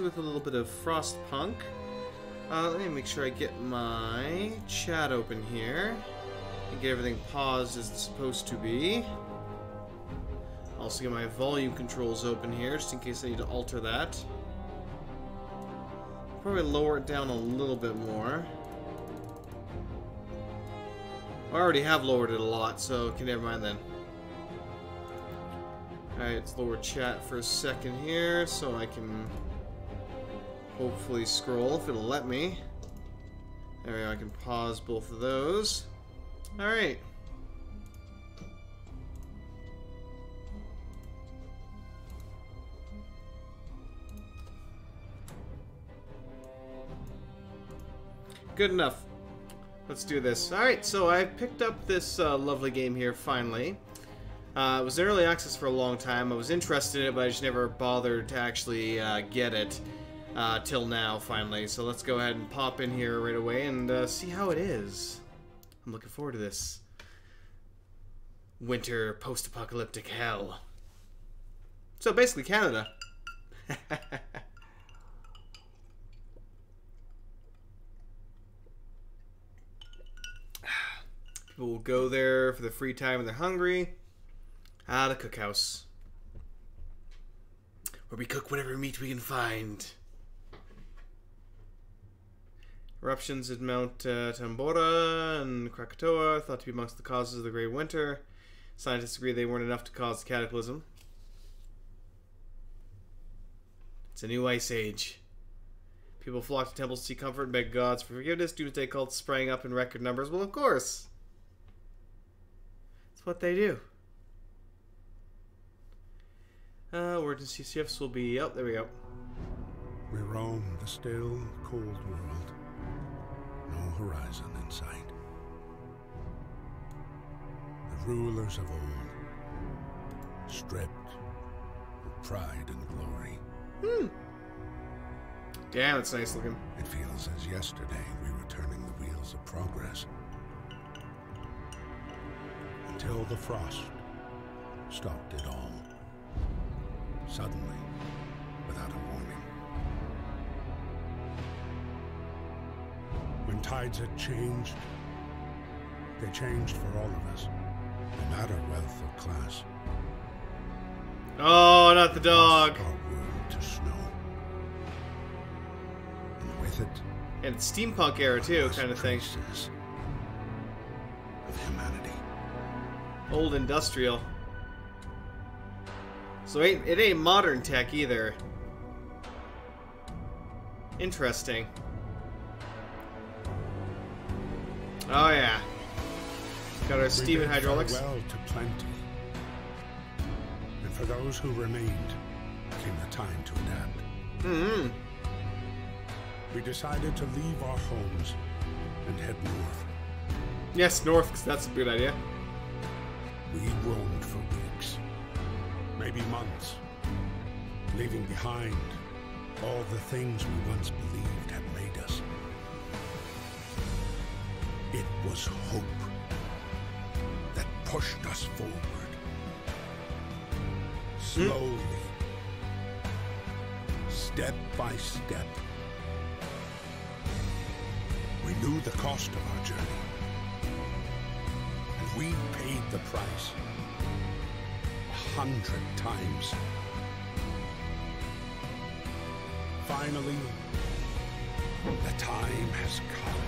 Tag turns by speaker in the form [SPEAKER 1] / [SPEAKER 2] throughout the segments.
[SPEAKER 1] with a little bit of Frostpunk. Let me make sure I get my chat open here and get everything paused as it's supposed to be. Also get my volume controls open here just in case I need to alter that. Probably lower it down a little bit more. I already have lowered it a lot, so okay, never mind then. Alright, let's lower chat for a second here so I can hopefully scroll if it'll let me. There we go, I can pause both of those. Alright. Good enough. Let's do this. Alright, so I picked up this lovely game here finally. It was in early access for a long time. I was interested in it, but I just never bothered to actually get it till now, finally. So let's go ahead and pop in here right away and see how it is. I'm looking forward to this. Winter post-apocalyptic hell. So basically Canada. People will go there for the free time when they're hungry. Ah, the cookhouse. Where we cook whatever meat we can find. Eruptions at Mount Tambora and Krakatoa, thought to be amongst the causes of the Great Winter. Scientists agree they weren't enough to cause the cataclysm. It's a new ice age. People flock to temples to seek comfort and beg gods for forgiveness. Doomsday cults sprang up in record numbers. Well, of course. That's what they do. Emergency shifts will be... Oh, there we go.
[SPEAKER 2] We roam the still, cold world. No horizon in sight. The rulers of old, stripped of pride and glory.
[SPEAKER 1] Damn, it's nice looking.
[SPEAKER 2] It feels as yesterday we were turning the wheels of progress. Until the frost stopped it all. Suddenly, without a warning. When tides had changed, they changed for all of us, no matter wealth or class.
[SPEAKER 1] Oh, not the dog.
[SPEAKER 2] Our world to snow. And with it,
[SPEAKER 1] And it's steampunk era too, kind of thing.
[SPEAKER 2] traces of humanity.
[SPEAKER 1] Old industrial. So it ain't modern tech either. Interesting. Oh yeah. Got our steam and hydraulics.
[SPEAKER 2] Well to plenty. And for those who remained, came the time to adapt. We decided to leave our homes and head north.
[SPEAKER 1] Yes, north, 'cause that's a good idea.
[SPEAKER 2] We roamed for weeks, maybe months, leaving behind all the things we once believed had made us. It was hope that pushed us forward. Slowly, step by step. We knew the cost of our journey, and we paid the price 100 times. Finally, the time has come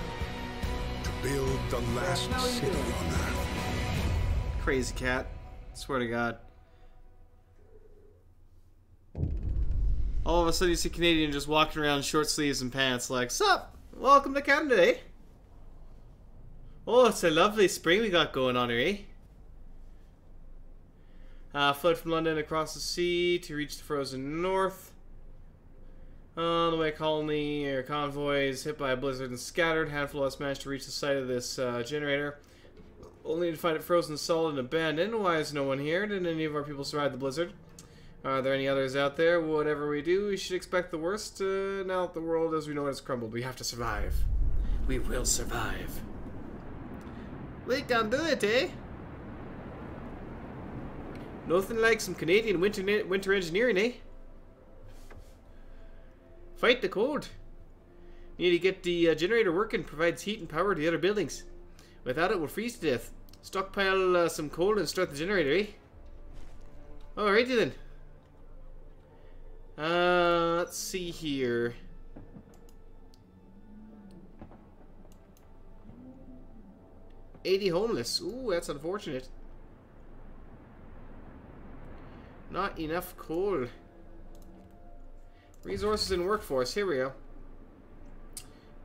[SPEAKER 2] to build the last city on Earth.
[SPEAKER 1] Crazy cat. Swear to God. All of a sudden you see Canadian just walking around in short sleeves and pants like, sup? Welcome to Canada, eh? Oh, it's a lovely spring we got going on here, eh? Fled from London across the sea to reach the frozen north. On the way, colony or convoys hit by a blizzard and scattered. Handful of us managed to reach the site of this generator, only to find it frozen solid and abandoned. Why is no one here? Didn't any of our people survive the blizzard? Are there any others out there? Whatever we do, we should expect the worst. Now that the world as we know it has crumbled, we have to survive. We will survive. We can do it, eh? Nothing like some Canadian winter engineering, eh? Fight the cold. Need to get the generator working. Provides heat and power to the other buildings. Without it, we'll freeze to death. Stockpile some coal and start the generator, eh? Alrighty then. Let's see here. $80 homeless. Ooh, that's unfortunate. Not enough coal. Resources and workforce. Here we go.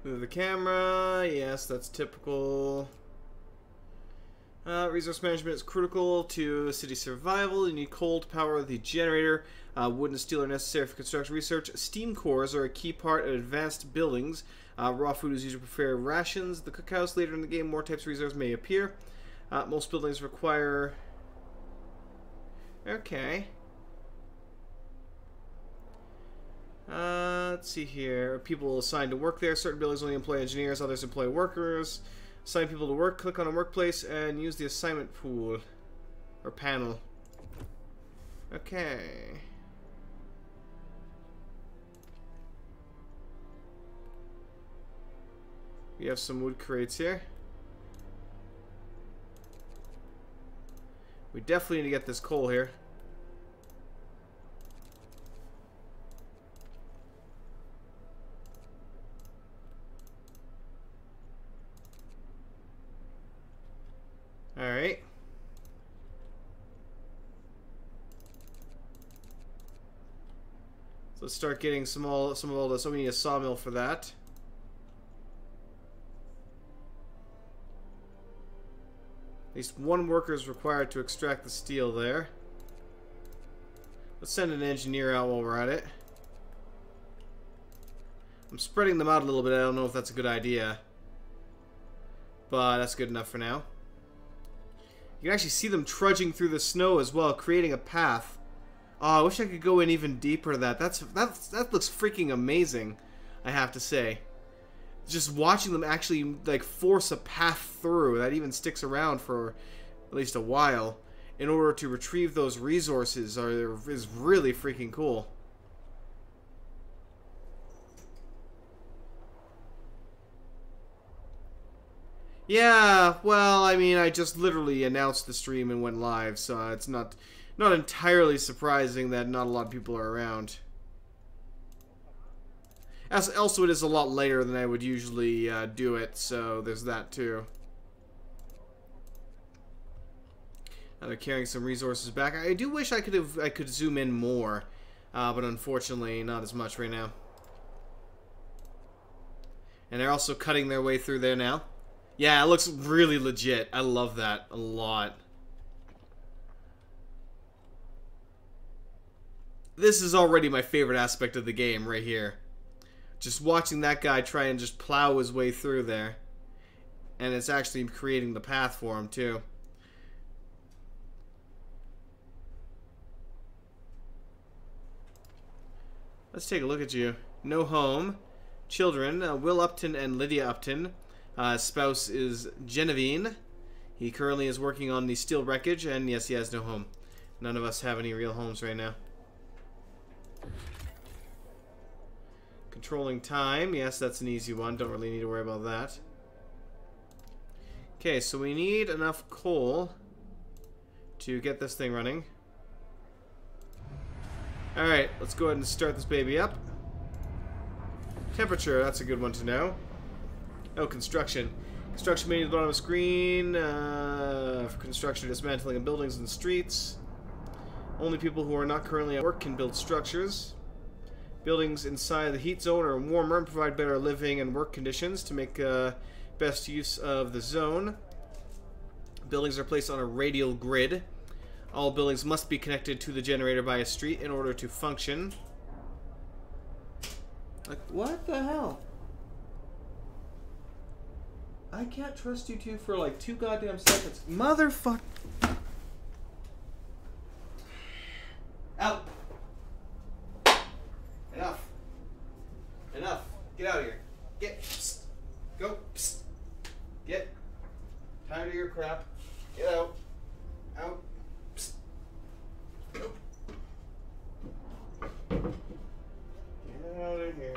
[SPEAKER 1] Move the camera. Yes, that's typical. Resource management is critical to city survival. You need coal to power the generator. Wood and steel are necessary for construction research. Steam cores are a key part of advanced buildings. Raw food is used to prepare rations. The cookhouse. Later in the game, more types of resources may appear. Most buildings require... Okay. Let's see here. People assigned to work there. Certain buildings only employ engineers. Others employ workers. Assign people to work. Click on a workplace and use the assignment pool. Or panel. Okay. We have some wood crates here. We definitely need to get this coal here. Alright. So let's start getting some of all this. So we need a sawmill for that. At least one worker is required to extract the steel there. Let's send an engineer out while we're at it. I'm spreading them out a little bit. I don't know if that's a good idea. But that's good enough for now. You can actually see them trudging through the snow as well, creating a path. Oh, I wish I could go in even deeper to that. That looks freaking amazing, I have to say. Just watching them actually like force a path through that even sticks around for at least a while in order to retrieve those resources is really freaking cool. Yeah, well, I mean, I just literally announced the stream and went live, so it's not entirely surprising that not a lot of people are around. Also, it is a lot later than I would usually do it, so there's that too. Now they're carrying some resources back. I do wish I could zoom in more, but unfortunately, not as much right now. And they're also cutting their way through there now. Yeah, it looks really legit. I love that a lot. This is already my favorite aspect of the game right here. Just watching that guy try and just plow his way through there. And it's actually creating the path for him, too. Let's take a look at you. No home. Children, Will Upton and Lydia Upton. Spouse is Genevieve. He currently is working on the steel wreckage, and yes, he has no home. None of us have any real homes right now. Controlling time. Yes, that's an easy one. Don't really need to worry about that. Okay, so we need enough coal to get this thing running. Alright, let's go ahead and start this baby up. Temperature, that's a good one to know. Oh, construction. Construction menu at the bottom of the screen. For construction, dismantling of buildings and streets. Only people who are not currently at work can build structures. Buildings inside the heat zone are warmer and provide better living and work conditions to make best use of the zone. Buildings are placed on a radial grid. All buildings must be connected to the generator by a street in order to function. Like, what the hell? I can't trust you two for like 2 goddamn seconds. Motherfuck. Out. Enough. Enough. Get out of here. Get. Psst. Go. Psst. Get. Tired of your crap. Get out. Out. Psst. Go. Get out of here.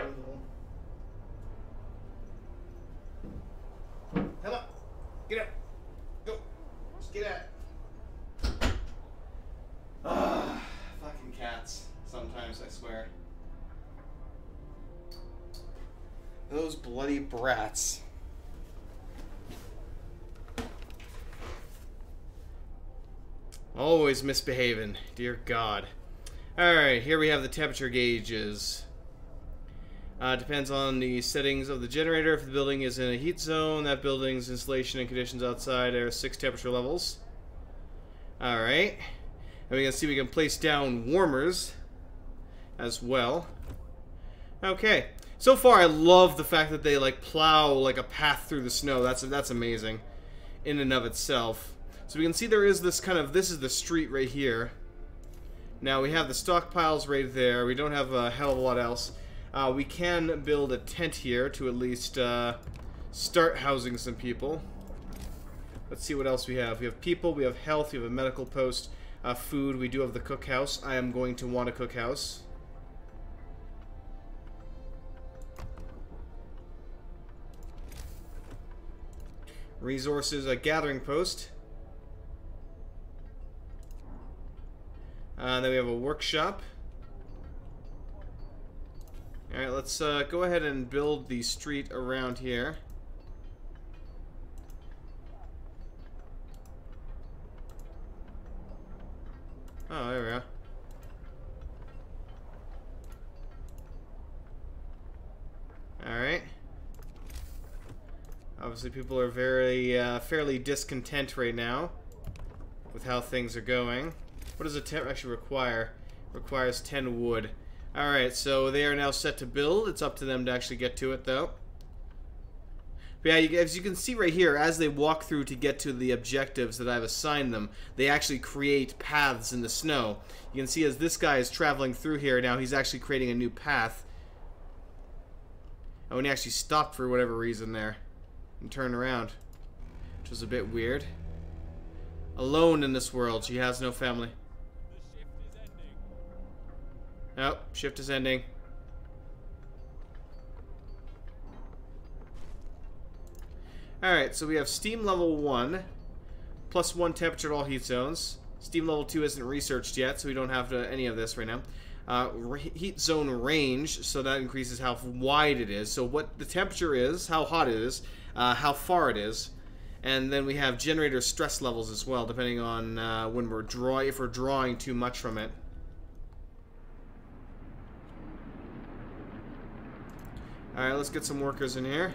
[SPEAKER 1] Those bloody brats. Always misbehaving. Dear God. Alright, here we have the temperature gauges. Depends on the settings of the generator. If the building is in a heat zone, that building's insulation and conditions outside are 6 temperature levels. Alright. And we can see we can place down warmers as well. Okay. So far, I love the fact that they like plow like a path through the snow. That's amazing in and of itself. So we can see there is this kind of, this is the street right here. Now we have the stockpiles right there. We don't have a hell of a lot else. We can build a tent here to at least start housing some people. Let's see what else we have. We have people, we have health, we have a medical post, food. We do have the cookhouse. I am going to want a cookhouse. Resources, a gathering post. Then we have a workshop. Alright, let's go ahead and build the street around here. Oh, there we go. Alright. Obviously people are very, fairly discontent right now with how things are going. What does a tent actually require? It requires 10 wood. Alright, so they are now set to build. It's up to them to actually get to it, though. But yeah, as you can see right here, as they walk through to get to the objectives that I've assigned them, they actually create paths in the snow. You can see as this guy is traveling through here now, he's actually creating a new path. And when he actually stopped for whatever reason there and turned around, which was a bit weird. Alone in this world, she has no family. Oh, shift is ending. Alright, so we have steam level 1, +1 temperature at all heat zones. Steam level 2 isn't researched yet, so we don't have any of this right now. Heat zone range, so that increases how wide it is. So what the temperature is, how hot it is, how far it is. And then we have generator stress levels as well, depending on when we're if we're drawing too much from it. Alright, let's get some workers in here.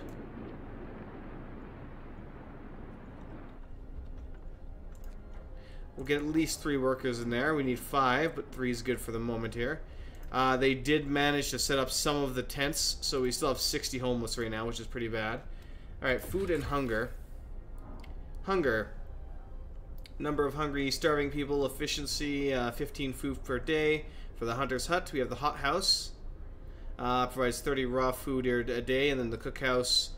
[SPEAKER 1] We'll get at least 3 workers in there. We need 5, but 3 is good for the moment here. They did manage to set up some of the tents, so we still have 60 homeless right now, which is pretty bad. Alright, food and hunger. Hunger. Number of hungry, starving people. Efficiency, 15 food per day. For the hunter's hut, we have the hot house. Provides 30 raw food a day, and then the cookhouse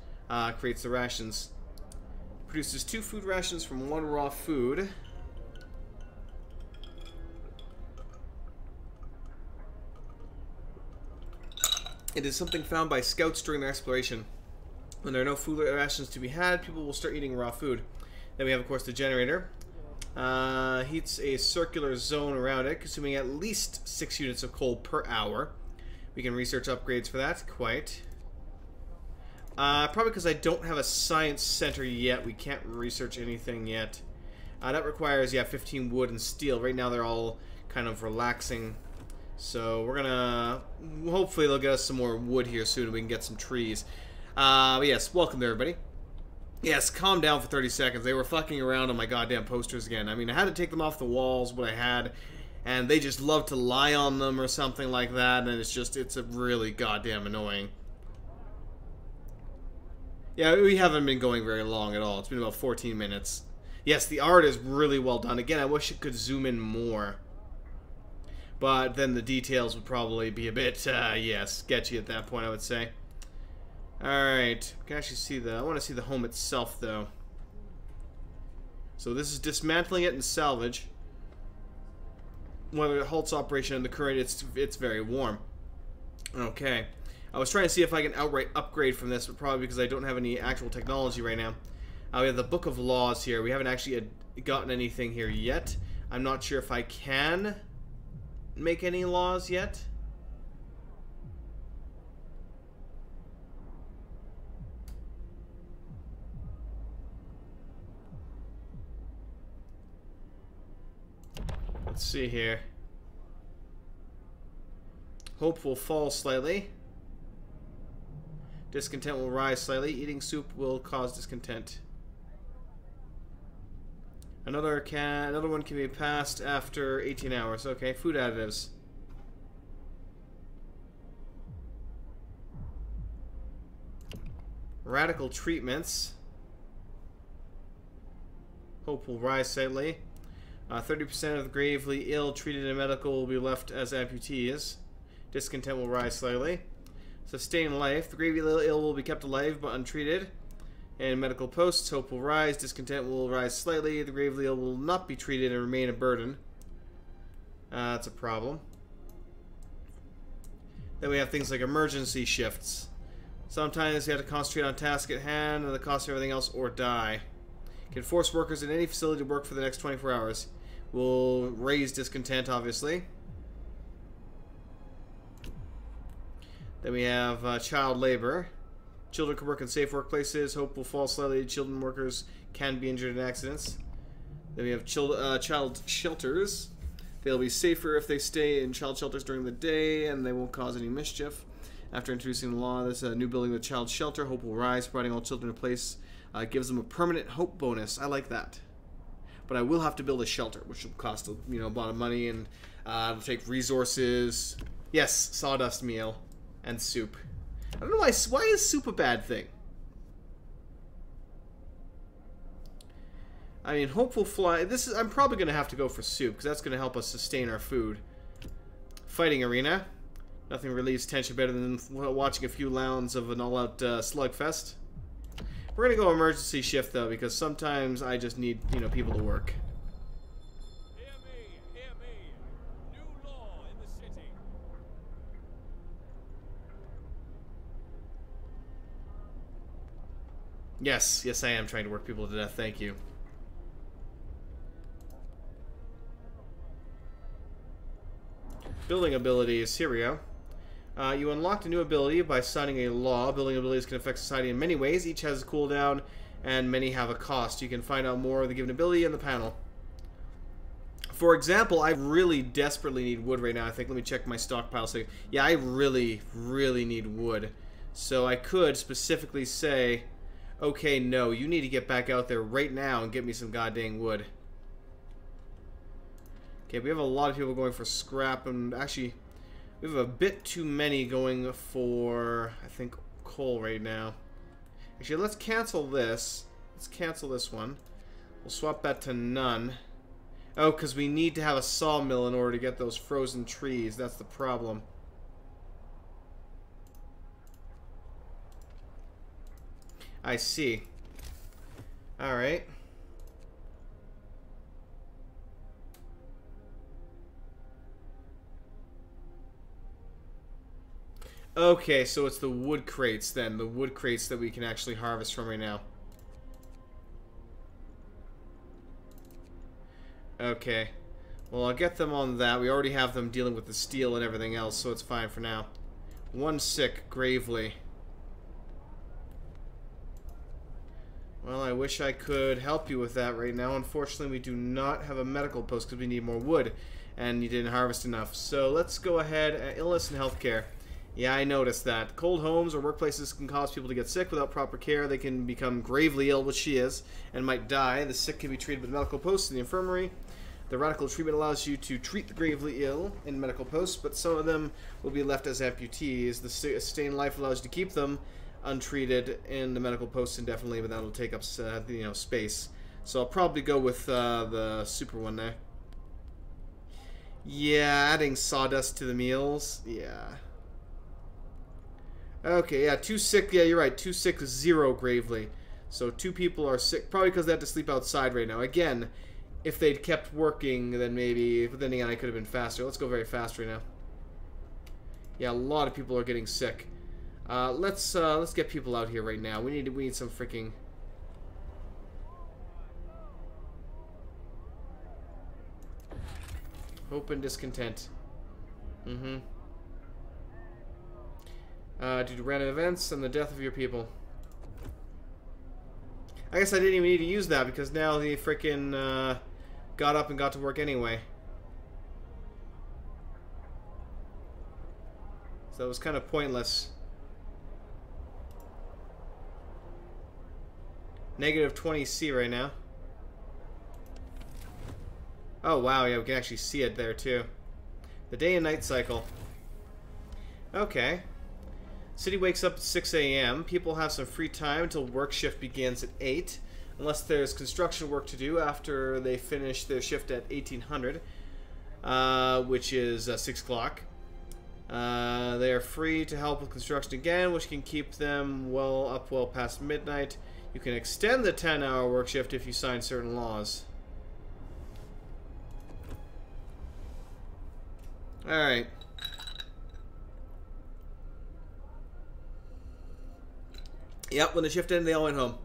[SPEAKER 1] creates the rations. Produces 2 food rations from 1 raw food. It is something found by scouts during their exploration. When there are no food rations to be had, people will start eating raw food. Then we have, of course, the generator. Heats a circular zone around it, consuming at least 6 units of coal per hour. We can research upgrades for that, quite. Probably because I don't have a science center yet, we can't research anything yet. That requires, yeah, 15 wood and steel. Right now they're all kind of relaxing. So we're gonna... hopefully they'll get us some more wood here soon and we can get some trees. But yes, welcome to everybody. Yes, calm down for 30 seconds. They were fucking around on my goddamn posters again. I mean, I had to take them off the walls, what I had, and they just love to lie on them or something like that, and it's a really goddamn annoying. Yeah, we haven't been going very long at all. It's been about 14 minutes. Yes, the art is really well done. Again, I wish it could zoom in more. But then the details would probably be a bit, yeah, sketchy at that point, I would say. Alright, we can actually see I want to see the home itself, though. So this is dismantling it and salvage. Whether it halts operation in the current, it's very warm. Okay. I was trying to see if I can outright upgrade from this, but probably because I don't have any actual technology right now. We have the Book of Laws here. We haven't actually gotten anything here yet. I'm not sure if I can make any laws yet. Let's see here. Hope will fall slightly. Discontent will rise slightly. Eating soup will cause discontent. Another one can be passed after 18 hours. Okay, food additives. Radical treatments. Hope will rise slightly. 30% of the gravely ill treated in medical will be left as amputees. Discontent will rise slightly. Sustain life. The gravely ill will be kept alive but untreated. In medical posts, hope will rise. Discontent will rise slightly. The gravely ill will not be treated and remain a burden. That's a problem. Then we have things like emergency shifts. Sometimes you have to concentrate on task at hand and the cost of everything else or die. Can force workers in any facility to work for the next 24 hours. Will raise discontent, obviously. Then we have child labor. Children can work in safe workplaces. Hope will fall slightly. Children workers can be injured in accidents. Then we have child shelters. They'll be safer if they stay in child shelters during the day, and they won't cause any mischief. After introducing the law, there's a new building with child shelter. Hope will rise, providing all children a place. Gives them a permanent hope bonus. I like that. But I will have to build a shelter, which will cost a lot of money, and it'll take resources. Yes, sawdust meal and soup. I don't know why is soup a bad thing? I mean, hope will fly. I'm probably going to have to go for soup, because that's going to help us sustain our food. Fighting arena. Nothing relieves tension better than watching a few rounds of an all-out slugfest. We're going to go emergency shift, though, because sometimes I just need, people to work.
[SPEAKER 3] Hear me. New law in the city.
[SPEAKER 1] Yes, I am trying to work people to death. Thank you. Building abilities. Here we go. You unlocked a new ability by signing a law. Building abilities can affect society in many ways. Each has a cooldown, and many have a cost. You can find out more of the given ability in the panel. For example, I really desperately need wood right now. I think, let me check my stockpile. So, yeah, I really need wood. So I could specifically say, okay, no, you need to get back out there right now and get me some goddamn wood. Okay, we have a lot of people going for scrap, and actually, we have a bit too many going for, I think, coal right now. Actually, let's cancel this. Let's cancel this one. We'll swap that to none. Oh, because we need to have a sawmill in order to get those frozen trees. That's the problem. I see. Alright. Okay, so it's the wood crates then. The wood crates that we can actually harvest from right now. Okay. Well, I'll get them on that. We already have them dealing with the steel and everything else, so it's fine for now. One sick, gravely. Well, I wish I could help you with that right now. Unfortunately, we do not have a medical post because we need more wood, and you didn't harvest enough. So let's go ahead. Illness and healthcare. Yeah, I noticed that. Cold homes or workplaces can cause people to get sick without proper care. They can become gravely ill, which she is, and might die. The sick can be treated with medical posts in the infirmary. The radical treatment allows you to treat the gravely ill in medical posts, but some of them will be left as amputees. The sustained life allows you to keep them untreated in the medical posts indefinitely, but that'll take up space. So I'll probably go with the super one there. Yeah, adding sawdust to the meals. Yeah. Okay, yeah, 2 sick. Yeah, you're right. 2 sick, 0 gravely. So 2 people are sick, probably because they have to sleep outside right now. Again, if they'd kept working, then maybe. But then again, I could have been faster. Let's go very fast right now. Yeah, a lot of people are getting sick. Let's get people out here right now. We need some freaking. Hope and discontent. Due to random events and the death of your people. I guess I didn't even need to use that because now the freaking got up and got to work anyway. So it was kind of pointless. Negative 20C right now. Oh wow, yeah, we can actually see it there too. The day and night cycle. Okay. City wakes up at 6 a.m. People have some free time until work shift begins at 8. Unless there's construction work to do after they finish their shift at 1800. Which is 6 o'clock. They are free to help with construction again, which can keep them well past midnight. You can extend the 10-hour work shift if you sign certain laws. Alright. Yep, when the shift ended, they all went home.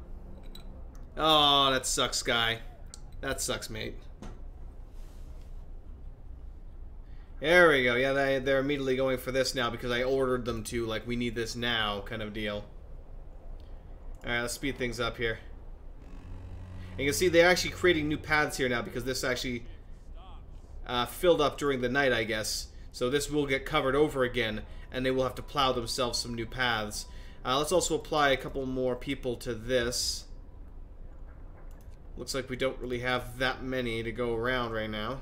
[SPEAKER 1] Oh, that sucks, guy. That sucks, mate. There we go. Yeah, they're immediately going for this now because I ordered them to, like, we need this now kind of deal. Alright, let's speed things up here. And you can see they're actually creating new paths here now because this actually filled up during the night, I guess. So this will get covered over again, and they will have to plow themselves some new paths. Let's also apply a couple more people to this. Looks like we don't really have that many to go around right now.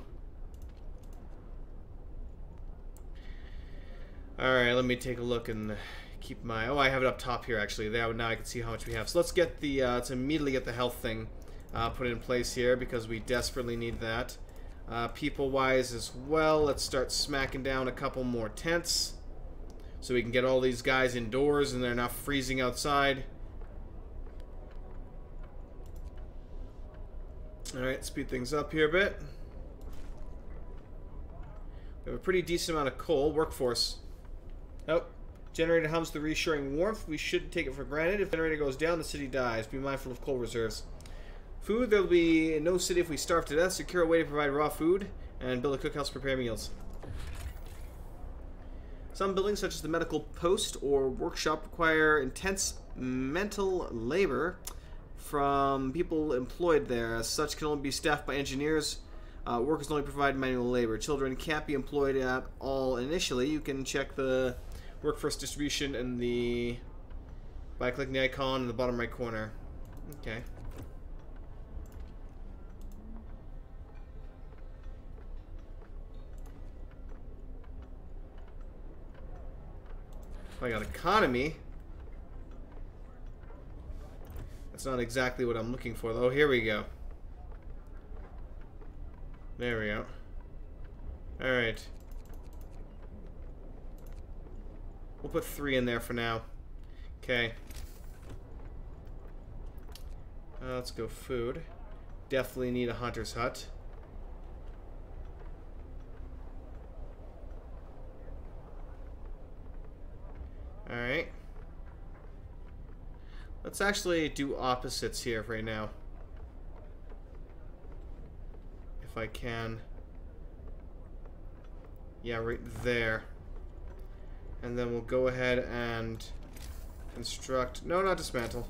[SPEAKER 1] Alright, let me take a look and keep my... Oh, I have it up top here, actually. Now I can see how much we have. So let's get the... let's immediately get the health thing put in place here because we desperately need that. People-wise as well, let's start smacking down a couple more tents so we can get all these guys indoors and they're not freezing outside. Alright, speed things up here a bit. We have a pretty decent amount of coal. Workforce. Oh, generator hums the reassuring warmth. We shouldn't take it for granted. If the generator goes down, the city dies. Be mindful of coal reserves. Food, there will be no city if we starve to death. Secure a way to provide raw food and build a cookhouse to prepare meals. Some buildings, such as the medical post or workshop, require intense mental labor from people employed there. As such, can only be staffed by engineers. Workers only provide manual labor. Children can't be employed at all initially. You can check the workforce distribution in the by clicking the icon in the bottom right corner. Okay. I got economy. That's not exactly what I'm looking for, though. Here we go. There we go. Alright. We'll put 3 in there for now. Okay. Let's go food. Definitely need a hunter's hut. Alright. Let's actually do opposites here right now. If I can. Yeah, right there. And then we'll go ahead and construct... No, not dismantle.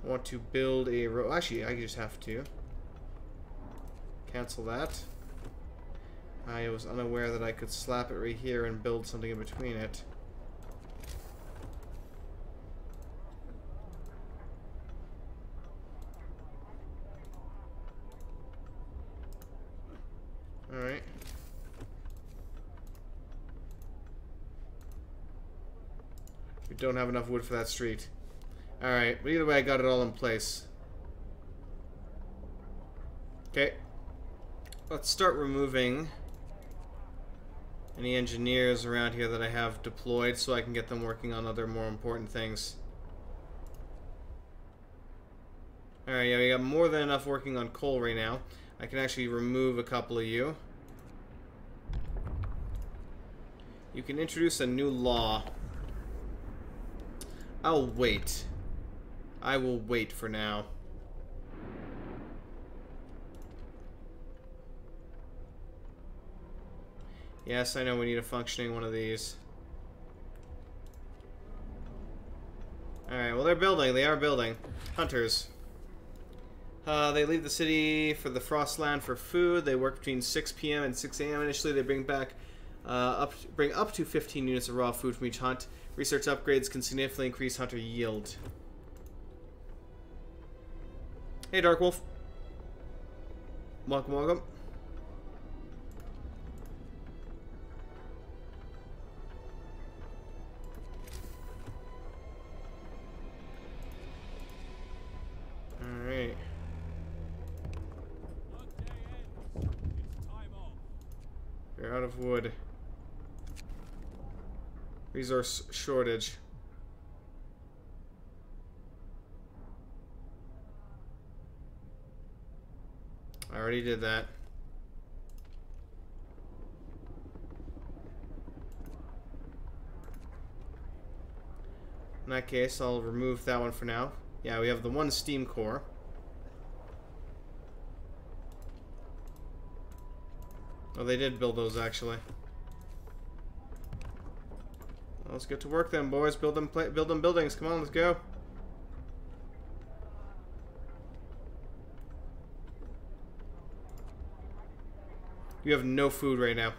[SPEAKER 1] I want to build a road. Actually, I just have to cancel that. I was unaware that I could slap it right here and build something in between it. Alright. We don't have enough wood for that street. Alright, but either way I got it all in place. Okay. Let's start removing any engineers around here that I have deployed so I can get them working on other more important things. Alright, yeah, we got more than enough working on coal right now. I can actually remove a couple of you. You can introduce a new law. I'll wait. I will wait for now. Yes, I know we need a functioning one of these. Alright, well they're building. They are building. Hunters. They leave the city for the Frostland for food. They work between 6 p.m. and 6 a.m. Initially, they bring back Bring up to 15 units of raw food from each hunt. Research upgrades can significantly increase hunter yield. Hey, Dark Wolf. Welcome, welcome. Alright.
[SPEAKER 3] Workday ends. It's time off.
[SPEAKER 1] We're out of wood. Resource shortage. I already did that. In that case, I'll remove that one for now. Yeah, we have the one steam core. Oh, they did build those, actually. Well, let's get to work then, boys. Build them buildings. Come on, let's go. You have no food right now.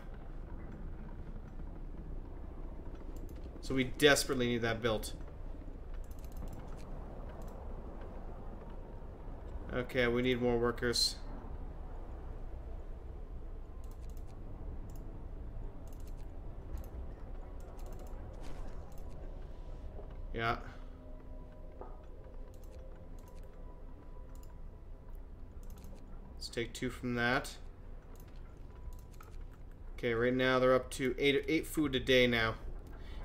[SPEAKER 1] So we desperately need that built. Okay, we need more workers. Yeah. Let's take 2 from that. Okay, right now they're up to 8 food a day now.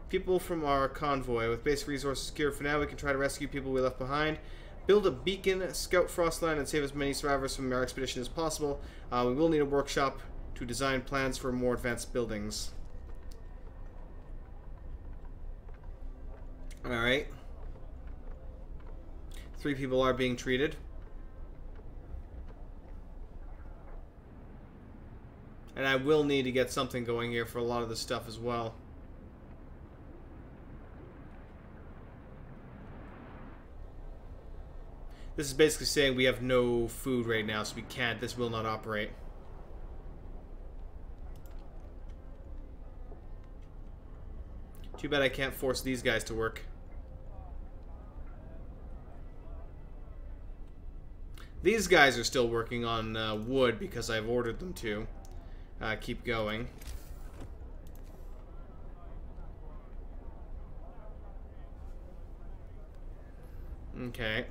[SPEAKER 1] People from our convoy. With basic resources secured for now, we can try to rescue people we left behind. Build a beacon, scout Frostland, and save as many survivors from our expedition as possible. We will need a workshop to design plans for more advanced buildings. Alright. 3 people are being treated. And I will need to get something going here for a lot of this stuff as well. This is basically saying we have no food right now, so we can't. This will not operate. Too bad I can't force these guys to work. These guys are still working on wood because I've ordered them to. Keep going. Okay.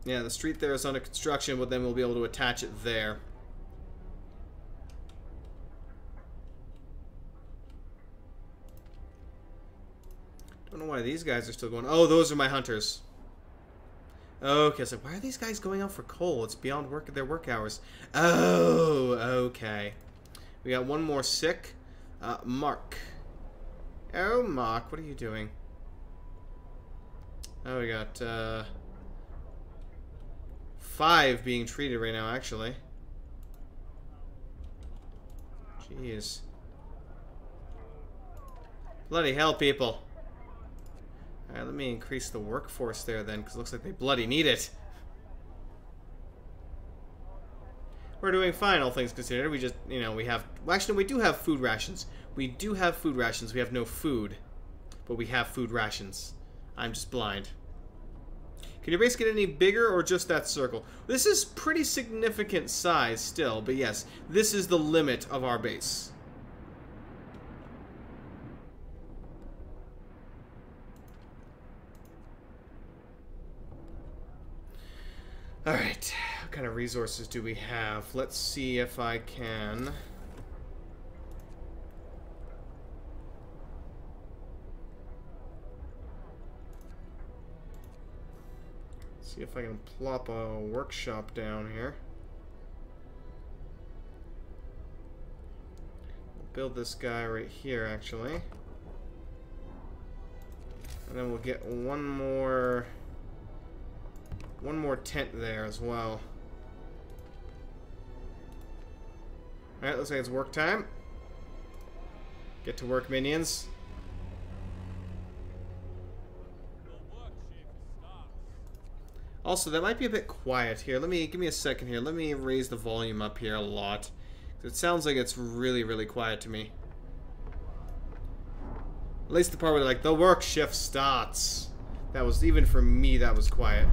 [SPEAKER 1] Yeah, the street there is under construction, but then we'll be able to attach it there. Don't know why these guys are still going. Oh, those are my hunters. Okay, so why are these guys going out for coal? It's beyond their work hours. Oh, okay. We got one more sick. Mark. Oh, Mark, what are you doing? Oh, we got 5 being treated right now, actually. Jeez. Bloody hell, people. Alright, let me increase the workforce there then, because it looks like they bloody need it. We're doing fine, all things considered. We just, you know, we have... Well, actually, we do have food rations. We do have food rations. We have no food. But we have food rations. I'm just blind. Can your base get any bigger or just that circle? This is pretty significant size still, but yes, this is the limit of our base. Alright, what kind of resources do we have? Let's see if I can... See if I can plop a workshop down here. We'll build this guy right here, actually. And then we'll get one more tent there as well. Alright, looks like it's work time. Get to work, minions. Also, that might be a bit quiet here. Give me a second here. Let me raise the volume up here a lot. It sounds like it's really, really quiet to me. At least the part where like the work shift starts. That was, even for me, that was quiet.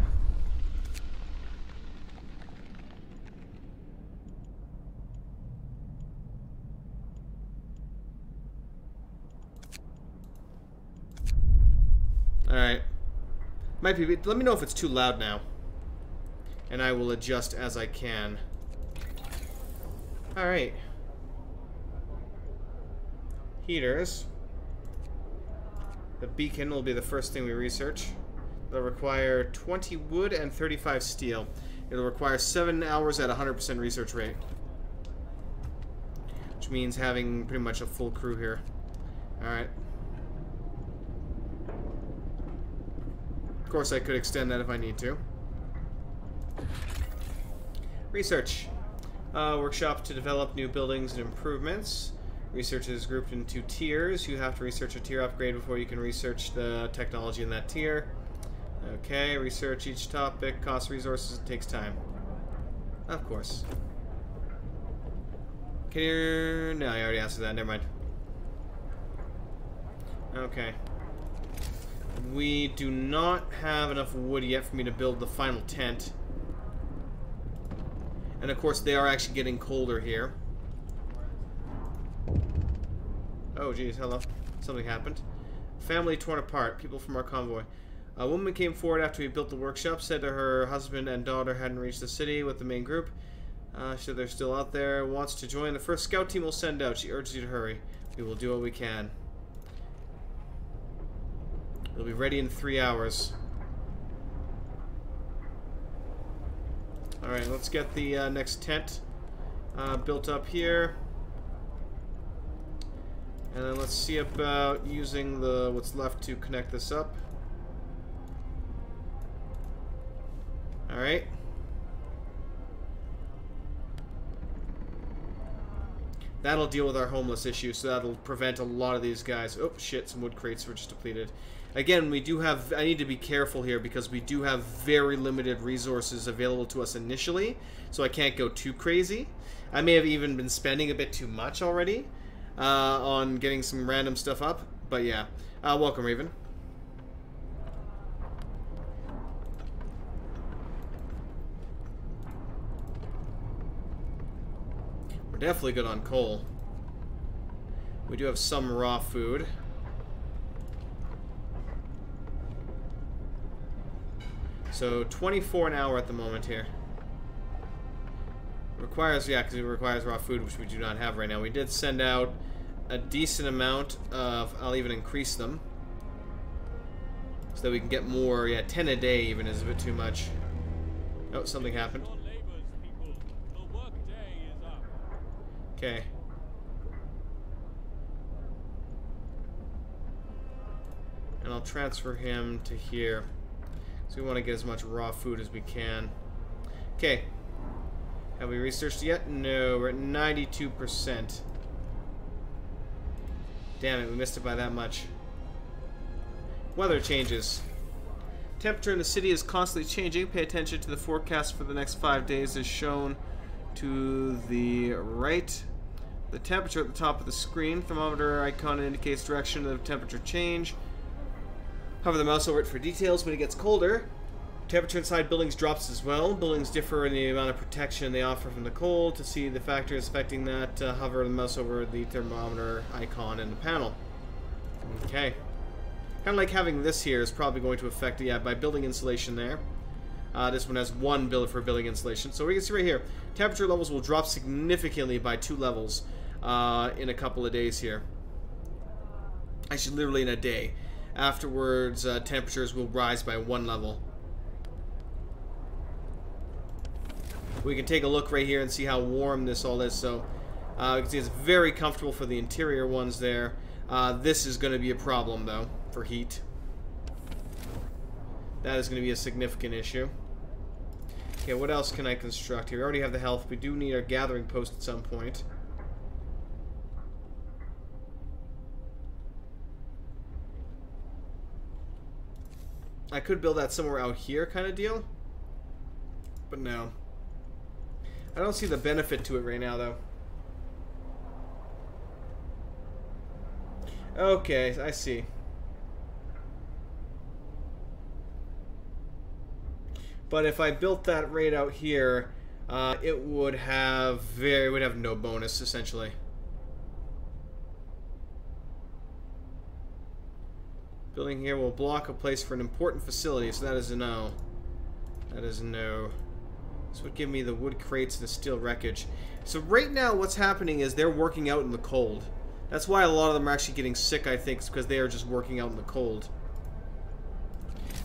[SPEAKER 1] Alright. Might be. Let me know if it's too loud now. And I will adjust as I can. Alright. Heaters. The beacon will be the first thing we research. It'll require 20 wood and 35 steel. It'll require 7 hours at 100% research rate. Which means having pretty much a full crew here. Alright. Of course, I could extend that if I need to. Research. Workshop to develop new buildings and improvements. Research is grouped into tiers. You have to research a tier upgrade before you can research the technology in that tier. Okay, research each topic. Costs resources. It takes time. Of course. Can you... No, I already answered that. Never mind. Okay. We do not have enough wood yet for me to build the final tent. And of course, they are actually getting colder here. Oh, geez, hello. Something happened. Family torn apart. People from our convoy. A woman came forward after we built the workshop, said to her husband and daughter hadn't reached the city with the main group. She said they're still out there, wants to join. The first scout team will send out. She urges you to hurry. We will do what we can. We'll be ready in 3 hours. Alright, let's get the next tent built up here. And then let's see about using the what's left to connect this up. Alright. That'll deal with our homeless issue, so that'll prevent a lot of these guys. Oh, shit, some wood crates were just depleted. Again, we do have... I need to be careful here because we do have very limited resources available to us initially, so I can't go too crazy. I may have even been spending a bit too much already on getting some random stuff up, but yeah. Welcome, Raven. We're definitely good on coal. We do have some raw food. So 24 an hour at the moment here. Requires, yeah, because it requires raw food, which we do not have right now. We did send out a decent amount of, I'll even increase them. So that we can get more, yeah, 10 a day even is a bit too much. Oh, something happened. Okay. And I'll transfer him to here. So we want to get as much raw food as we can. Okay. Have we researched yet? No, we're at 92%. Damn it, we missed it by that much. Weather changes. Temperature in the city is constantly changing. Pay attention to the forecast for the next 5 days as shown to the right. The temperature at the top of the screen. Thermometer icon indicates direction of the temperature change. Hover the mouse over it for details. When it gets colder, temperature inside buildings drops as well. Buildings differ in the amount of protection they offer from the cold. To see the factors affecting that, hover the mouse over the thermometer icon in the panel. Okay. Kind of like having this here is probably going to affect, yeah, by building insulation there. This one has one build for building insulation. So we can see right here, temperature levels will drop significantly by 2 levels in a couple of days here. Actually, literally in a day. Afterwards, temperatures will rise by 1 level. We can take a look right here and see how warm this all is. So, you can see it's very comfortable for the interior ones there. This is going to be a problem, though, for heat. That is going to be a significant issue. Okay, what else can I construct here? We already have the health. We do need our gathering post at some point. I could build that somewhere out here kind of deal. But no. I don't see the benefit to it right now, though. Okay, I see. But if I built that right out here, it would have no bonus, essentially. Building here will block a place for an important facility, so that is a no. That is a no. This would give me the wood crates and the steel wreckage. So right now what's happening is they're working out in the cold. That's why a lot of them are actually getting sick, I think, is because they are just working out in the cold.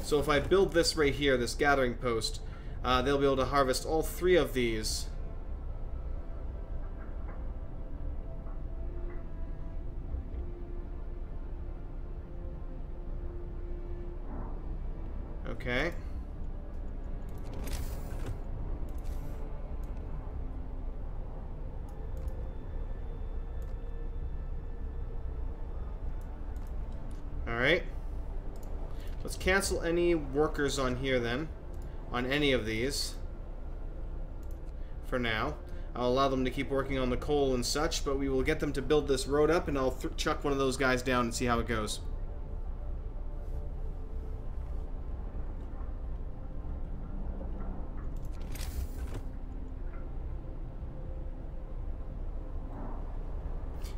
[SPEAKER 1] So if I build this right here, this gathering post, they'll be able to harvest all 3 of these. Okay. Alright. Let's cancel any workers on here then. On any of these. For now. I'll allow them to keep working on the coal and such, but we will get them to build this road up and I'll chuck one of those guys down and see how it goes.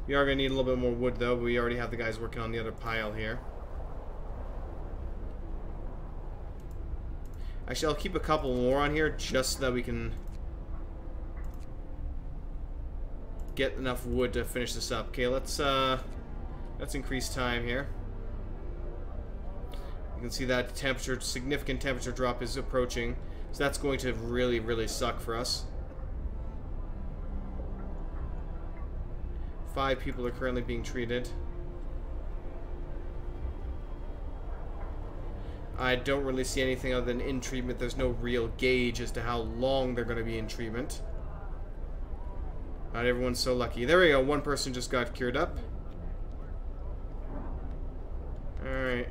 [SPEAKER 1] We are going to need a little bit more wood, though, but we already have the guys working on the other pile here. Actually, I'll keep a couple more on here just so that we can get enough wood to finish this up. Okay, let's increase time here. You can see that significant temperature drop is approaching, so that's going to really, really suck for us. 5 people are currently being treated. I don't really see anything other than in treatment. There's no real gauge as to how long they're going to be in treatment. Not everyone's so lucky. There we go. One person just got cured up. Alright.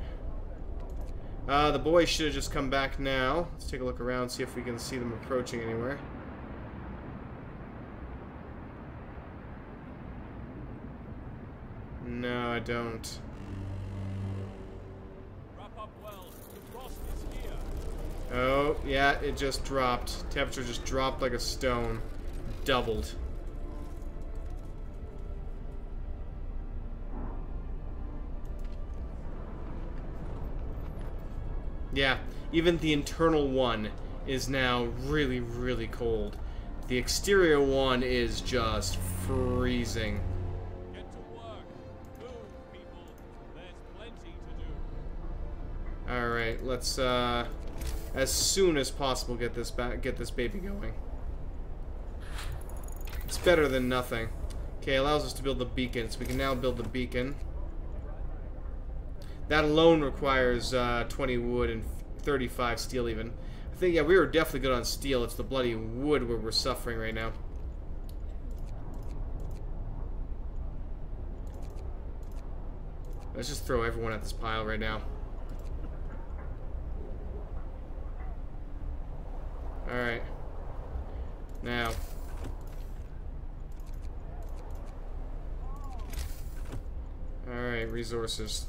[SPEAKER 1] The boys should have just come back now. Let's take a look around, see if we can see them approaching anywhere. No, I don't.
[SPEAKER 3] Wrap up well. The frost is here.
[SPEAKER 1] Oh, yeah, it just dropped. Temperature just dropped like a stone. Doubled. Yeah, even the internal one is now really, really cold. The exterior one is just freezing.
[SPEAKER 3] Get to work. Move, people. There's plenty to do.
[SPEAKER 1] Alright, let's as soon as possible get this baby going. It's better than nothing. Okay, allows us to build the beacon, so we can now build the beacon. That alone requires 20 wood and 35 steel even. I think, yeah, we were definitely good on steel. It's the bloody wood where we're suffering right now. Let's just throw everyone at this pile right now. Alright. Now. Alright, resources.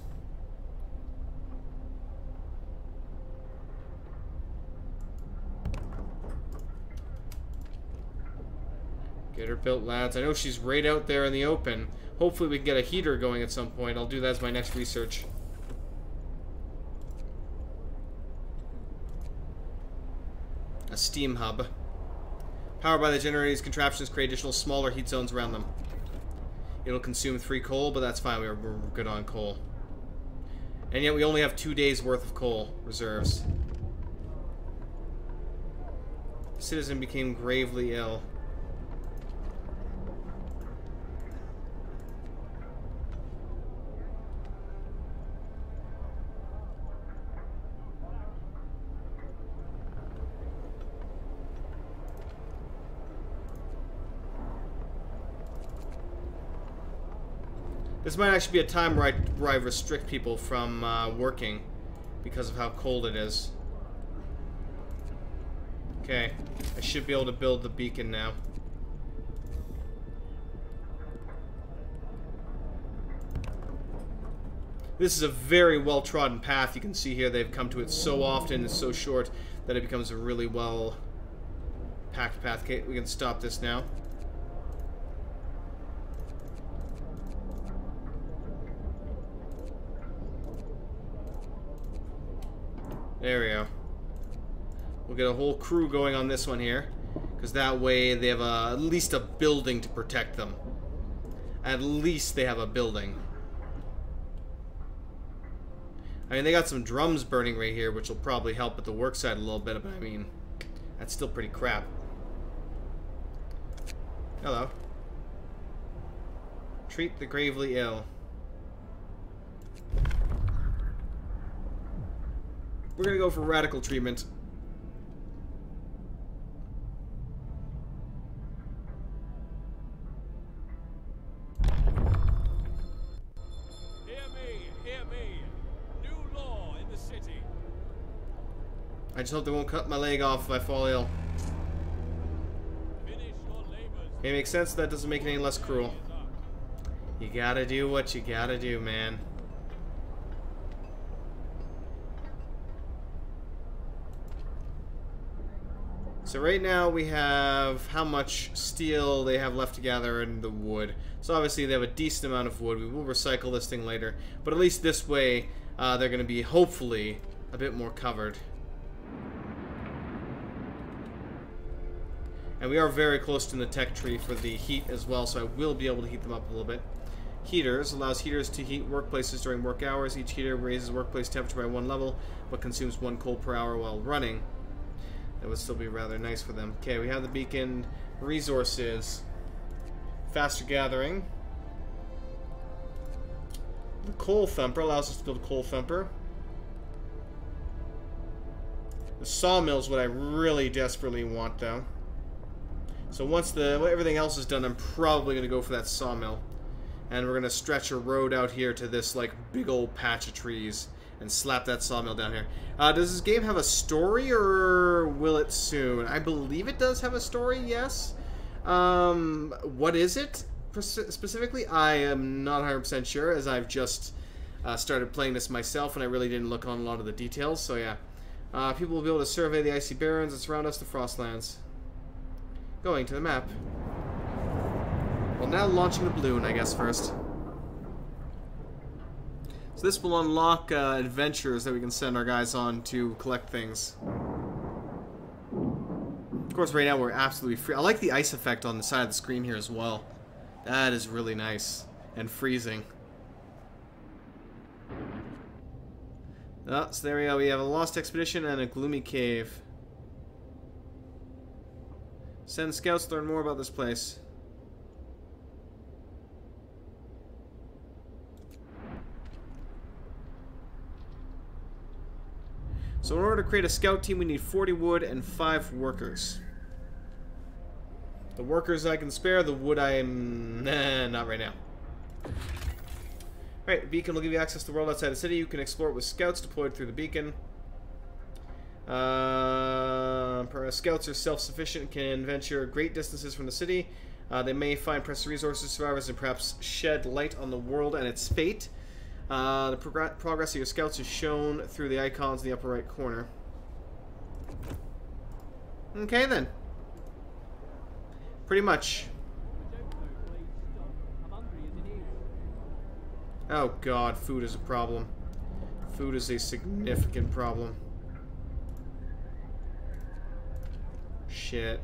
[SPEAKER 1] Get her built, lads. I know she's right out there in the open. Hopefully we can get a heater going at some point. I'll do that as my next research. A steam hub. Powered by the generators, contraptions create additional smaller heat zones around them. It'll consume 3 coal, but that's fine. We're good on coal. And yet we only have 2 days worth of coal reserves. Citizen became gravely ill. This might actually be a time where I restrict people from working, because of how cold it is. Okay, I should be able to build the beacon now. This is a very well-trodden path. You can see here they've come to it so often and so short that it becomes a really well-packed path. Okay, we can stop this now. There we go. We'll get a whole crew going on this one here, because that way they have at least a building to protect them. At least they have a building. I mean, they got some drums burning right here, which will probably help at the work site a little bit, but I mean, that's still pretty crap. Hello. Treat the gravely ill. We're gonna go for radical treatment.
[SPEAKER 3] Hear me. New law in the city.
[SPEAKER 1] I just hope they won't cut my leg off if I fall ill.
[SPEAKER 3] Finish your labors.
[SPEAKER 1] It makes sense. That doesn't make it any less cruel. You gotta do what you gotta do, man. So right now we have how much steel they have left to gather in the wood. So obviously they have a decent amount of wood. We will recycle this thing later. But at least this way they're going to be hopefully a bit more covered. And we are very close to the tech tree for the heat as well, so I will be able to heat them up a little bit. Heaters allows heaters to heat workplaces during work hours. Each heater raises workplace temperature by 1 level, but consumes 1 coal per hour while running. That would still be rather nice for them. Okay, we have the beacon. Resources. Faster gathering. The coal thumper allows us to build a coal thumper. The sawmill is what I really desperately want, though. So once everything else is done, I'm probably going to go for that sawmill. And we're going to stretch a road out here to this, like, big old patch of trees. And slap that sawmill down here. Does this game have a story, or will it soon? I believe it does have a story, yes. What is it, specifically? I am not 100% sure, as I've just started playing this myself, and I really didn't look on a lot of the details, so yeah. People will be able to survey the icy barrens that surround us, the Frostlands. Going to the map. Well, now launching the balloon, I guess, first. So this will unlock adventures that we can send our guys on to collect things. Of course, right now we're absolutely free. I like the ice effect on the side of the screen here as well. That is really nice and freezing. Oh, so there we go. We have a lost expedition and a gloomy cave. Send scouts to learn more about this place. So in order to create a scout team, we need 40 wood and 5 workers. The workers I can spare, the wood I am... Nah, not right now. Alright, the beacon will give you access to the world outside the city. You can explore it with scouts deployed through the beacon. Scouts are self-sufficient and can venture great distances from the city. They may find precious resources, survivors, and perhaps shed light on the world and its fate. The progress of your scouts is shown through the icons in the upper right corner. Okay, then. Pretty much. Oh god, food is a problem. Food is a significant problem. Shit.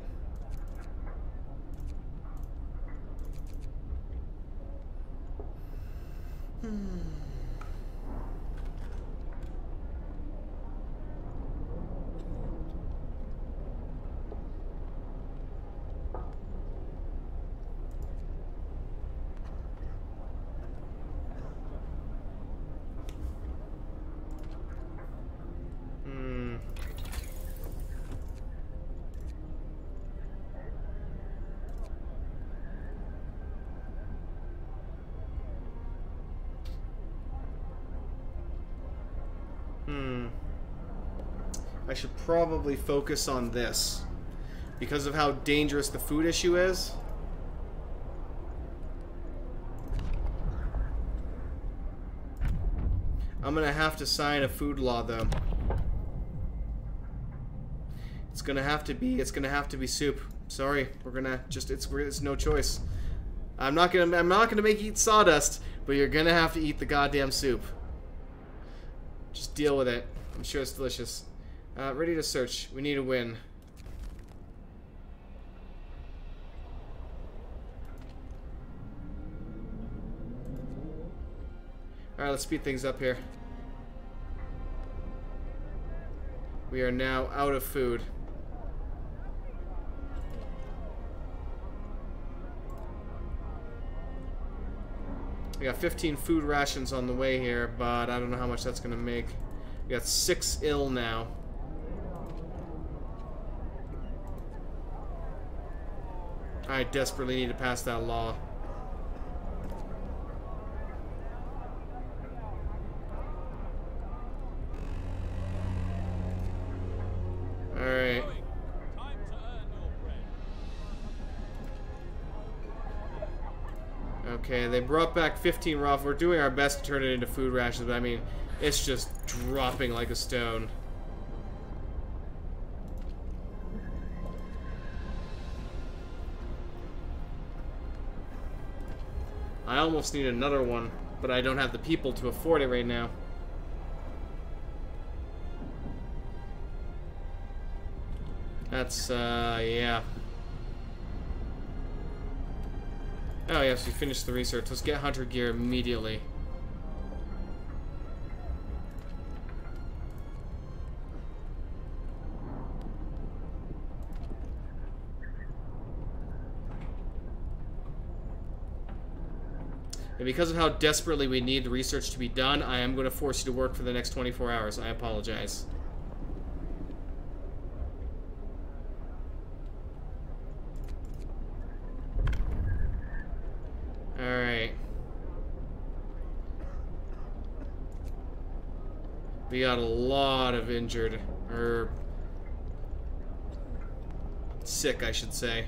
[SPEAKER 1] I should probably focus on this. Because of how dangerous the food issue is. I'm gonna have to sign a food law, though. It's gonna have to be soup. Sorry, we're gonna just it's no choice. I'm not gonna make you eat sawdust, but you're gonna have to eat the goddamn soup. Just deal with it. I'm sure it's delicious. Ready to search. We need a win. Alright, let's speed things up here. We are now out of food. We got 15 food rations on the way here, but I don't know how much that's gonna make. We got 6 ill now. I desperately need to pass that law. Alright.
[SPEAKER 3] Time to earn your bread.
[SPEAKER 1] Okay, they brought back 15 raw. We're doing our best to turn it into food rations, but I mean, it's just dropping like a stone. I almost need another one, but I don't have the people to afford it right now. That's, yeah. Oh, yes, we finished the research. Let's get hunter gear immediately. And because of how desperately we need the research to be done, I am going to force you to work for the next 24 hours. I apologize. Alright. We got a lot of injured. Or... sick, I should say.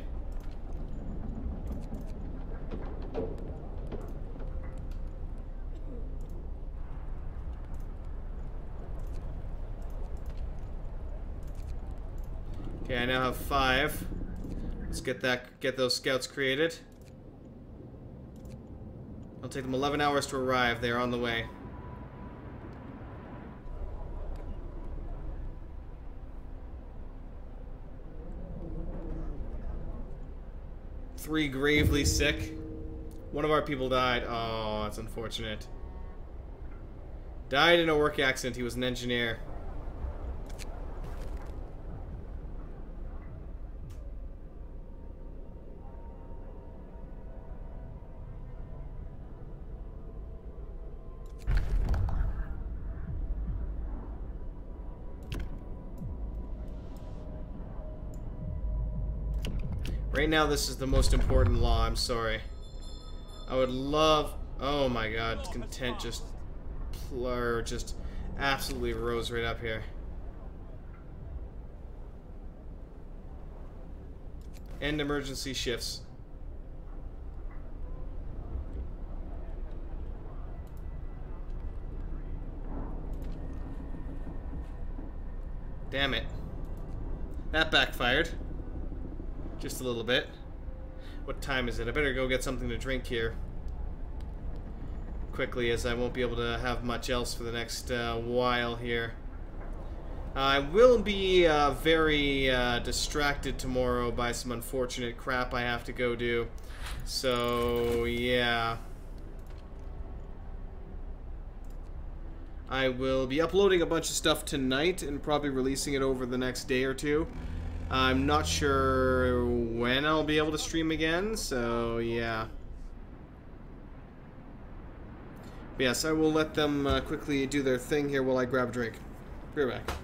[SPEAKER 1] Okay, I now have 5. Let's get those scouts created. It'll take them 11 hours to arrive. They are on the way. Three gravely sick. One of our people died. Oh, that's unfortunate. Died in a work accident. He was an engineer. Right now, this is the most important law. I'm sorry. I would love... oh my god, content just absolutely rose right up here. End emergency shifts. Damn it. That backfired. Just a little bit. What time is it? I better go get something to drink here quickly, as I won't be able to have much else for the next while here. I will be very distracted tomorrow by some unfortunate crap I have to go do. So, yeah. I will be uploading a bunch of stuff tonight and probably releasing it over the next day or two. I'm not sure when I'll be able to stream again, so yeah. But yes, I will let them quickly do their thing here while I grab a drink. Be right back.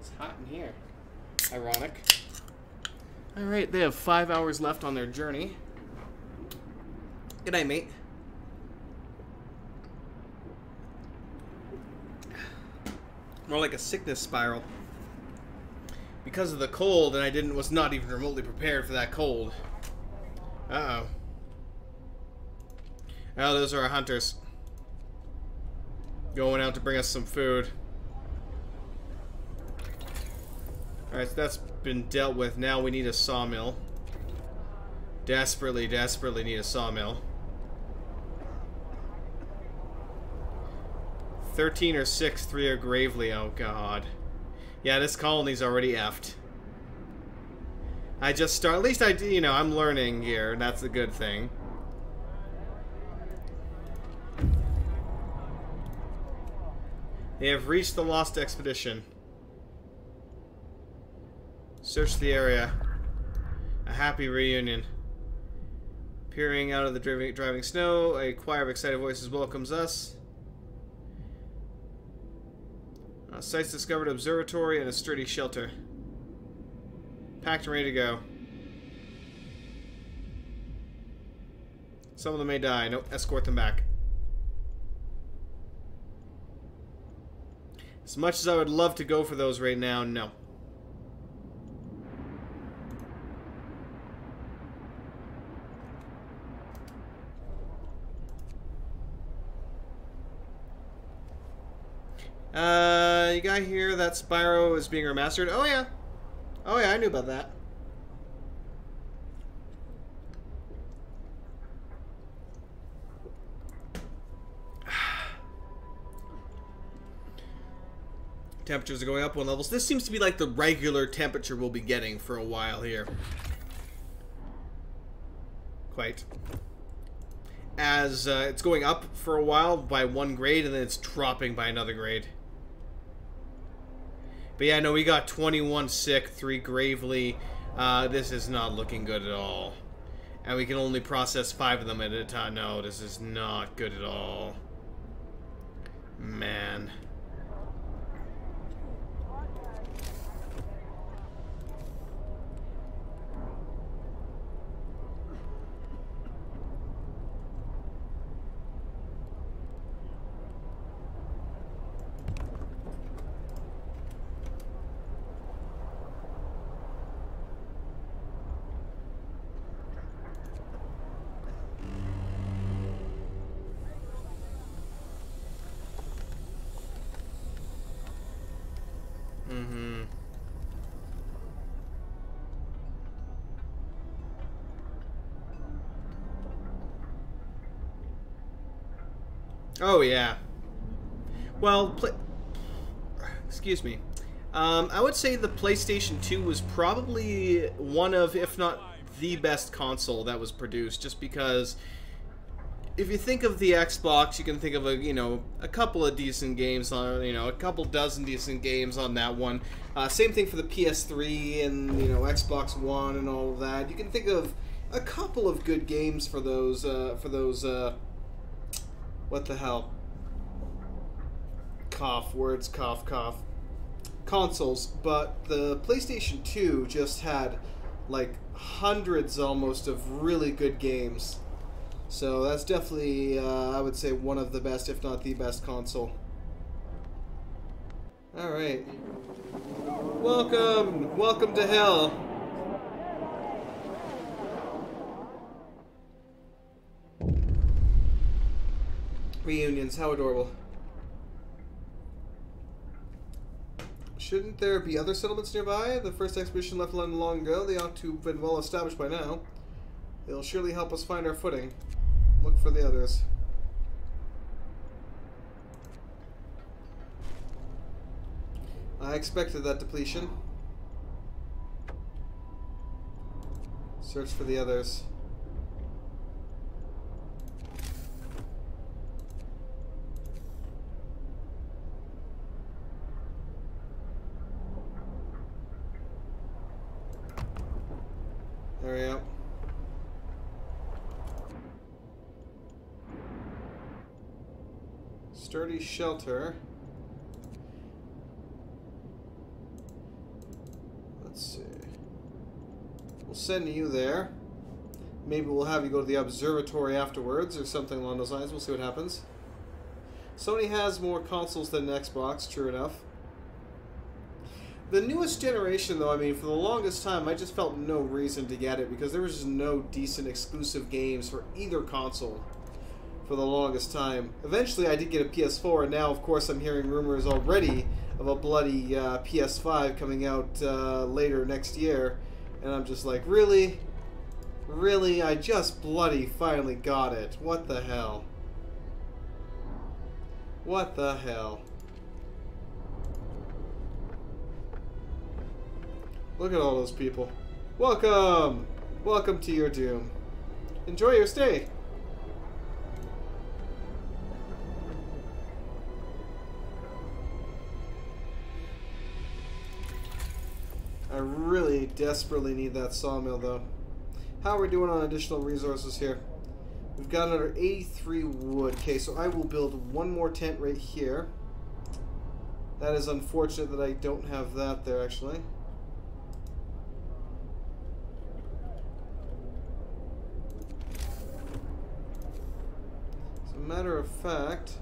[SPEAKER 1] It's hot in here. Ironic. Alright, they have 5 hours left on their journey. Good night, mate. More like a sickness spiral. Because of the cold, and I was not even remotely prepared for that cold. Uh-oh. Oh, those are our hunters. Going out to bring us some food. Alright, so that's been dealt with. Now we need a sawmill. Desperately, desperately need a sawmill. 13 or 6, 3 are gravely. Oh, God. Yeah, this colony's already effed. At least I'm learning here, and that's a good thing. They have reached the lost expedition. Search the area. A happy reunion. Peering out of the driving snow, a choir of excited voices welcomes us. Sites discovered, observatory, and a sturdy shelter. Packed and ready to go. Some of them may die. No, escort them back. As much as I would love to go for those right now, no. You got here that Spyro is being remastered? Oh yeah. Oh yeah, I knew about that. Temperatures are going up 1 level. So this seems to be like the regular temperature we'll be getting for a while here. Quite. As it's going up for a while by 1 grade, and then it's dropping by another grade. But yeah, no, we got 21 sick, 3 gravely. This is not looking good at all. And we can only process 5 of them at a time. No, this is not good at all. Man. Oh, yeah. Well, excuse me. I would say the PlayStation 2 was probably one of, if not the best console that was produced, just because if you think of the Xbox, you can think of a couple of decent games on, a couple dozen decent games on that one. Same thing for the PS3 and, Xbox One and all of that. You can think of a couple of good games for those, what the hell? Cough, words, cough, cough. Consoles, but the PlayStation 2 just had, like, hundreds almost of really good games. So that's definitely, I would say, one of the best, if not the best console. Alright. Welcome! Welcome to hell! Reunions, how adorable. Shouldn't there be other settlements nearby? The first expedition left London long ago. They ought to have been well established by now. They'll surely help us find our footing. Look for the others. I expected that depletion. Search for the others. Hurry up. Sturdy shelter. We'll send you there. Maybe we'll have you go to the observatory afterwards or something along those lines. We'll see what happens. Sony has more consoles than Xbox, true enough. The newest generation, though, I mean, for the longest time, I just felt no reason to get it because there was just no decent exclusive games for either console for the longest time. Eventually, I did get a PS4, and now, of course, I'm hearing rumors already of a bloody PS5 coming out later next year, and I'm just like, really? Really? I just bloody finally got it. What the hell? What the hell? Look at all those people. Welcome! Welcome to your doom. Enjoy your stay. I really desperately need that sawmill, though. How are we doing on additional resources here? We've got another 83 wood. Okay, so I will build one more tent right here. That is unfortunate that I don't have that there, actually. As a matter of fact...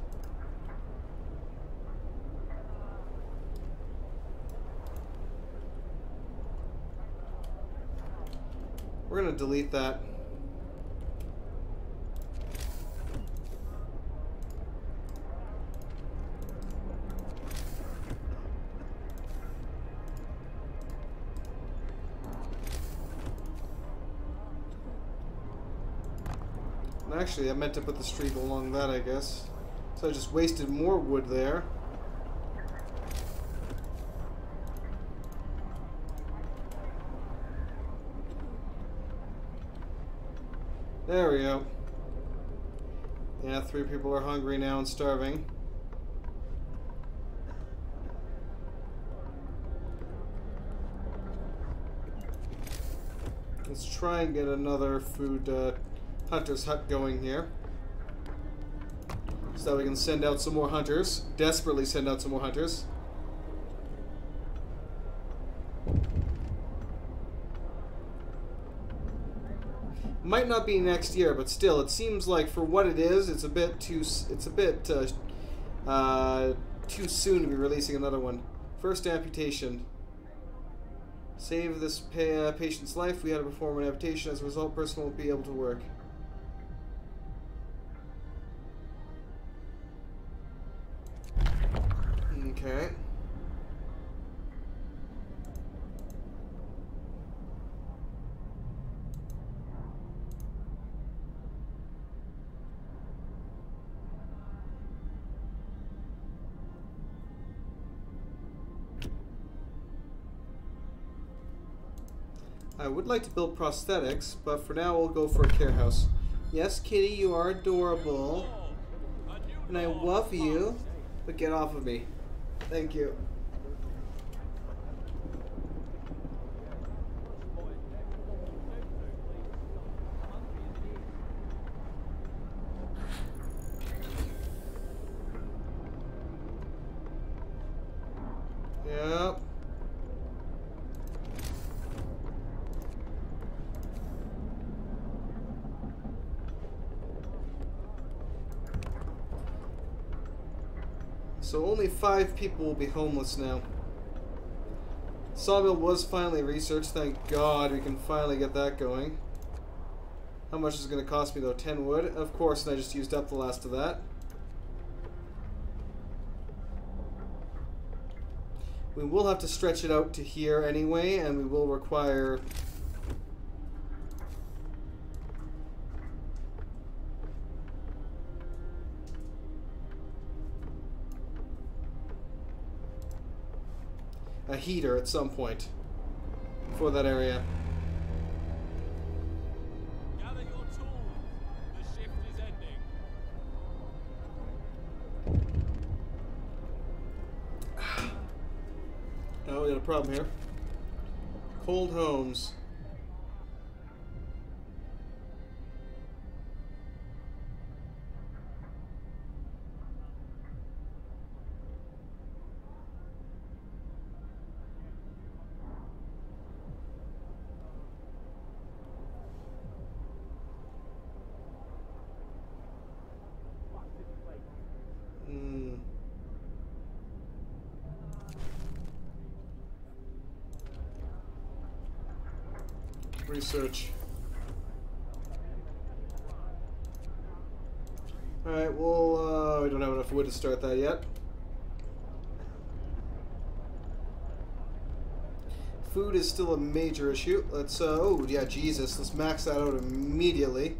[SPEAKER 1] we're going to delete that. Actually, I meant to put the street along that, I guess. So I just wasted more wood there. There we go. Yeah, 3 people are hungry now and starving. Let's try and get another food hunter's hut going here. So that we can send out some more hunters. Desperately send out some more hunters. Might not be next year, but still, it seems like for what it is, it's a bit too soon to be releasing another one. First amputation. Save this patient's life. We had to perform an amputation. As a result, person won't be able to work. Okay. I would like to build prosthetics, but for now we'll go for a care house. Yes, Kitty, you are adorable. And I love you, but get off of me. Thank you. Yep. So only 5 people will be homeless now. Sawmill was finally researched. Thank God we can finally get that going. How much is it going to cost me though? 10 wood? Of course, and I just used up the last of that. We will have to stretch it out to here anyway, and we will require... a heater at some point for that area.
[SPEAKER 3] Gather your tools. The shift is ending.
[SPEAKER 1] Oh, we got a problem here. Cold homes.
[SPEAKER 4] Research. Alright, well, we don't have enough wood to start that yet. Food is still a major issue. Let's, oh, yeah, Jesus. Let's max that out immediately.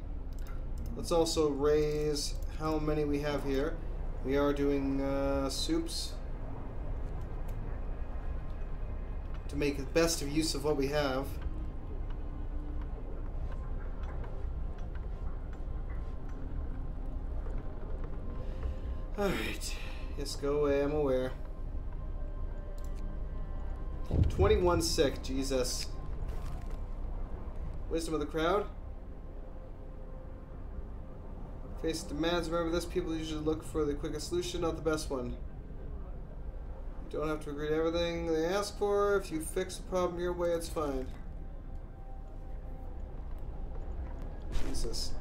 [SPEAKER 4] Let's also raise how many we have here. We are doing, soups. To make the best of use of what we have. Alright. Yes, go away, I'm aware. 21 sick, Jesus. Wisdom of the crowd. Face demands. Remember this, people usually look for the quickest solution, not the best one. You don't have to agree to everything they ask for. If you fix the problem your way, it's fine. Jesus.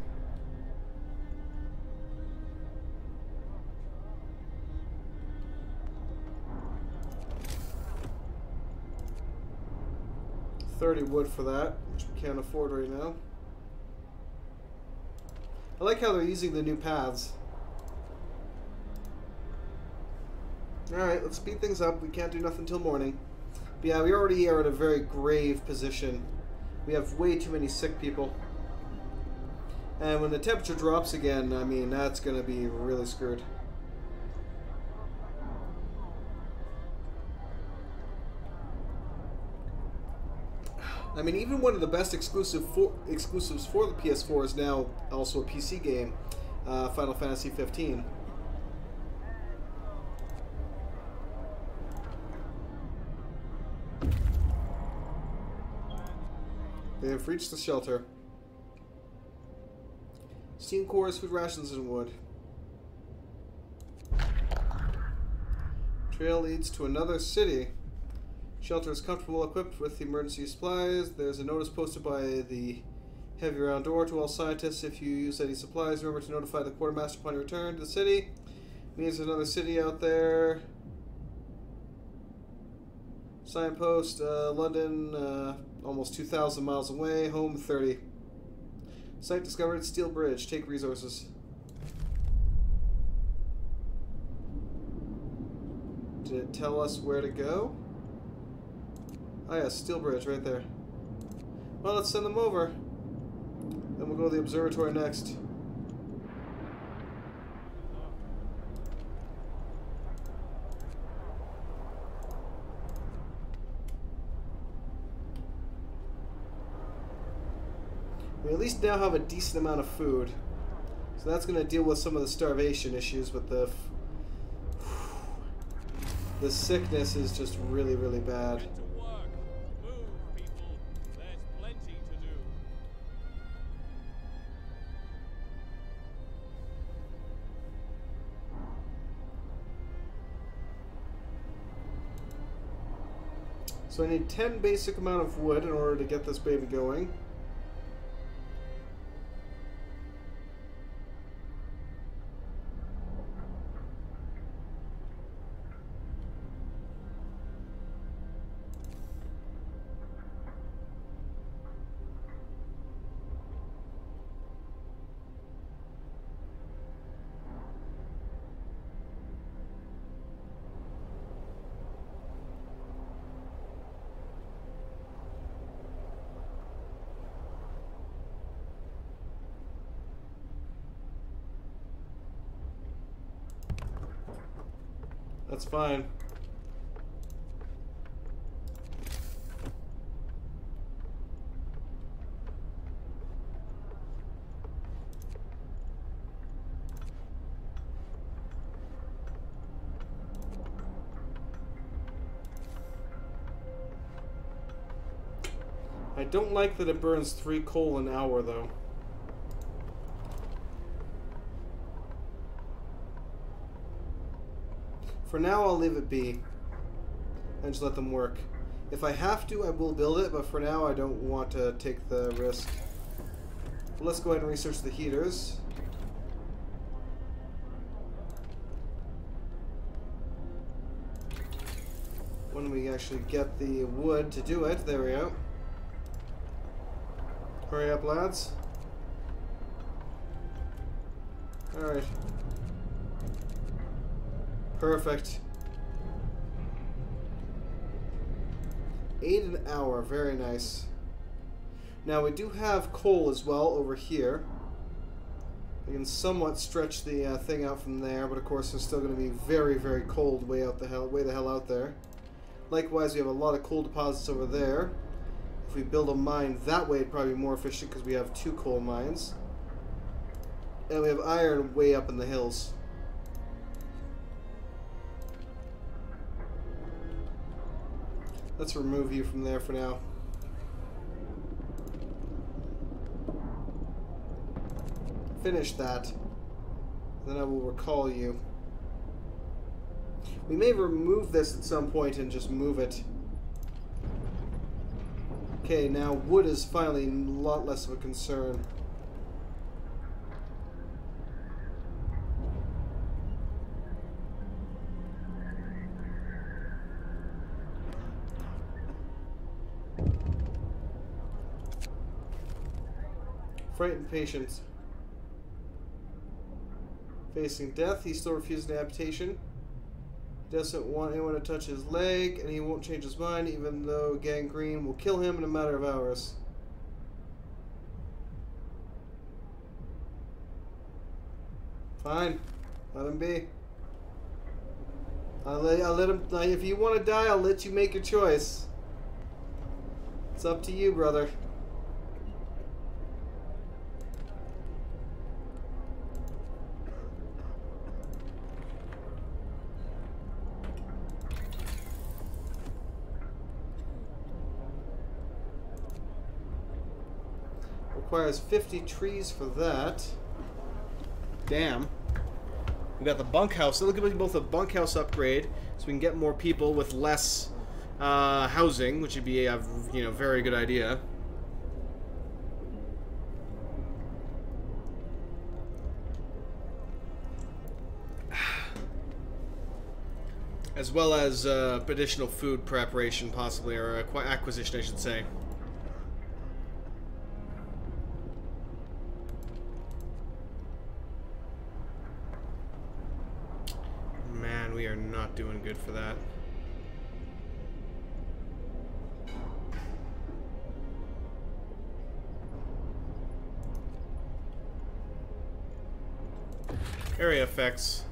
[SPEAKER 4] $30 wood for that, which we can't afford right now. I like how they're using the new paths. Alright, let's speed things up. We can't do nothing till morning. But yeah, we already are in a very grave position. We have way too many sick people. And when the temperature drops again, I mean, that's going to be really screwed. I mean, even one of the best exclusives for the PS4 is now also a PC game, Final Fantasy 15. They have reached the shelter. Steam cores, food rations, and wood. Trail leads to another city. Shelter is comfortable, equipped with emergency supplies. There's a notice posted by the heavy round door to all scientists. If you use any supplies, remember to notify the quartermaster upon your return to the city. Means there's another city out there. Signpost, London, almost 2,000 miles away. Home, 30. Site discovered, Steel Bridge. Take resources. Did it tell us where to go? Oh yeah, Steel Bridge right there. Well, let's send them over. Then we'll go to the observatory next. We at least now have a decent amount of food. So that's going to deal with some of the starvation issues, but the sickness is just really, really bad. So I need 10 basic amount of wood in order to get this baby going. That's fine. I don't like that it burns 3 coal an hour, though. For now, I'll leave it be and just let them work. If I have to, I will build it, but for now, I don't want to take the risk. But let's go ahead and research the heaters. When we actually get the wood to do it, there we go. Hurry up, lads. Alright. Perfect. 8 an hour. Very nice. Now, we do have coal as well over here. We can somewhat stretch the thing out from there, but of course it's still going to be very, very cold way the hell out there. Likewise, we have a lot of coal deposits over there. If we build a mine that way, it'd probably be more efficient because we have 2 coal mines. And we have iron way up in the hills. Let's remove you from there for now. Finish that. Then I will recall you. We may remove this at some point and just move it. Okay, now wood is finally a lot less of a concern. Frightened patient. Facing death, he still refuses an amputation. He doesn't want anyone to touch his leg, and he won't change his mind, even though gangrene will kill him in a matter of hours. Fine. Let him be. I'll let him... If you want to die, I'll let you make your choice. It's up to you, brother. Requires 50 trees for that. Damn. We got the bunkhouse. So look at both a bunkhouse upgrade, so we can get more people with less housing, which would be a very good idea. As well as additional food preparation, possibly, or acquisition, I should say. We are not doing good for that. Area effects.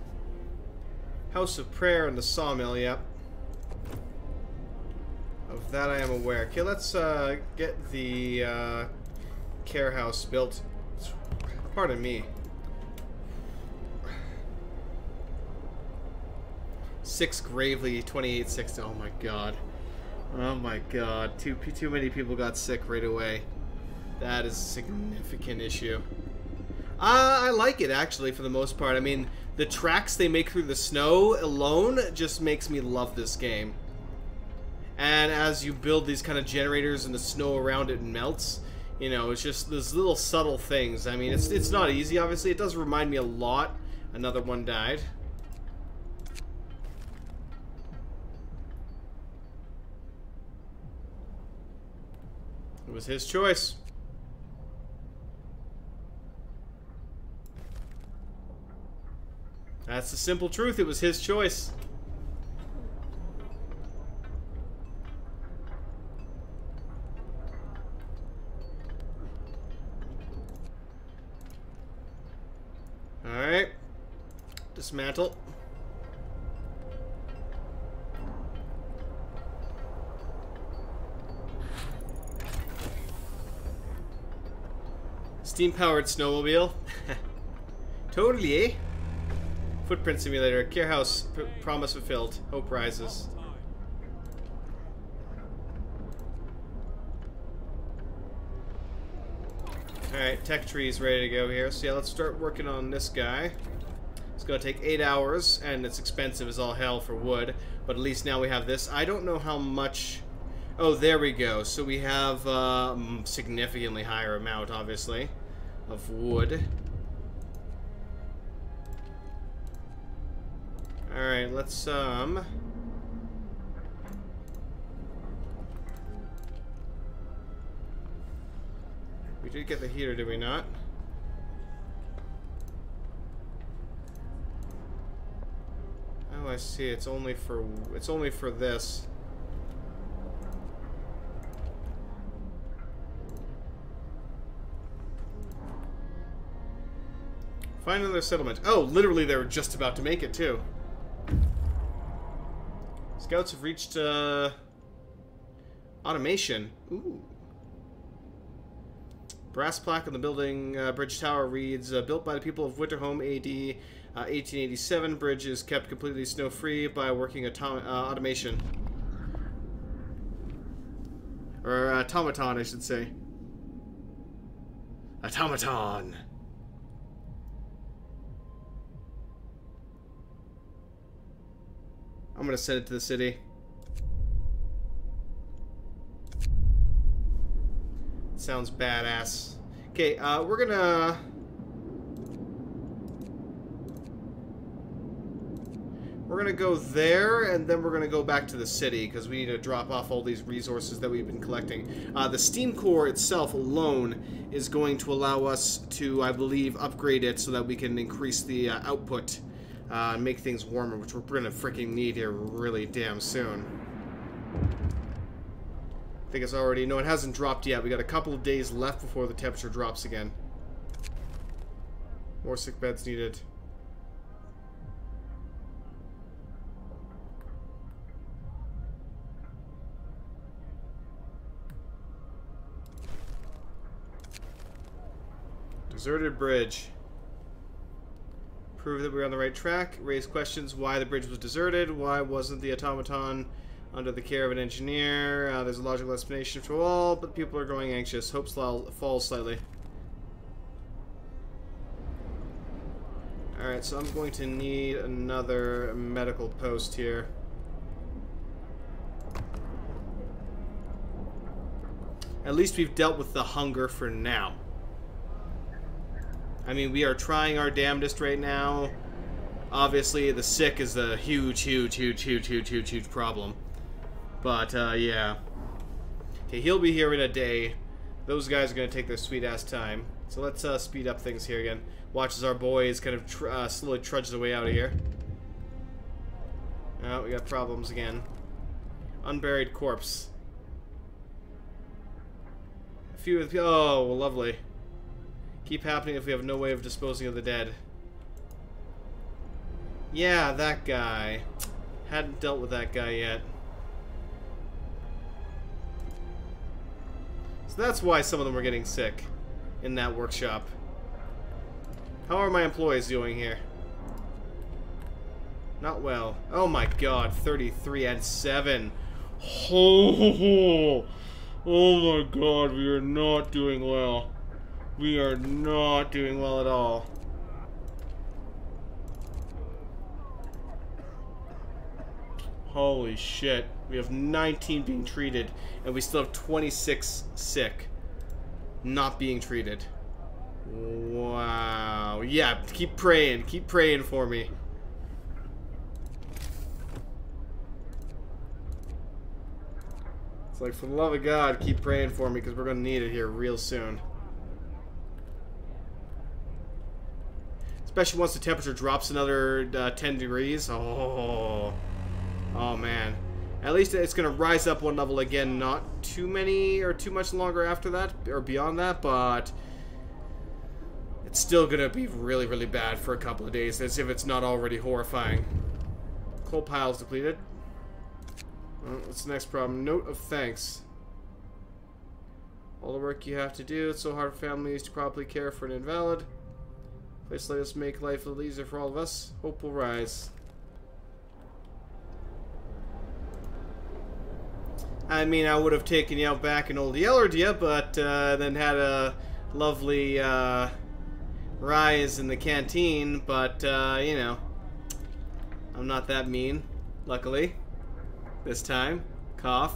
[SPEAKER 4] House of Prayer and the Sawmill, yep. Of that I am aware. Okay, let's get the care house built. Pardon me. 6 gravely, 2860. Oh my god. Oh my god. Too many people got sick right away. That is a significant issue. I like it, actually, for the most part. I mean, the tracks they make through the snow alone just makes me love this game. And as you build these kind of generators and the snow around it melts, you know, it's just those little subtle things. I mean, it's not easy, obviously. It does remind me a lot. Another one died. It was his choice. That's the simple truth. It was his choice. Alright. Dismantle. Steam-powered snowmobile. Totally, eh? Footprint simulator. Care house. Promise fulfilled. Hope rises. Alright, tech tree's ready to go here. So yeah, let's start working on this guy. It's gonna take 8 hours, and it's expensive as all hell for wood. But at least now we have this. I don't know how much... Oh, there we go. So we have significantly higher amount, obviously, of wood. Alright, let's,
[SPEAKER 1] We did get the heater, did we not? Oh, I see. It's only for this. Find another settlement. Oh, literally they were just about to make it, too. Scouts have reached, automation. Ooh. Brass plaque on the building, bridge tower reads, built by the people of Winterhome AD 1887. Bridge is kept completely snow-free by working automation. Or, automaton, I should say. Automaton! I'm gonna send it to the city. Sounds badass. Okay, we're gonna go there, and then we're gonna go back to the city because we need to drop off all these resources that we've been collecting. The steam core itself alone is going to allow us to, I believe, upgrade it so that we can increase the output. Make things warmer, which we're gonna freaking need here really damn soon. I think it's already... No, it hasn't dropped yet. We got a couple of days left before the temperature drops again. More sick beds needed. Deserted bridge. Prove that we're on the right track. Raise questions why the bridge was deserted. Why wasn't the automaton under the care of an engineer? There's a logical explanation for all, but people are growing anxious. Hope falls slightly. Alright, so I'm going to need another medical post here. At least we've dealt with the hunger for now. I mean, we are trying our damnedest right now. Obviously, the sick is a huge problem. But, yeah. Okay, he'll be here in a day. Those guys are going to take their sweet-ass time. So let's speed up things here again. Watch as our boys kind of slowly trudge their way out of here. Oh, we got problems again. Unburied corpse. A few of the... Oh, well, lovely. Keep happening if we have no way of disposing of the dead. Yeah, that guy. Hadn't dealt with that guy yet. So that's why some of them are getting sick in that workshop. How are my employees doing here? Not well. Oh my god, 33 and 7. Oh my god, we are not doing well. We are not doing well at all. Holy shit. We have 19 being treated, and we still have 26 sick. Not being treated. Wow. Yeah, keep praying. Keep praying for me. It's like, for the love of God, keep praying for me, because we're going to need it here real soon. Especially once the temperature drops another 10 degrees. Oh man. At least it's going to rise up one level again. Not too many or too much longer after that or beyond that, but it's still going to be really, really bad for a couple of days, as if it's not already horrifying. Coal piles depleted. What's the next problem? Note of thanks. All the work you have to do. It's so hard for families to properly care for an invalid. Please let us make life a little easier for all of us. Hope will rise. I mean, I would have taken you out back in Old Yellerdia, but then had a lovely rise in the canteen. But, you know, I'm not that mean, luckily. This time. Cough.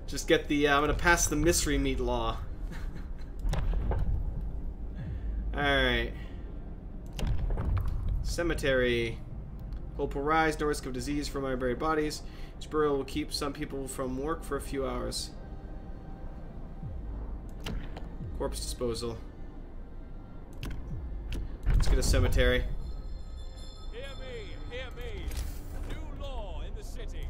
[SPEAKER 1] Just get the, I'm going to pass the mystery meat law. Alright. Cemetery. Hope will rise, no risk of disease from our buried bodies. Each burial will keep some people from work for a few hours. Corpse disposal. Let's get a cemetery.
[SPEAKER 3] Hear me, hear me. New law in the city.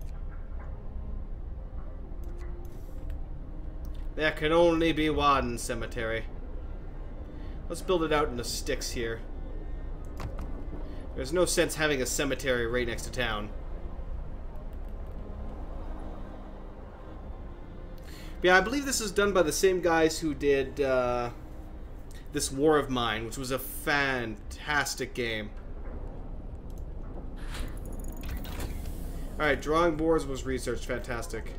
[SPEAKER 1] There can only be one cemetery. Let's build it out into sticks here. There's no sense having a cemetery right next to town. But yeah, I believe this is done by the same guys who did this War of Mine, which was a fantastic game. Alright, drawing boards was researched. Fantastic.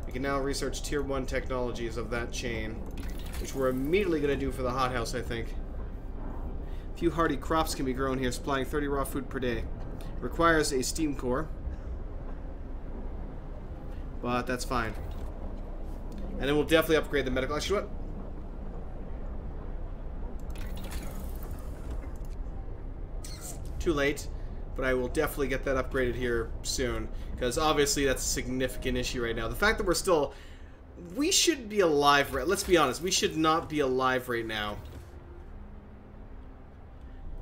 [SPEAKER 1] We can now research Tier 1 technologies of that chain, which we're immediately going to do for the hothouse, I think. A few hardy crops can be grown here, supplying 30 raw food per day. Requires a steam core, but that's fine. And then we'll definitely upgrade the medical. Actually, what? Too late, but I will definitely get that upgraded here soon, because obviously that's a significant issue right now. The fact that we're still... We should be alive, right? Let's be honest, we should not be alive right now.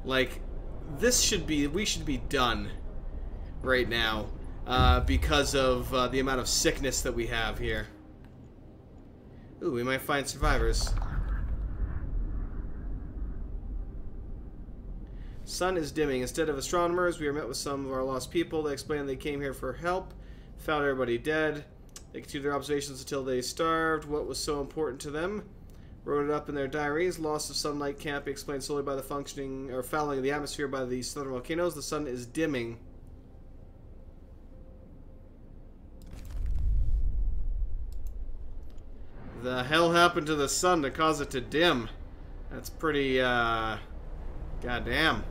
[SPEAKER 1] Like, this should be... We should be done right now, because of the amount of sickness that we have here. Ooh, we might find survivors. Sun is dimming. Instead of astronomers, we are met with some of our lost people. They explain they came here for help, found everybody dead. They continued their observations until they starved. What was so important to them? Wrote it up in their diaries. Loss of sunlight can't be explained solely by the functioning or fouling of the atmosphere by the southern volcanoes. The sun is dimming. The hell happened to the sun to cause it to dim? That's pretty, goddamn.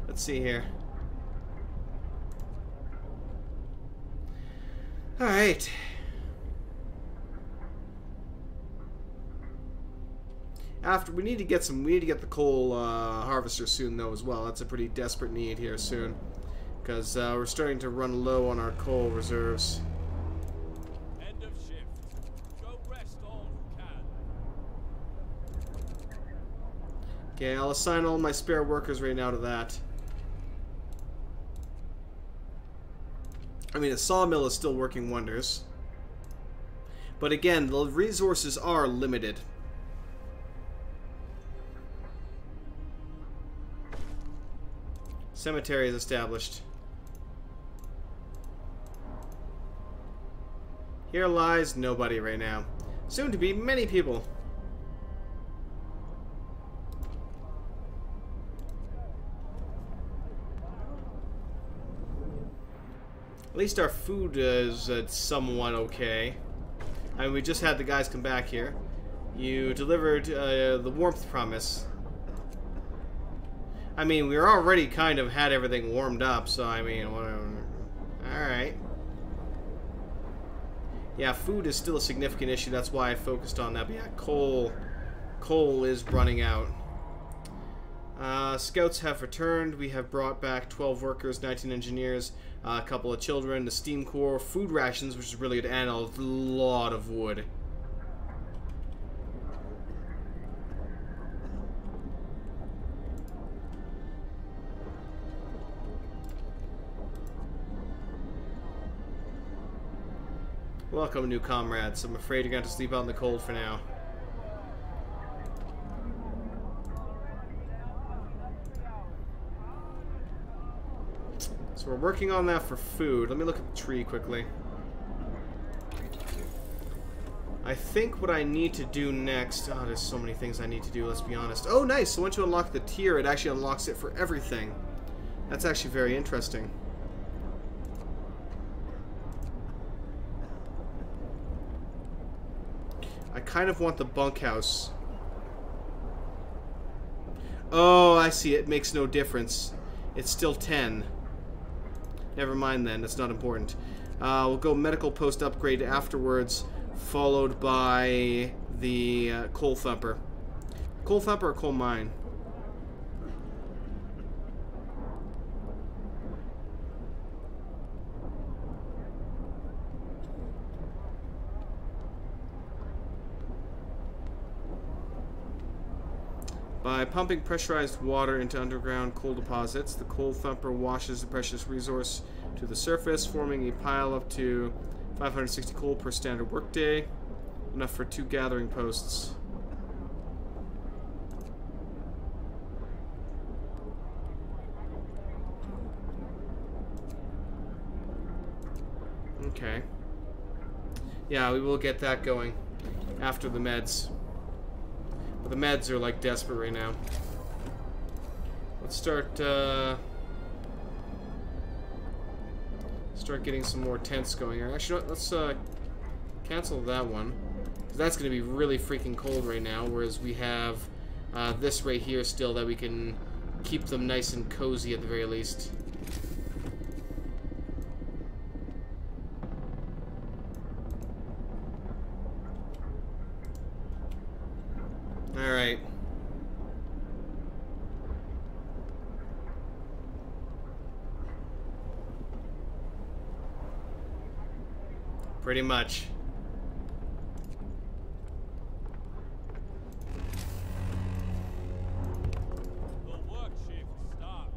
[SPEAKER 1] Let's see here. Alright. We need to get the coal harvester soon though as well. That's a pretty desperate need here soon. Because we're starting to run low on our coal reserves.
[SPEAKER 3] End of shift. Go rest all who can.
[SPEAKER 1] Okay, I'll assign all my spare workers right now to that. I mean, a sawmill is still working wonders. But again, the resources are limited. Cemetery is established. Here lies nobody right now. Soon to be many people. At least our food is somewhat okay. I mean, we just had the guys come back here. You delivered the warmth promise. I mean, we were already kind of had everything warmed up, so I mean, whatever. Alright. Yeah, food is still a significant issue. That's why I focused on that. But yeah, coal is running out. Scouts have returned. We have brought back 12 workers, 19 engineers, a couple of children, the steam core, food rations, which is really good, and a lot of wood. Welcome, new comrades. I'm afraid you're going to sleep out in the cold for now. So we're working on that for food. Let me look at the tree quickly. I think what I need to do next... Oh, there's so many things I need to do, let's be honest. Oh, nice! So once you unlock the tier, it actually unlocks it for everything. That's actually very interesting. I kind of want the bunkhouse. Oh, I see. It makes no difference. It's still 10. Never mind then. That's not important. We'll go medical post upgrade afterwards, followed by the coal thumper. Coal thumper or coal mine? By pumping pressurized water into underground coal deposits, the coal thumper washes the precious resource to the surface, forming a pile up to 560 coal per standard workday, enough for 2 gathering posts. Okay. Yeah, we will get that going after the meds. But the meds are like desperate right now. Let's start getting some more tents going here. Actually, let's cancel that one. 'Cause that's going to be really freaking cold right now, whereas we have this right here still that we can keep them nice and cozy at the very least. Alright. Pretty much.
[SPEAKER 3] The work shift starts.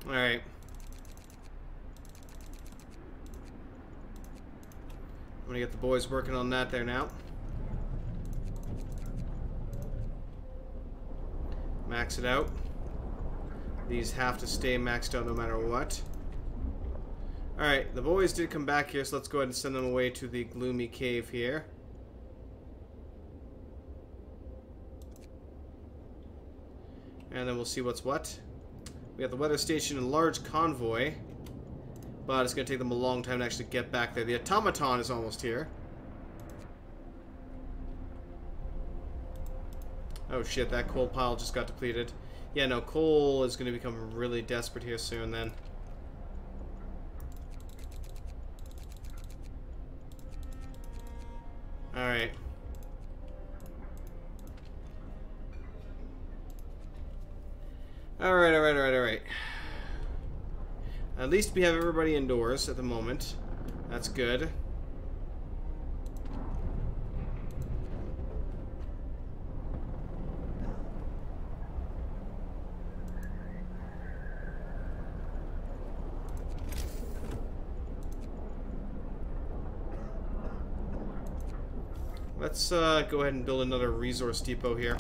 [SPEAKER 1] Alright. I'm gonna get the boys working on that there now. Max it out. These have to stay maxed out no matter what. Alright, the boys did come back here, so let's go ahead and send them away to the gloomy cave here. And then we'll see what's what. We have the weather station and large convoy. But it's going to take them a long time to actually get back there. The automaton is almost here. Oh shit, that coal pile just got depleted. Yeah, no, coal is going to become really desperate here soon then. Alright. Alright. At least we have everybody indoors at the moment. That's good. Let's go ahead and build another resource depot here.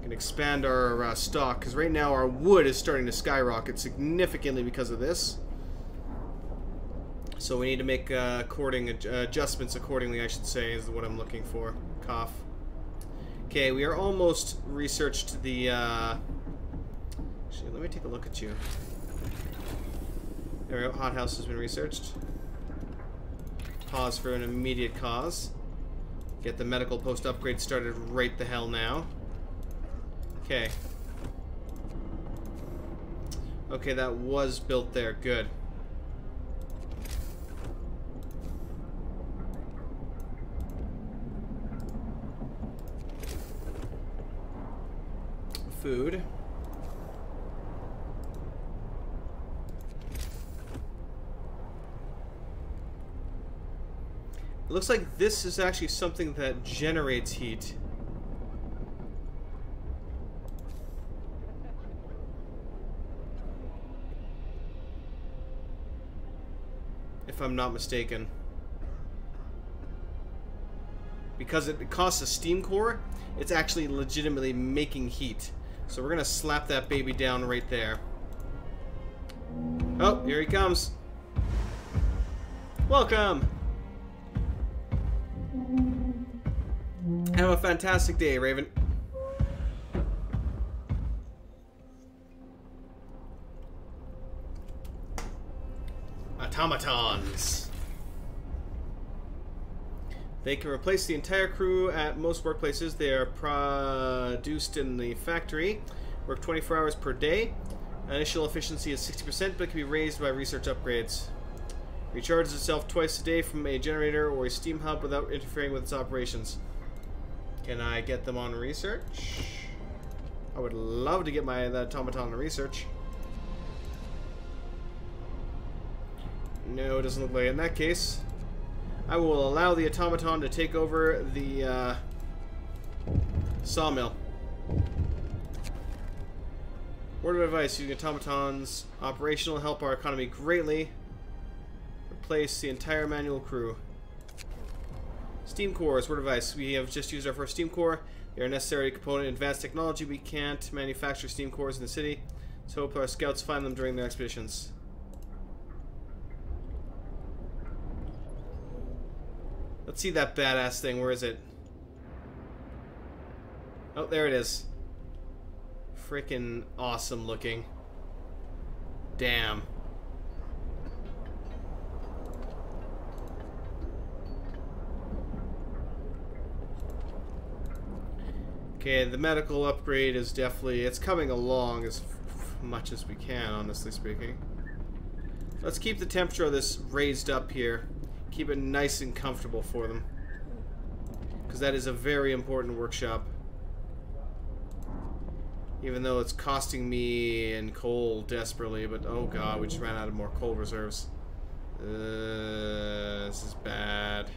[SPEAKER 1] Can expand our stock, because right now our wood is starting to skyrocket significantly because of this. So we need to make adjustments accordingly, I should say, is what I'm looking for. Cough. Okay, we are almost researched the... Actually, let me take a look at you. There we go, hothouse has been researched. Pause for an immediate cause. Get the medical post upgrade started right the hell now. Okay. Okay, that was built there. Good. Food. It looks like this is actually something that generates heat. If I'm not mistaken. Because it costs a steam core, it's actually legitimately making heat. So we're gonna slap that baby down right there. Oh, here he comes. Welcome! Have a fantastic day, Raven. Automatons. They can replace the entire crew at most workplaces. They are produced in the factory. Work 24 hours per day. Initial efficiency is 60%, but can be raised by research upgrades. Recharges itself twice a day from a generator or a steam hub without interfering with its operations. Can I get them on research? I would love to get that automaton on research. No, it doesn't look like it. In that case, I will allow the automaton to take over the sawmill. Word of advice, using automatons operational help our economy greatly. Replace the entire manual crew. Steam cores, word of advice. We have just used our first steam core. They are a necessary component in advanced technology. We can't manufacture steam cores in the city, so hope our scouts find them during their expeditions. Let's see that badass thing. Where is it? Oh, there it is. Freaking awesome looking. Damn. Okay, the medical upgrade is definitely... It's coming along as much as we can, honestly speaking. Let's keep the temperature of this raised up here. Keep it nice and comfortable for them. Because that is a very important workshop. Even though it's costing me in coal desperately, but oh god, we just ran out of more coal reserves. This is bad.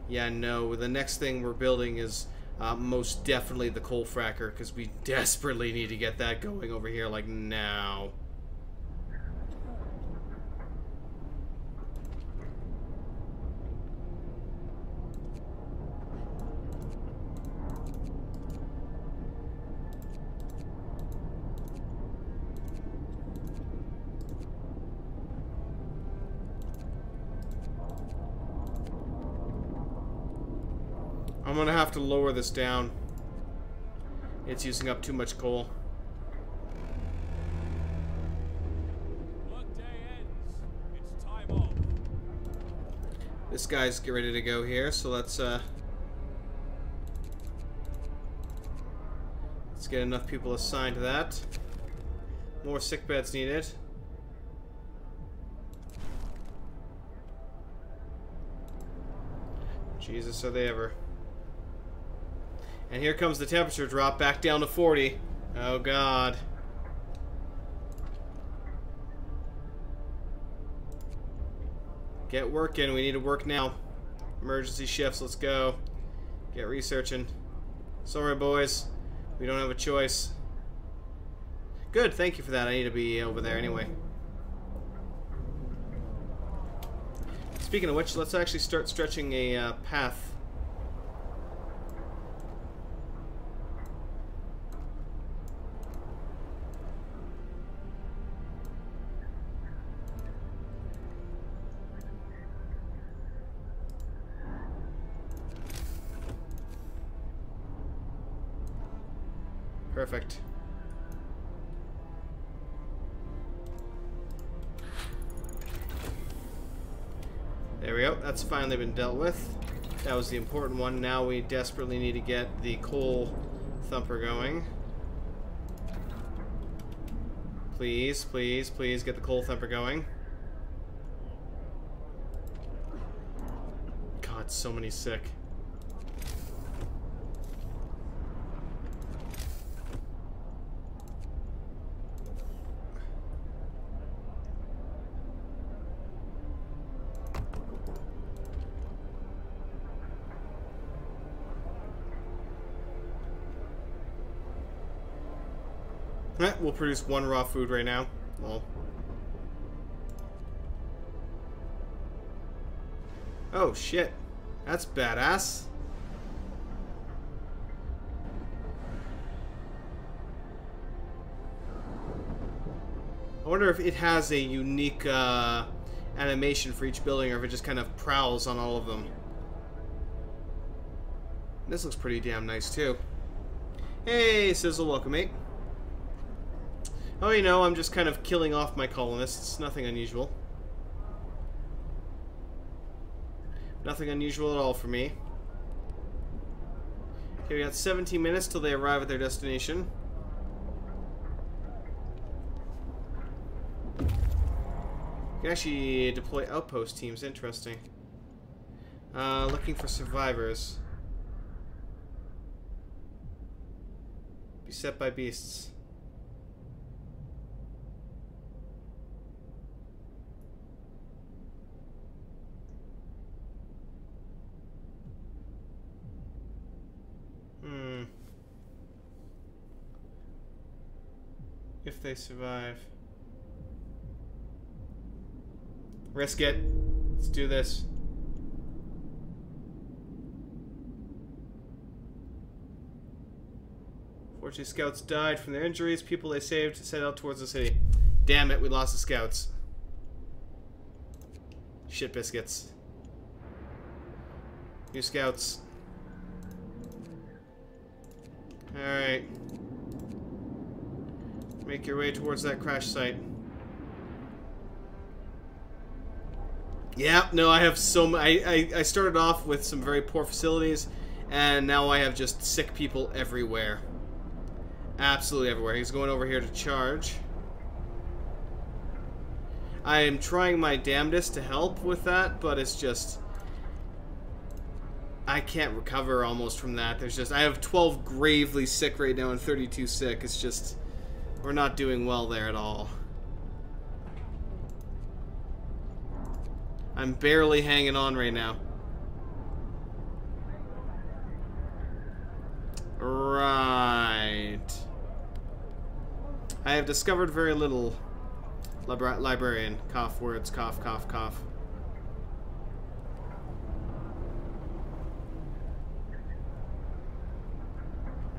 [SPEAKER 1] Yeah, no, the next thing we're building is most definitely the coal fracker, because we desperately need to get that going over here, like, now. I'm gonna have to lower this down. It's using up too much coal.
[SPEAKER 3] Workday ends. It's time off.
[SPEAKER 1] This guy's ready to go here, so let's get enough people assigned to that. More sick beds needed. Jesus, are they ever. And here comes the temperature drop back down to 40. Oh god. Get working. We need to work now. Emergency shifts. Let's go. Get researching. Sorry, boys. We don't have a choice. Good. Thank you for that. I need to be over there anyway. Speaking of which, let's actually start stretching a path. Perfect. There we go. That's finally been dealt with. That was the important one. Now we desperately need to get the coal thumper going. Please, please, please get the coal thumper going. God, so many sick. We'll produce one raw food right now. Well. Oh shit. That's badass. I wonder if it has a unique animation for each building, or if it just kind of prowls on all of them. This looks pretty damn nice too. Hey, Sizzle, welcome, mate. Oh, you know, I'm just kind of killing off my colonists. Nothing unusual. Nothing unusual at all for me. Okay, we got 17 minutes till they arrive at their destination. You can actually deploy outpost teams. Interesting. Looking for survivors. Beset by beasts. If they survive. Risk it. Let's do this. Fortunately, scouts died from their injuries. People they saved set out towards the city. Damn it, we lost the scouts. Shit biscuits. New scouts. Alright. Make your way towards that crash site. Yeah, no, I have so I started off with some very poor facilities, and now I have just sick people everywhere. Absolutely everywhere. He's going over here to charge. I am trying my damnedest to help with that, but it's just... I can't recover almost from that. There's just... I have 12 gravely sick right now and 32 sick. It's just... We're not doing well there at all. I'm barely hanging on right now. Right. I have discovered very little. Librarian. Cough words. Cough, cough, cough.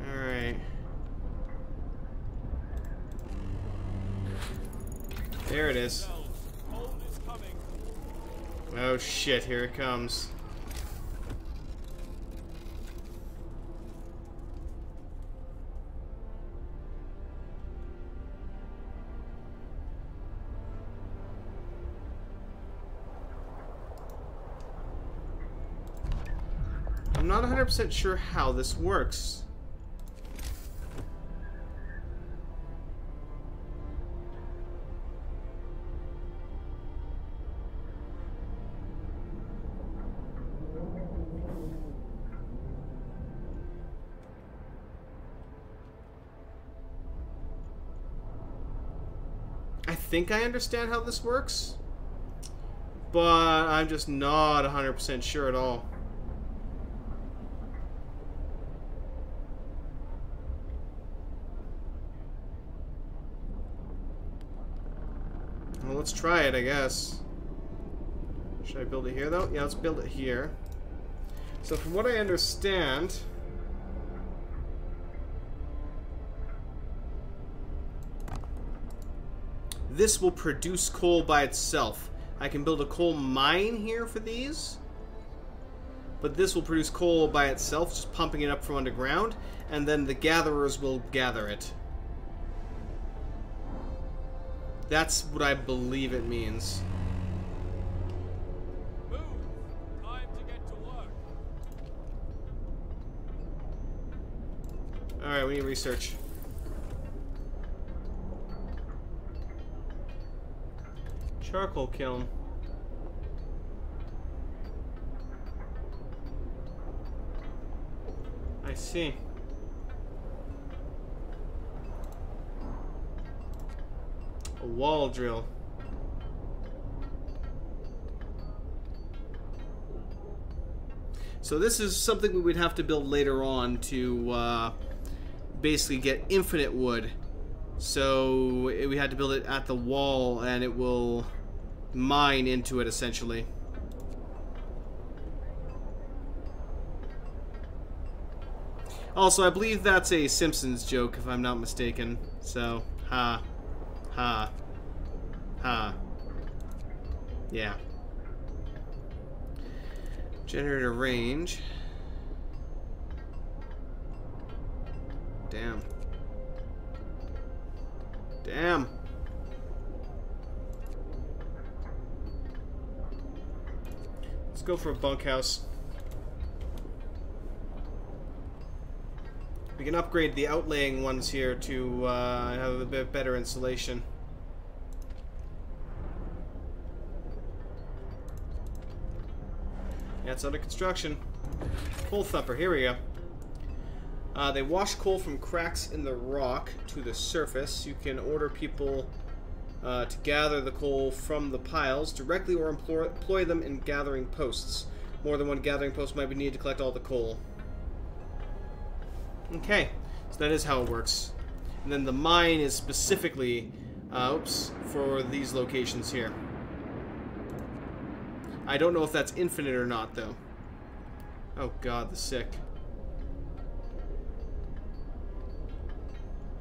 [SPEAKER 1] Alright. There it is. Oh shit, here it comes. I'm not 100% sure how this works. I think I understand how this works, but I'm just not 100% sure at all. Well, let's try it, I guess. Should I build it here, though? Yeah, let's build it here. So from what I understand... this will produce coal by itself. I can build a coal mine here for these, but this will produce coal by itself, just pumping it up from underground, and then the gatherers will gather it. That's what I believe it means.
[SPEAKER 3] Move! Time to get to work.
[SPEAKER 1] Alright, we need research. Charcoal kiln. I see. A wall drill. So this is something we would have to build later on to basically get infinite wood. So we had to build it at the wall, and it will mine into it essentially. Also, I believe that's a Simpsons joke, if I'm not mistaken. So, ha, ha, ha. Yeah. Generator range. Damn. Damn. Let's go for a bunkhouse. We can upgrade the outlaying ones here to have a bit better insulation. Yeah, it's under construction. Coal thumper, here we go. They wash coal from cracks in the rock to the surface. You can order people to gather the coal from the piles directly or employ them in gathering posts. More than one gathering post might be needed to collect all the coal. Okay, so that is how it works. And then the mine is specifically, for these locations here. I don't know if that's infinite or not, though. Oh god, the sick.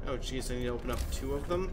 [SPEAKER 1] Oh jeez, I need to open up 2 of them.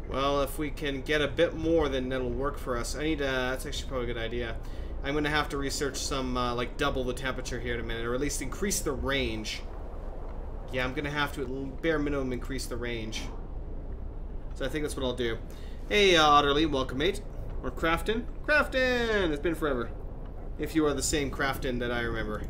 [SPEAKER 1] Well, if we can get a bit more, then that'll work for us. I need to... That's actually probably a good idea. I'm going to have to research some, like, double the temperature here in a minute, or at least increase the range. Yeah, I'm going to have to, at bare minimum, increase the range. So I think that's what I'll do. Hey, Otterly, welcome, mate. Or Crafton. Crafton! It's been forever. If you are the same Crafton that I remember.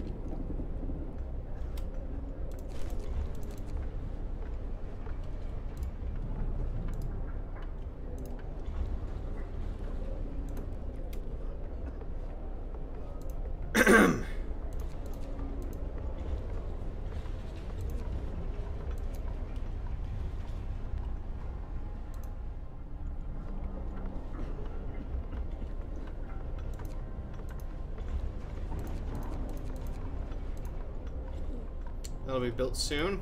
[SPEAKER 1] That'll be built soon.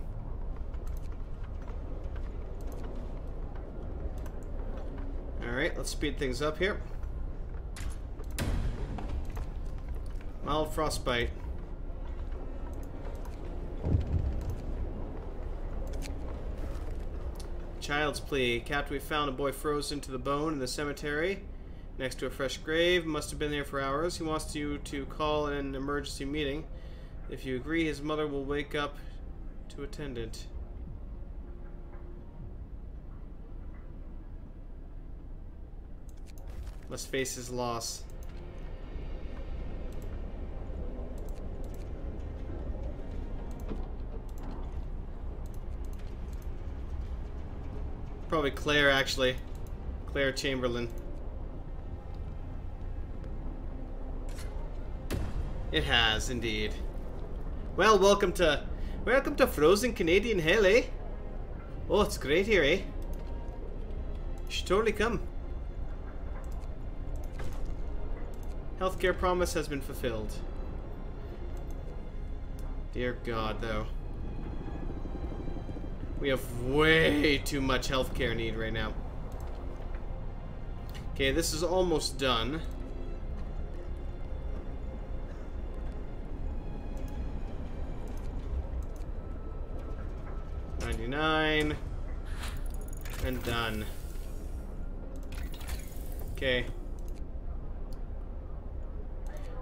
[SPEAKER 1] Alright, let's speed things up here. Mild frostbite. Child's plea. Captain, we found a boy frozen to the bone in the cemetery next to a fresh grave. Must have been there for hours. He wants you to call an emergency meeting. If you agree, his mother will wake up to attend it. Must face his loss. Probably Claire, actually. Claire Chamberlain. It has, indeed. Well, welcome to frozen Canadian hell, eh? Oh, it's great here, eh? You should totally come. Healthcare promise has been fulfilled. Dear God, though. We have way too much healthcare need right now. Okay, this is almost done. $99 and done. Okay.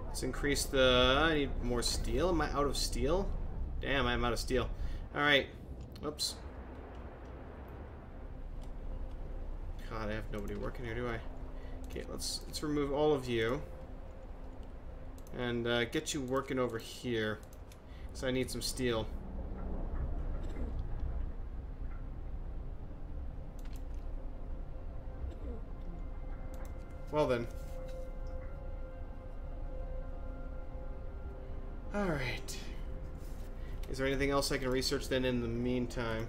[SPEAKER 1] Let's increase the... I need more steel. Am I out of steel? Damn, I'm out of steel. Alright. Oops. God, I have nobody working here, do I? Okay, let's remove all of you. And get you working over here. Because I need some steel. Well then. Alright. Is there anything else I can research then in the meantime?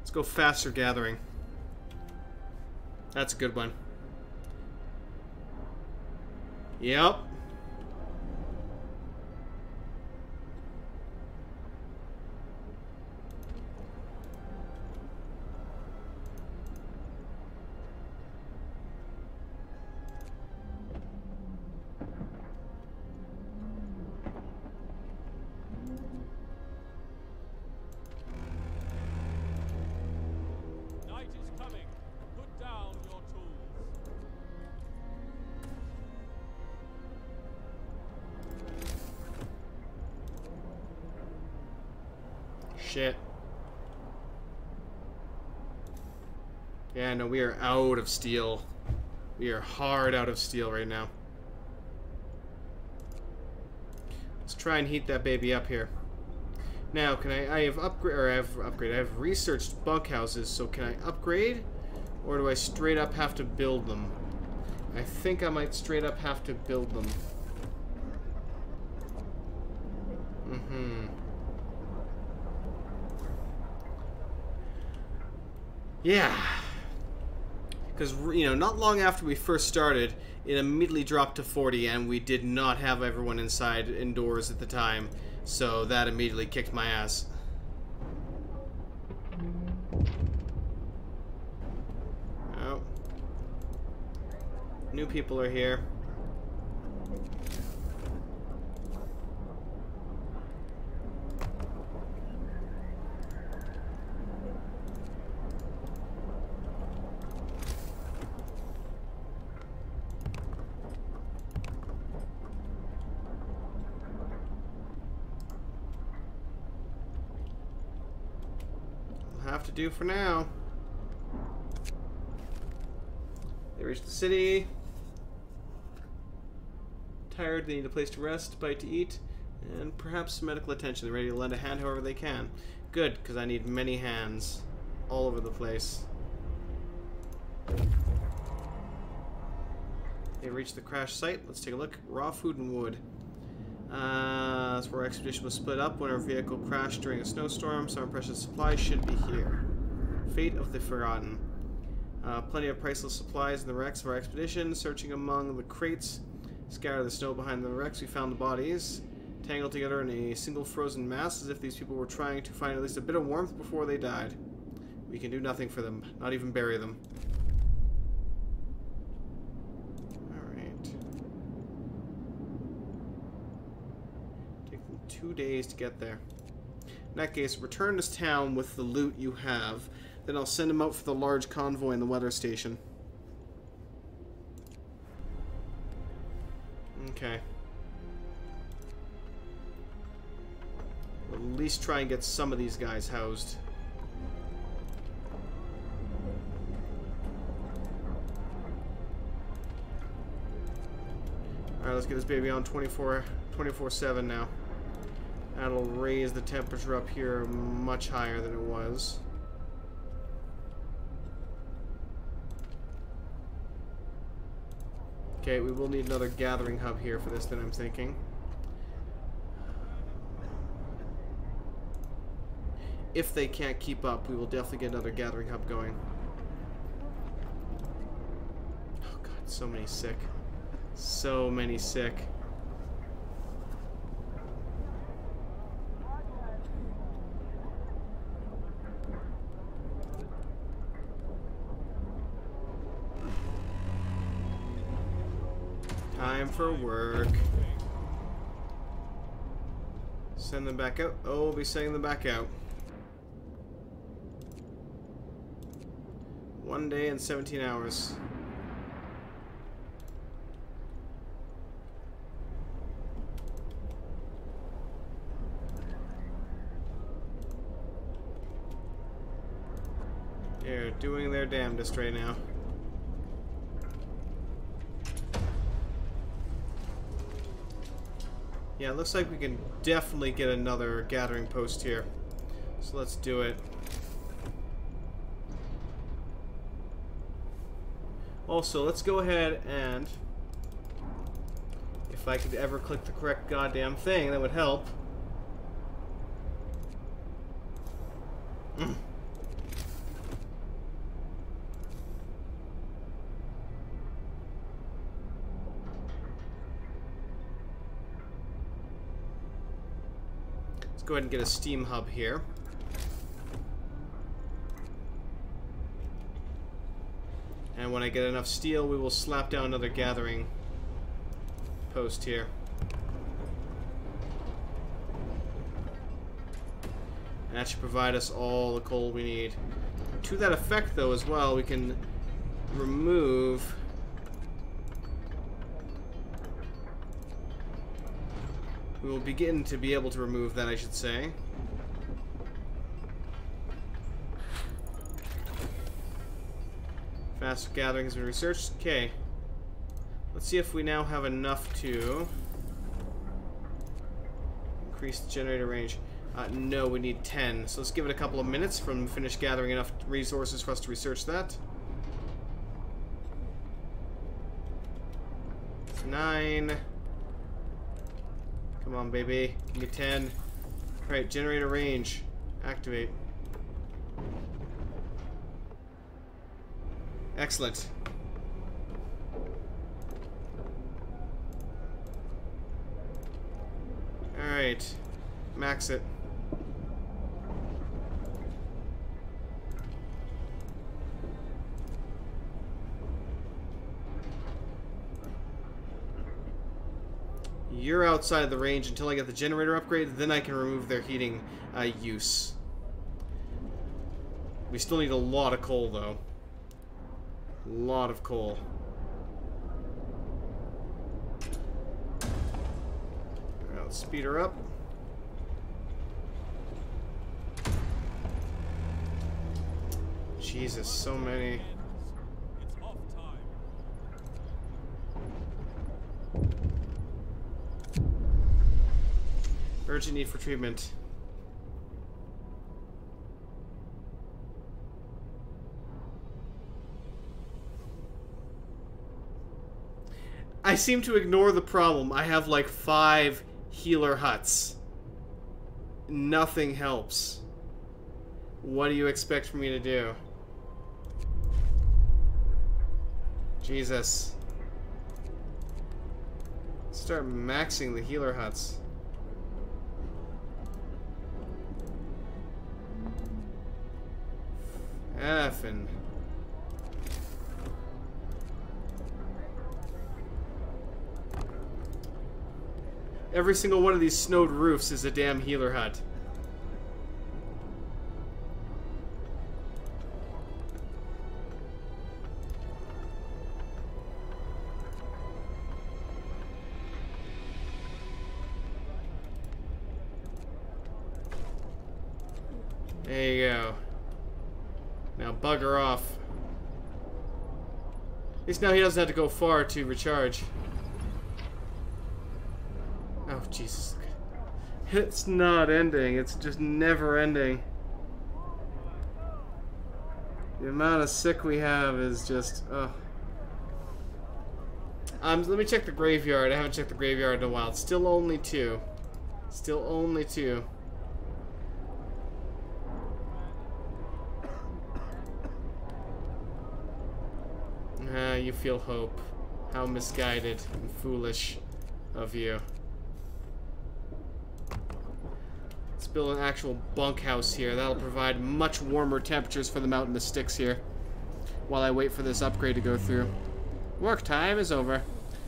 [SPEAKER 1] Let's go faster gathering. That's a good one. Yep. Shit. Yeah, no, we are out of steel. We are hard out of steel right now. Let's try and heat that baby up here. Now, can I have I have researched bunkhouses, so can I upgrade? Or do I straight up have to build them? I think I might straight up have to build them. Yeah. Because, you know, not long after we first started, it immediately dropped to 40, and we did not have everyone indoors at the time. So that immediately kicked my ass. Oh. New people are here. Have to do for now. They reach the city. Tired, they need a place to rest, bite to eat, and perhaps some medical attention. They're ready to lend a hand however they can. Good, because I need many hands all over the place. They reached the crash site. Let's take a look. Raw food and wood. That's where our expedition was split up when our vehicle crashed during a snowstorm. Some precious supplies should be here. Fate of the Forgotten. Plenty of priceless supplies in the wrecks of our expedition. Searching among the crates, scattered the snow behind the wrecks, we found the bodies tangled together in a single frozen mass, as if these people were trying to find at least a bit of warmth before they died. We can do nothing for them, not even bury them. Alright. Take them 2 days to get there. In that case, return to town with the loot you have. Then I'll send them out for the large convoy in the weather station. Okay. We'll at least try and get some of these guys housed. Alright, let's get this baby on 24/7 now. That'll raise the temperature up here much higher than it was. Okay, we will need another gathering hub here for this, then I'm thinking. If they can't keep up, we will definitely get another gathering hub going. Oh god, so many sick. So many sick. Time for work. Send them back out. Oh, we'll be sending them back out. 1 day and 17 hours. They're doing their damnedest right now. Yeah, it looks like we can definitely get another gathering post here. So let's do it. Also, let's go ahead and... if I could ever click the correct goddamn thing, that would help. Go ahead and get a steam hub here. And when I get enough steel, we will slap down another gathering post here. And that should provide us all the coal we need. To that effect, though, as well, we can remove... we will begin to be able to remove that, I should say. Faster gathering has been researched. Okay. Let's see if we now have enough to increase the generator range. No, we need 10. So let's give it a couple of minutes from finished gathering enough resources for us to research that. 9. Come on, baby. Give me 10. Alright, generator range. Activate. Excellent. Alright. Max it. You're outside the range until I get the generator upgrade, then I can remove their heating use. We still need a lot of coal, though. A lot of coal. Alright, let's speed her up. Jesus, so many.
[SPEAKER 3] It's off time.
[SPEAKER 1] Urgent need for treatment. I seem to ignore the problem. I have like 5 healer huts. Nothing helps. What do you expect from me to do? Jesus. Start maxing the healer huts. Effing. Every single one of these snowed roofs is a damn healer hut. There you go. Now bugger off. At least now he doesn't have to go far to recharge. Oh, Jesus. It's not ending. It's just never ending. The amount of sick we have is just... oh. Let me check the graveyard. I haven't checked the graveyard in a while. It's still only 2. Still only 2. You feel hope. How misguided and foolish of you. Let's build an actual bunkhouse here. That'll provide much warmer temperatures for the mountain of sticks here. While I wait for this upgrade to go through. Work time is over.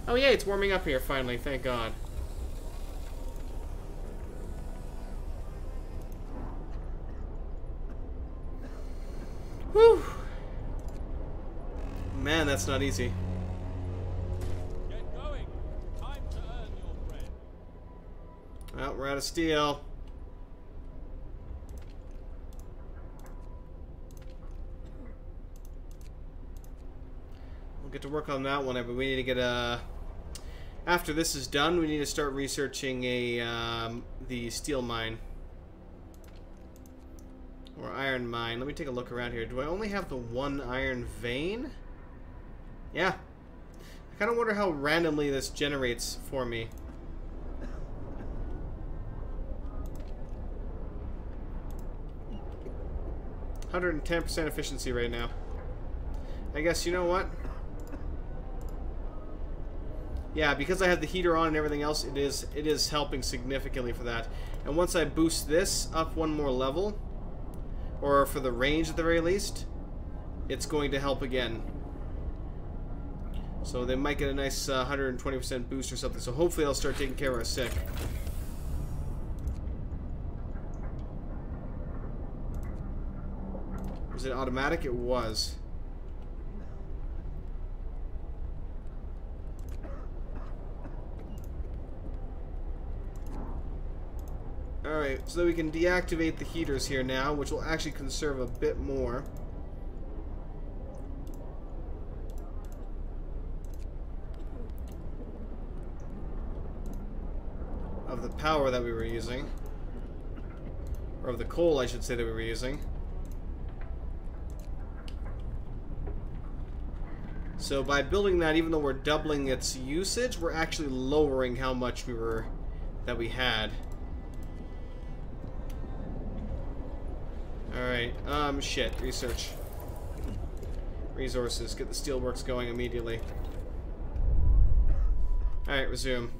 [SPEAKER 1] Oh yeah, it's warming up here finally, thank God. Whew. Man, that's not easy.
[SPEAKER 3] Get going. Time to earn your bread.
[SPEAKER 1] Well, we're out of steel. We'll get to work on that one, but we need to get a... After this is done, we need to start researching the steel mine. Or iron mine. Let me take a look around here. Do I only have the 1 iron vein? Yeah. I kind of wonder how randomly this generates for me. %110% efficiency right now. I guess, you know what? Yeah, because I have the heater on and everything else, it is helping significantly for that. And once I boost this up 1 more level, or for the range at the very least, it's going to help again. So they might get a nice 120% boost or something. So hopefully they'll start taking care of our sick. Was it automatic? It was. Alright, so we can deactivate the heaters here now, which will actually conserve a bit more. power that we were using. Or of the coal, I should say, that we were using. So by building that, even though we're doubling its usage, we're actually lowering how much we had. Alright, shit. Research. Resources. Get the steelworks going immediately. Alright, resume.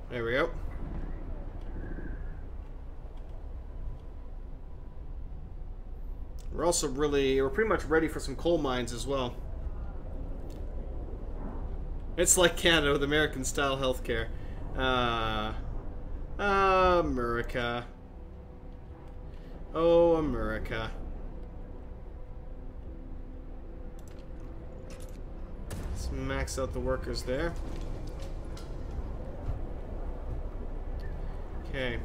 [SPEAKER 1] There we go. We're pretty much ready for some coal mines as well. It's like Canada with American-style healthcare. America. Oh, America. Let's max out the workers there. Okay.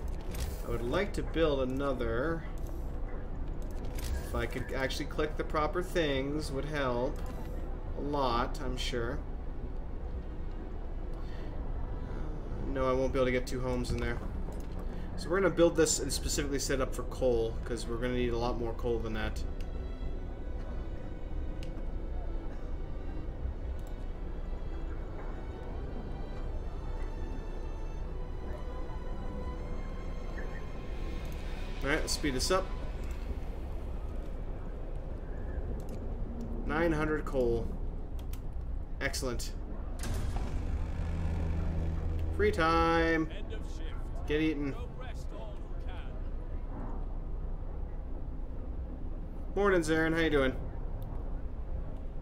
[SPEAKER 1] I would like to build another... If I could actually click the proper things, would help a lot, I'm sure. No, I won't be able to get 2 homes in there. So we're going to build this and specifically set up for coal, because we're going to need a lot more coal than that. Alright, let's speed this up. 900 coal. Excellent. Free time.
[SPEAKER 3] End of shift.
[SPEAKER 1] Get eaten.
[SPEAKER 3] Go rest all who can.
[SPEAKER 1] Morning, Zarin. How you doing?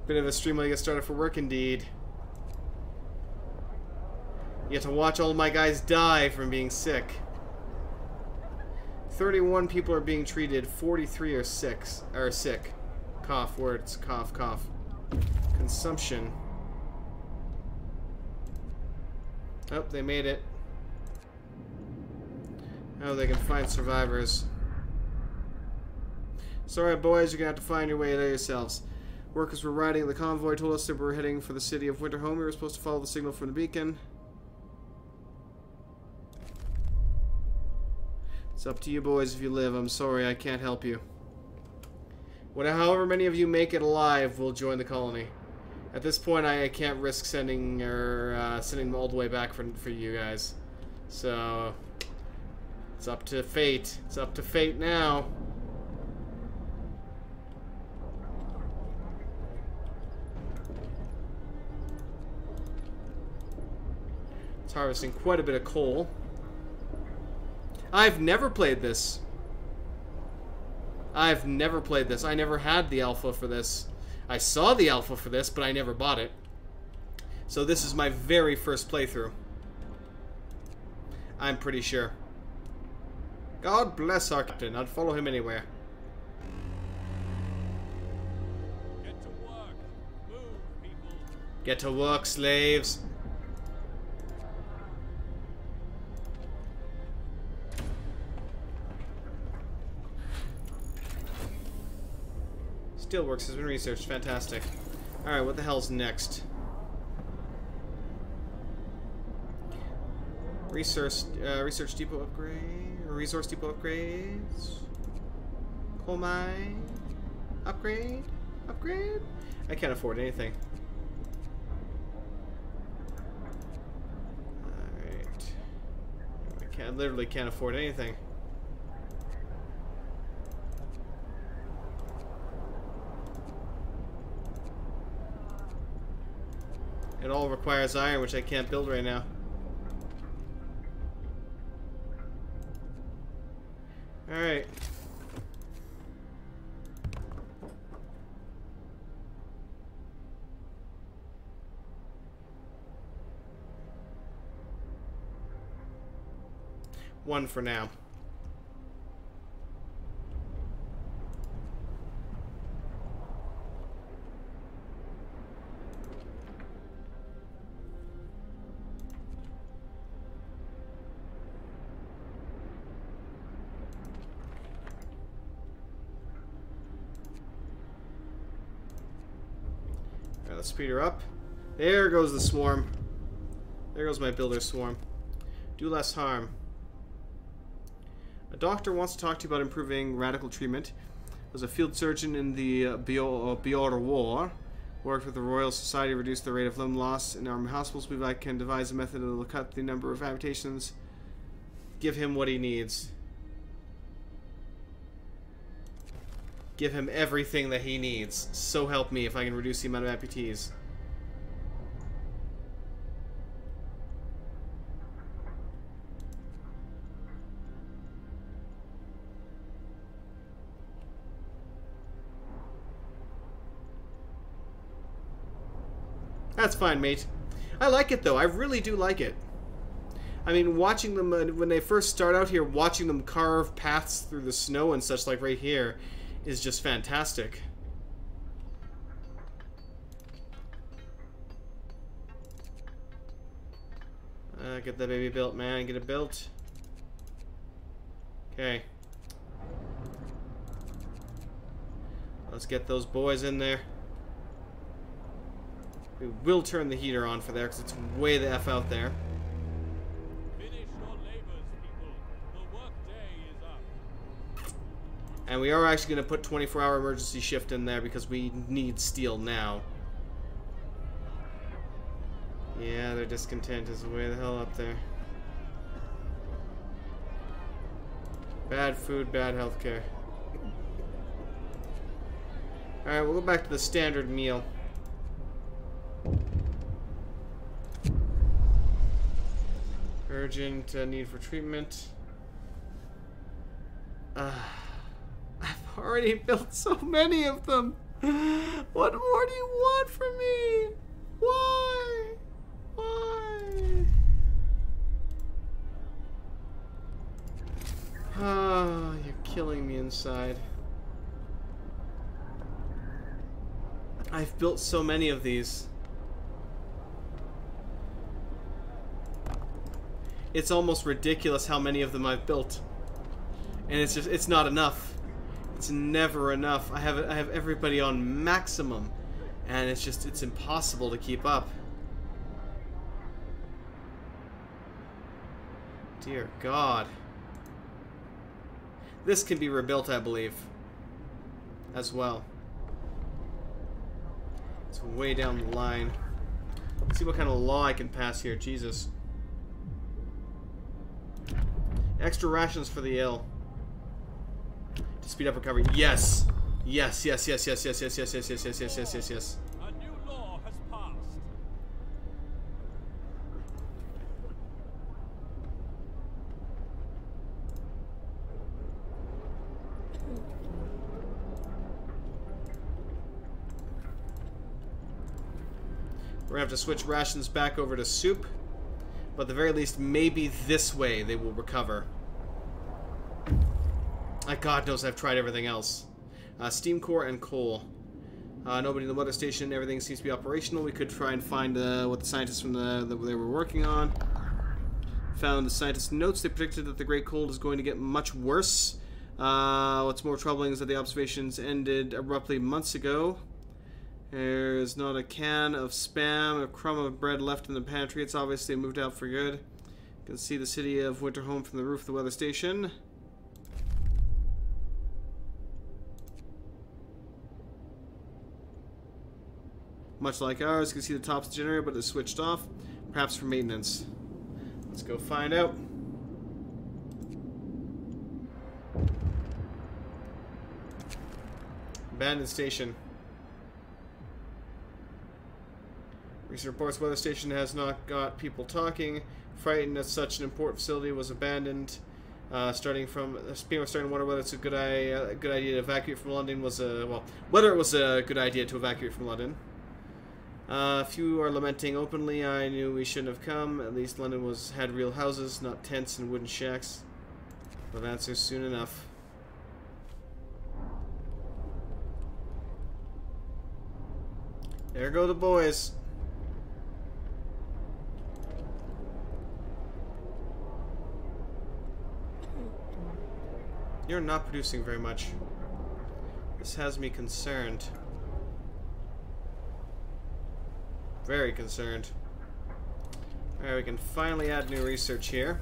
[SPEAKER 1] Bit of a stream while you get started for work, indeed. You get to watch all of my guys die from being sick. 31 people are being treated. 43 are sick. Cough. Words. Cough. Cough. Consumption. Oh, they made it. Oh, they can find survivors. Sorry, boys, you're gonna have to find your way there yourselves. Workers were riding the convoy, told us they were heading for the city of Winterhome. We were supposed to follow the signal from the beacon. It's up to you boys if you live. I'm sorry, I can't help you. However many of you make it alive will join the colony. At this point, I can't risk sending them all the way back for you guys. So it's up to fate. It's up to fate now. It's harvesting quite a bit of coal. I've never played this. I never had the alpha for this. I saw the alpha for this, but I never bought it. So this is my very first playthrough. I'm pretty sure. God bless our captain. I'd follow him anywhere.
[SPEAKER 3] Get to work. Move, people.
[SPEAKER 1] Get to work, slaves. Steelworks has been researched. Fantastic. Alright, what the hell's next? Research depot upgrade. Resource depot upgrades. Coal mine. Upgrade. Upgrade. I can't afford anything. Alright. I literally can't afford anything. It all requires iron, which I can't build right now. Alright. One for now. Let's speed her up. There goes the swarm. There goes my builder swarm. Do less harm. A doctor wants to talk to you about improving radical treatment. Was a field surgeon in the Boer War. Worked with the Royal Society to reduce the rate of limb loss in army hospitals. Believe I can devise a method that will cut the number of amputations. Give him what he needs. Give him everything that he needs. So help me if I can reduce the amount of amputees. That's fine, mate. I like it, though. I really do like it. I mean, watching them, when they first start out here, watching them carve paths through the snow and such, like right here, is just fantastic. Get that baby built, man. Get it built. Okay. Let's get those boys in there. We will turn the heater on for there because it's way the F out there.
[SPEAKER 3] Finish your labors, people. The work day is up.
[SPEAKER 1] And we are actually going to put 24-hour emergency shift in there because we need steel now. Yeah, their discontent is way the hell up there. Bad food, bad healthcare. Alright, we'll go back to the standard meal. Urgent need for treatment. I've already built so many of them. What more do you want from me? Why? Why? Ah, you're killing me inside. I've built so many of these. It's almost ridiculous how many of them I've built. And it's just, it's not enough. It's never enough. I have everybody on maximum. And it's just, it's impossible to keep up. Dear God. This can be rebuilt, I believe. As well. It's way down the line. Let's see what kind of law I can pass here. Jesus. Extra rations for the ill. To speed up recovery. Yes! Yes, yes, yes, yes, yes, yes, yes, yes, yes, yes, yes, yes, yes, yes.
[SPEAKER 3] A new law has passed.
[SPEAKER 1] We're gonna have to switch rations back over to soup. But at the very least, maybe this way they will recover. God knows I've tried everything else. Steam core and coal. Nobody in the weather station. Everything seems to be operational. We could try and find what the scientists from that they were working on. Found the scientists' notes. They predicted that the great cold is going to get much worse. What's more troubling is that the observations ended abruptly months ago. There's not a can of Spam, a crumb of bread left in the pantry. It's obvious they moved out for good. You can see the city of Winterhome from the roof of the weather station. Much like ours, you can see the tops of the generator, but it's switched off. Perhaps for maintenance. Let's go find out. Abandoned station. Recent reports weather station has not got people talking. Frightened that such an important facility was abandoned. People are starting to wonder whether it's a good idea to evacuate from London. Whether it was a good idea to evacuate from London. Few are lamenting openly. I knew we shouldn't have come. At least London had real houses, not tents and wooden shacks. We'll have answers soon enough. There go the boys. You're not producing very much. This has me concerned. Very concerned. Alright, we can finally add new research here.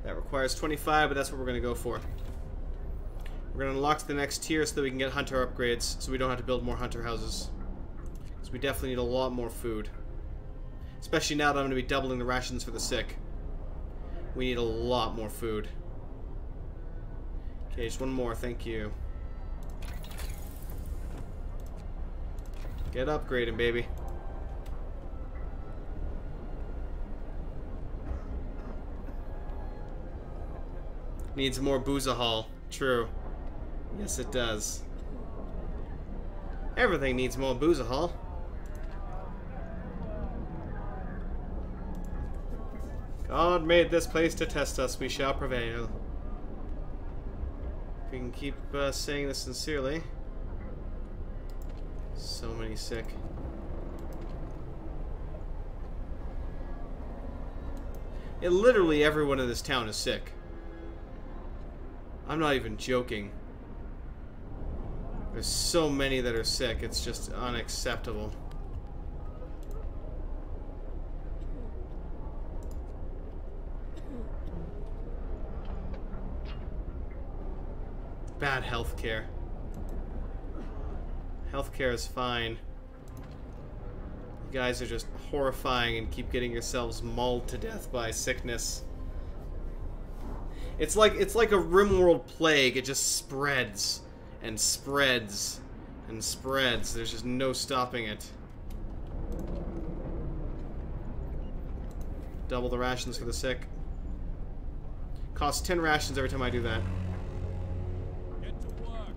[SPEAKER 1] That requires 25, but that's what we're going to go for. We're going to unlock the next tier so that we can get hunter upgrades, so we don't have to build more hunter houses. So we definitely need a lot more food. Especially now that I'm going to be doubling the rations for the sick. We need a lot more food. Okay, just one more, thank you. Get upgrading, baby. Needs more boozahol. True. Yes, it does. Everything needs more boozahol. God made this place to test us. We shall prevail. If we can keep saying this sincerely. So many sick. Yeah, literally everyone in this town is sick. I'm not even joking. There's so many that are sick, it's just unacceptable. Bad healthcare. Healthcare is fine. You guys are just horrifying and keep getting yourselves mauled to death by sickness. It's like a RimWorld plague. It just spreads and spreads and spreads. There's just no stopping it. Double the rations for the sick. Costs 10 rations every time I do that.
[SPEAKER 3] Get to work.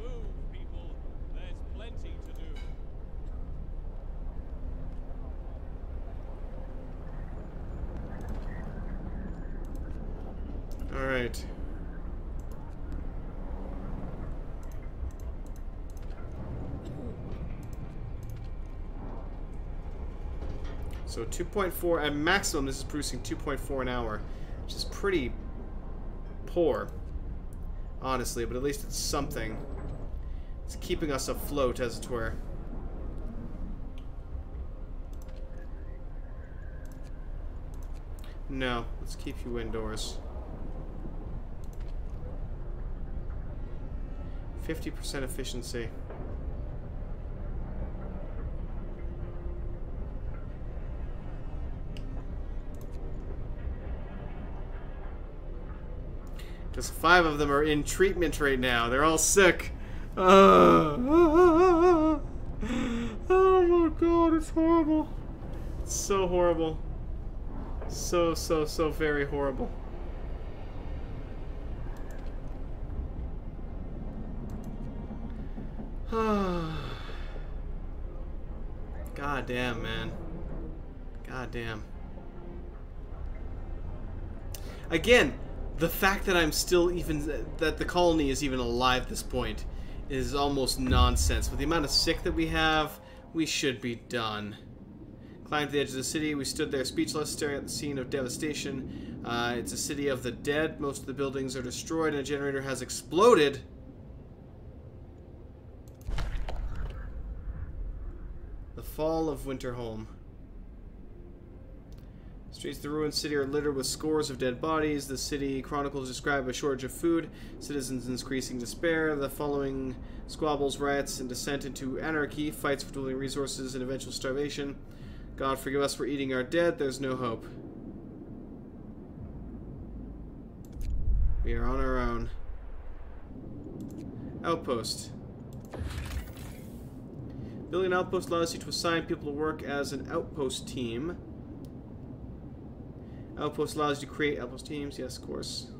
[SPEAKER 3] Move, people. There's plenty to do.
[SPEAKER 1] Alright. So 2.4 at maximum, this is producing 2.4 an hour, which is pretty poor, honestly, but at least it's something. It's keeping us afloat, as it were. No, let's keep you indoors. 50% efficiency. Just 5 of them are in treatment right now. They're all sick. Oh my god, it's horrible. It's so horrible. So very horrible. God damn, man. God damn. Again, the fact that I'm still that the colony is even alive at this point is almost nonsense. With the amount of sick that we have, we should be done. Climbed to the edge of the city. We stood there speechless, staring at the scene of devastation. It's a city of the dead. Most of the buildings are destroyed and a generator has exploded. The fall of Winterholm. Streets of the ruined city are littered with scores of dead bodies. The city chronicles describe a shortage of food, citizens in increasing despair. The following squabbles, riots, and descent into anarchy, fights for dwelling resources, and eventual starvation. God forgive us for eating our dead. There's no hope. We are on our own. Outpost. Building an outpost allows you to assign people to work as an outpost team. Outpost allows you to create outpost teams. Yes, of course.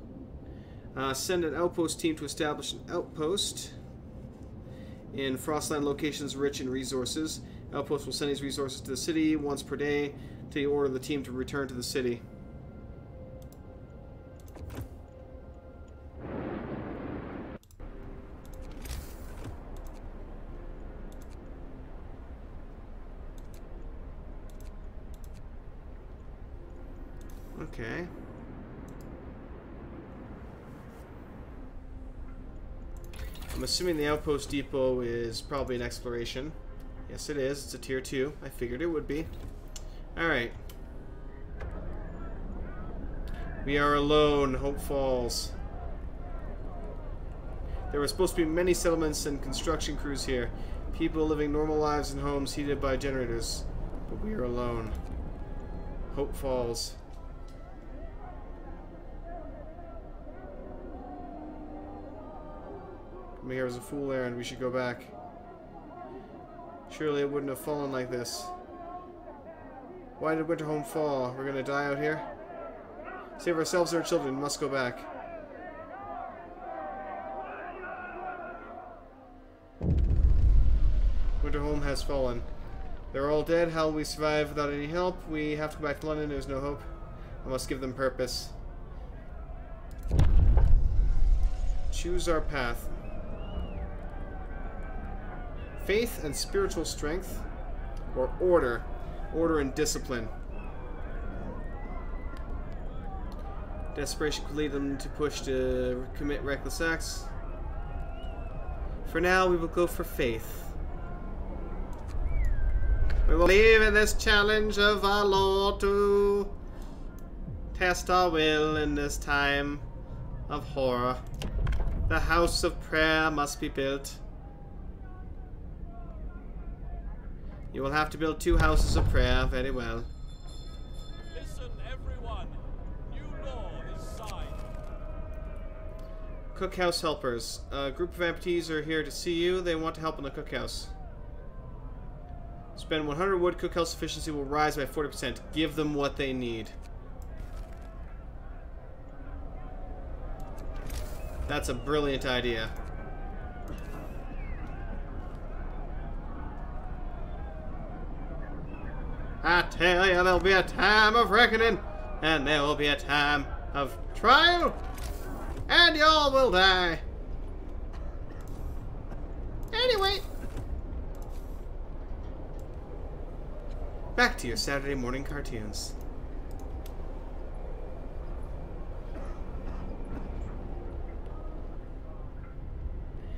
[SPEAKER 1] Send an outpost team to establish an outpost in Frostland locations rich in resources. Outpost will send these resources to the city once per day until you order the team to return to the city. Okay. I'm assuming the outpost depot is probably an exploration. Yes, it is. It's a tier 2. I figured it would be. Alright. We are alone. Hope Falls. There were supposed to be many settlements and construction crews here. People living normal lives in homes heated by generators. But we are alone. Hope Falls. Coming here was a fool errand. We should go back. Surely it wouldn't have fallen like this. Why did Winterhome fall? We're gonna die out here? Save ourselves and our children. We must go back. Winterhome has fallen. They're all dead. How will we survive without any help? We have to go back to London. There's no hope. I must give them purpose. Choose our path. Faith and spiritual strength, or order. Order and discipline. Desperation could lead them to push to commit reckless acts. For now, we will go for faith. We will believe in this challenge of our Lord to test our will in this time of horror. The house of prayer must be built. You will have to build 2 houses of prayer. Very well.
[SPEAKER 3] Listen, everyone. New law is signed.
[SPEAKER 1] Cookhouse helpers. A group of amputees are here to see you. They want to help in the cookhouse. Spend 100 wood. Cookhouse efficiency will rise by 40%. Give them what they need. That's a brilliant idea. I tell you, there'll be a time of reckoning, and there will be a time of trial, and y'all will die. Anyway, back to your Saturday morning cartoons.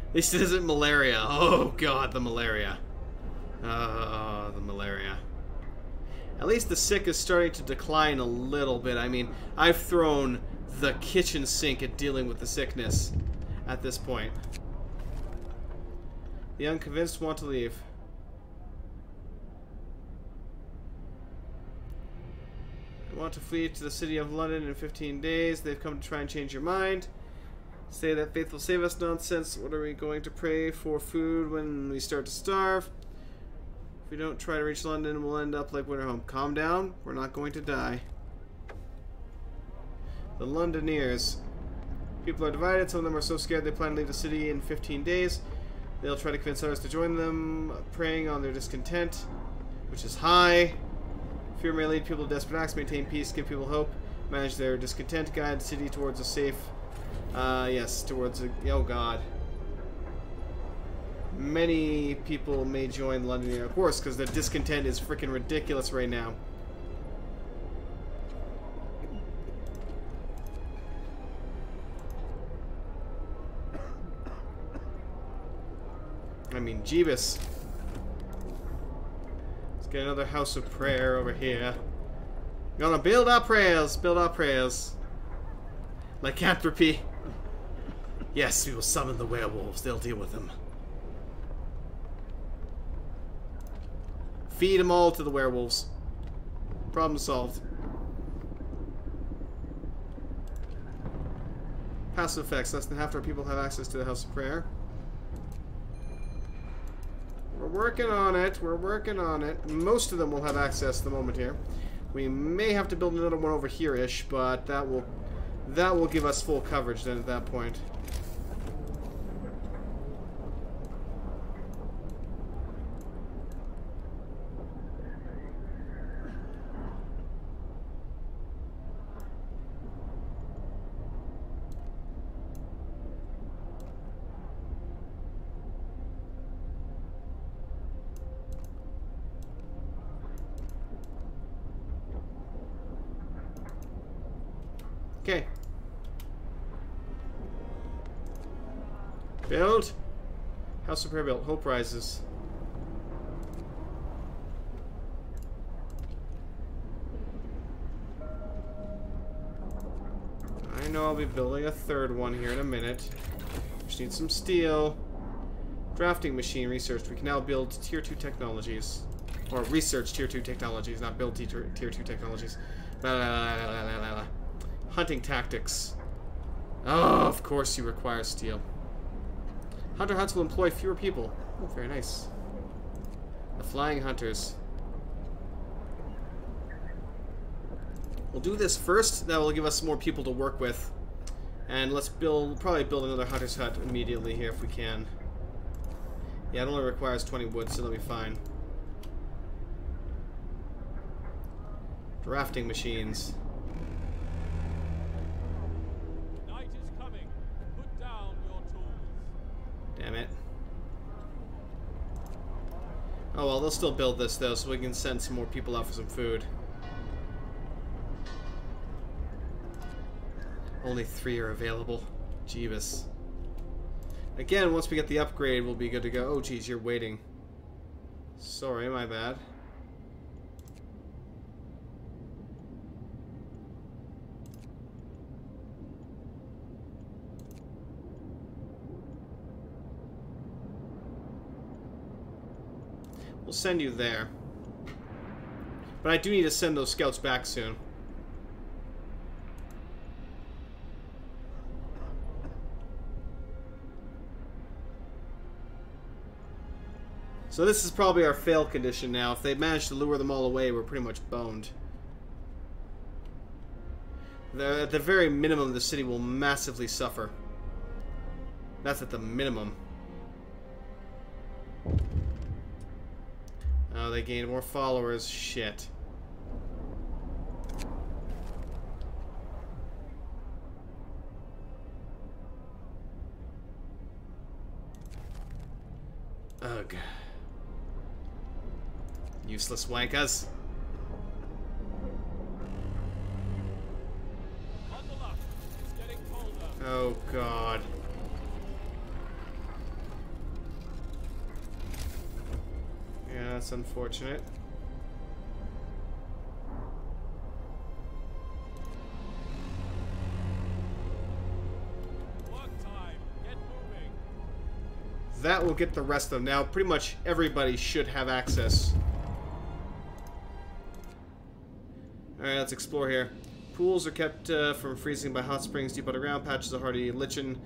[SPEAKER 1] At least it isn't malaria. Oh god, the malaria. Oh, the malaria. At least the sick is starting to decline a little bit. I mean, I've thrown the kitchen sink at dealing with the sickness at this point. The unconvinced want to leave. They want to flee to the city of London in 15 days. They've come to try and change your mind. Say that faith will save us nonsense. What are we going to pray for food when we start to starve? If we don't try to reach London, we'll end up like Winterhome. Calm down. We're not going to die. The Londoners. People are divided. Some of them are so scared they plan to leave the city in 15 days. They'll try to convince others to join them, preying on their discontent, which is high. Fear may lead people to desperate acts. Maintain peace. Give people hope. Manage their discontent. Guide the city towards a safe... yes, towards a... Oh, God. Many people may join London, of course, because their discontent is freaking ridiculous right now. I mean, Jeebus. Let's get another house of prayer over here. Gonna build our prayers, build our prayers. Lycanthropy. Yes, we will summon the werewolves. They'll deal with them. Feed them all to the werewolves. Problem solved. Passive effects. Less than half our people have access to the House of Prayer. We're working on it. We're working on it. Most of them will have access at the moment here. We may have to build another one over here-ish, but that will give us full coverage then at that point. Okay. Build. House repair built. Hope rises. I know I'll be building a third one here in a minute. Just need some steel. Drafting machine researched. We can now build tier 2 technologies. Or research tier 2 technologies, not build tier 2 technologies. La, la, la, la, la, la, la. Hunting tactics. Oh, of course you require steel. Hunter huts will employ fewer people. Oh, very nice. The flying hunters. We'll do this first. That will give us more people to work with. And let's probably build another hunter's hut immediately here if we can. Yeah, it only requires 20 wood, so that'll be fine. Drafting machines.
[SPEAKER 3] Night is coming. Put down your tools.
[SPEAKER 1] Damn it. Oh well, they'll still build this though, so we can send some more people out for some food. Only 3 are available. Jeebus. Again, once we get the upgrade, we'll be good to go. Oh geez, you're waiting. Sorry, my bad. We'll send you there. But I do need to send those scouts back soon. So this is probably our fail condition now. If they manage to lure them all away, we're pretty much boned. At the very minimum, the city will massively suffer. That's at the minimum. Oh, they gained more followers. Shit. Ugh. Useless wankers.
[SPEAKER 3] Bundle up. It's getting colder.
[SPEAKER 1] Oh god. Yeah, that's unfortunate.
[SPEAKER 3] Work time. Get moving.
[SPEAKER 1] That will get the rest of them. Now, pretty much everybody should have access. Alright, let's explore here. Pools are kept from freezing by hot springs deep underground. Patches of hardy lichen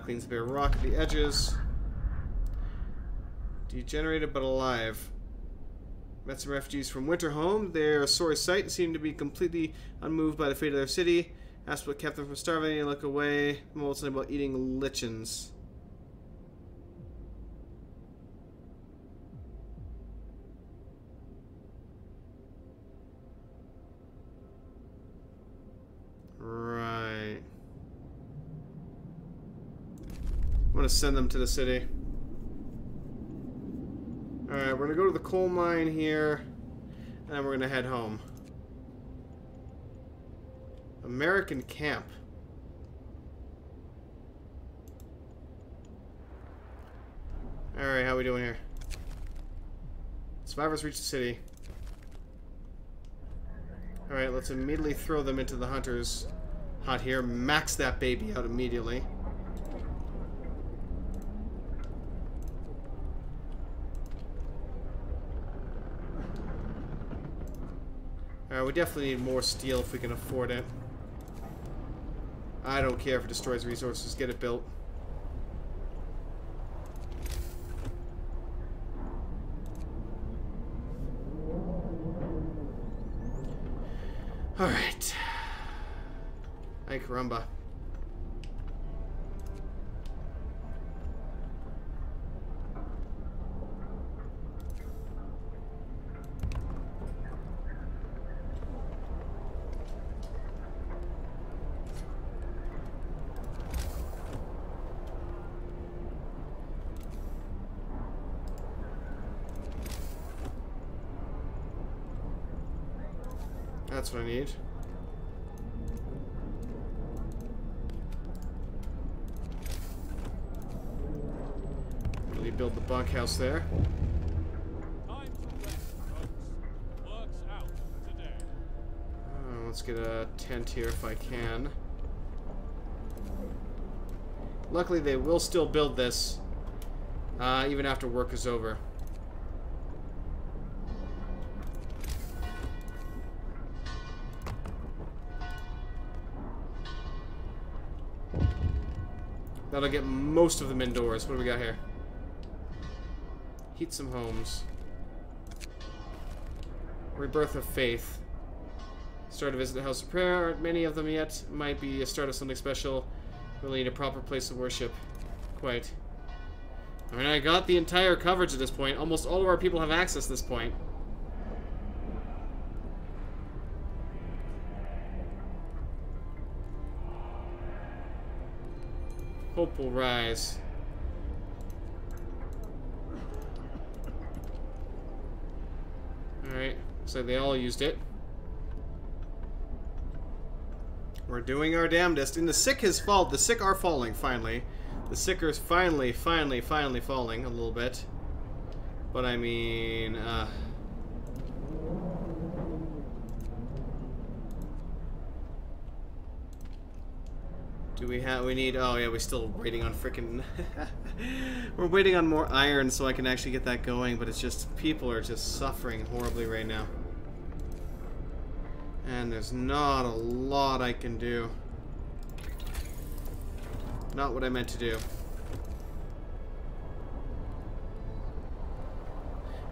[SPEAKER 1] cleans the bare rock at the edges. Degenerated but alive. Met some refugees from Winterhome. Their sorry sight seemed to be completely unmoved by the fate of their city. Asked what kept them from starving and look away. Told something about eating lichens. Right. I'm gonna send them to the city. Alright, we're gonna go to the coal mine here, and then we're gonna head home. American camp. Alright, how we doing here? Survivors reach the city. Alright, let's immediately throw them into the hunter's hut here. Max that baby out immediately. Alright, we definitely need more steel if we can afford it. I don't care if it destroys resources. Get it built. Alright. Ay caramba. That's what I need. build the bunkhouse there.
[SPEAKER 3] Time to rest, folks. Work's out today.
[SPEAKER 1] Let's get a tent here if I can. Luckily, they will still build this, even after work is over. That'll get most of them indoors. What do we got here? Heat some homes. Rebirth of Faith. Start a visit the House of Prayer. Aren't many of them yet. Might be a start of something special. Really need a proper place of worship. Quite. I mean, I got the entire coverage at this point. Almost all of our people have access at this point. Hope will rise. Alright, looks like they all used it. We're doing our damnedest. And the sick has fallen. The sick are falling, finally. The sick are finally falling a little bit. But I mean, do we have, we need, oh yeah, we're still waiting on frickin' we're waiting on more iron so I can actually get that going, but it's just, people are just suffering horribly right now. And there's not a lot I can do. Not what I meant to do.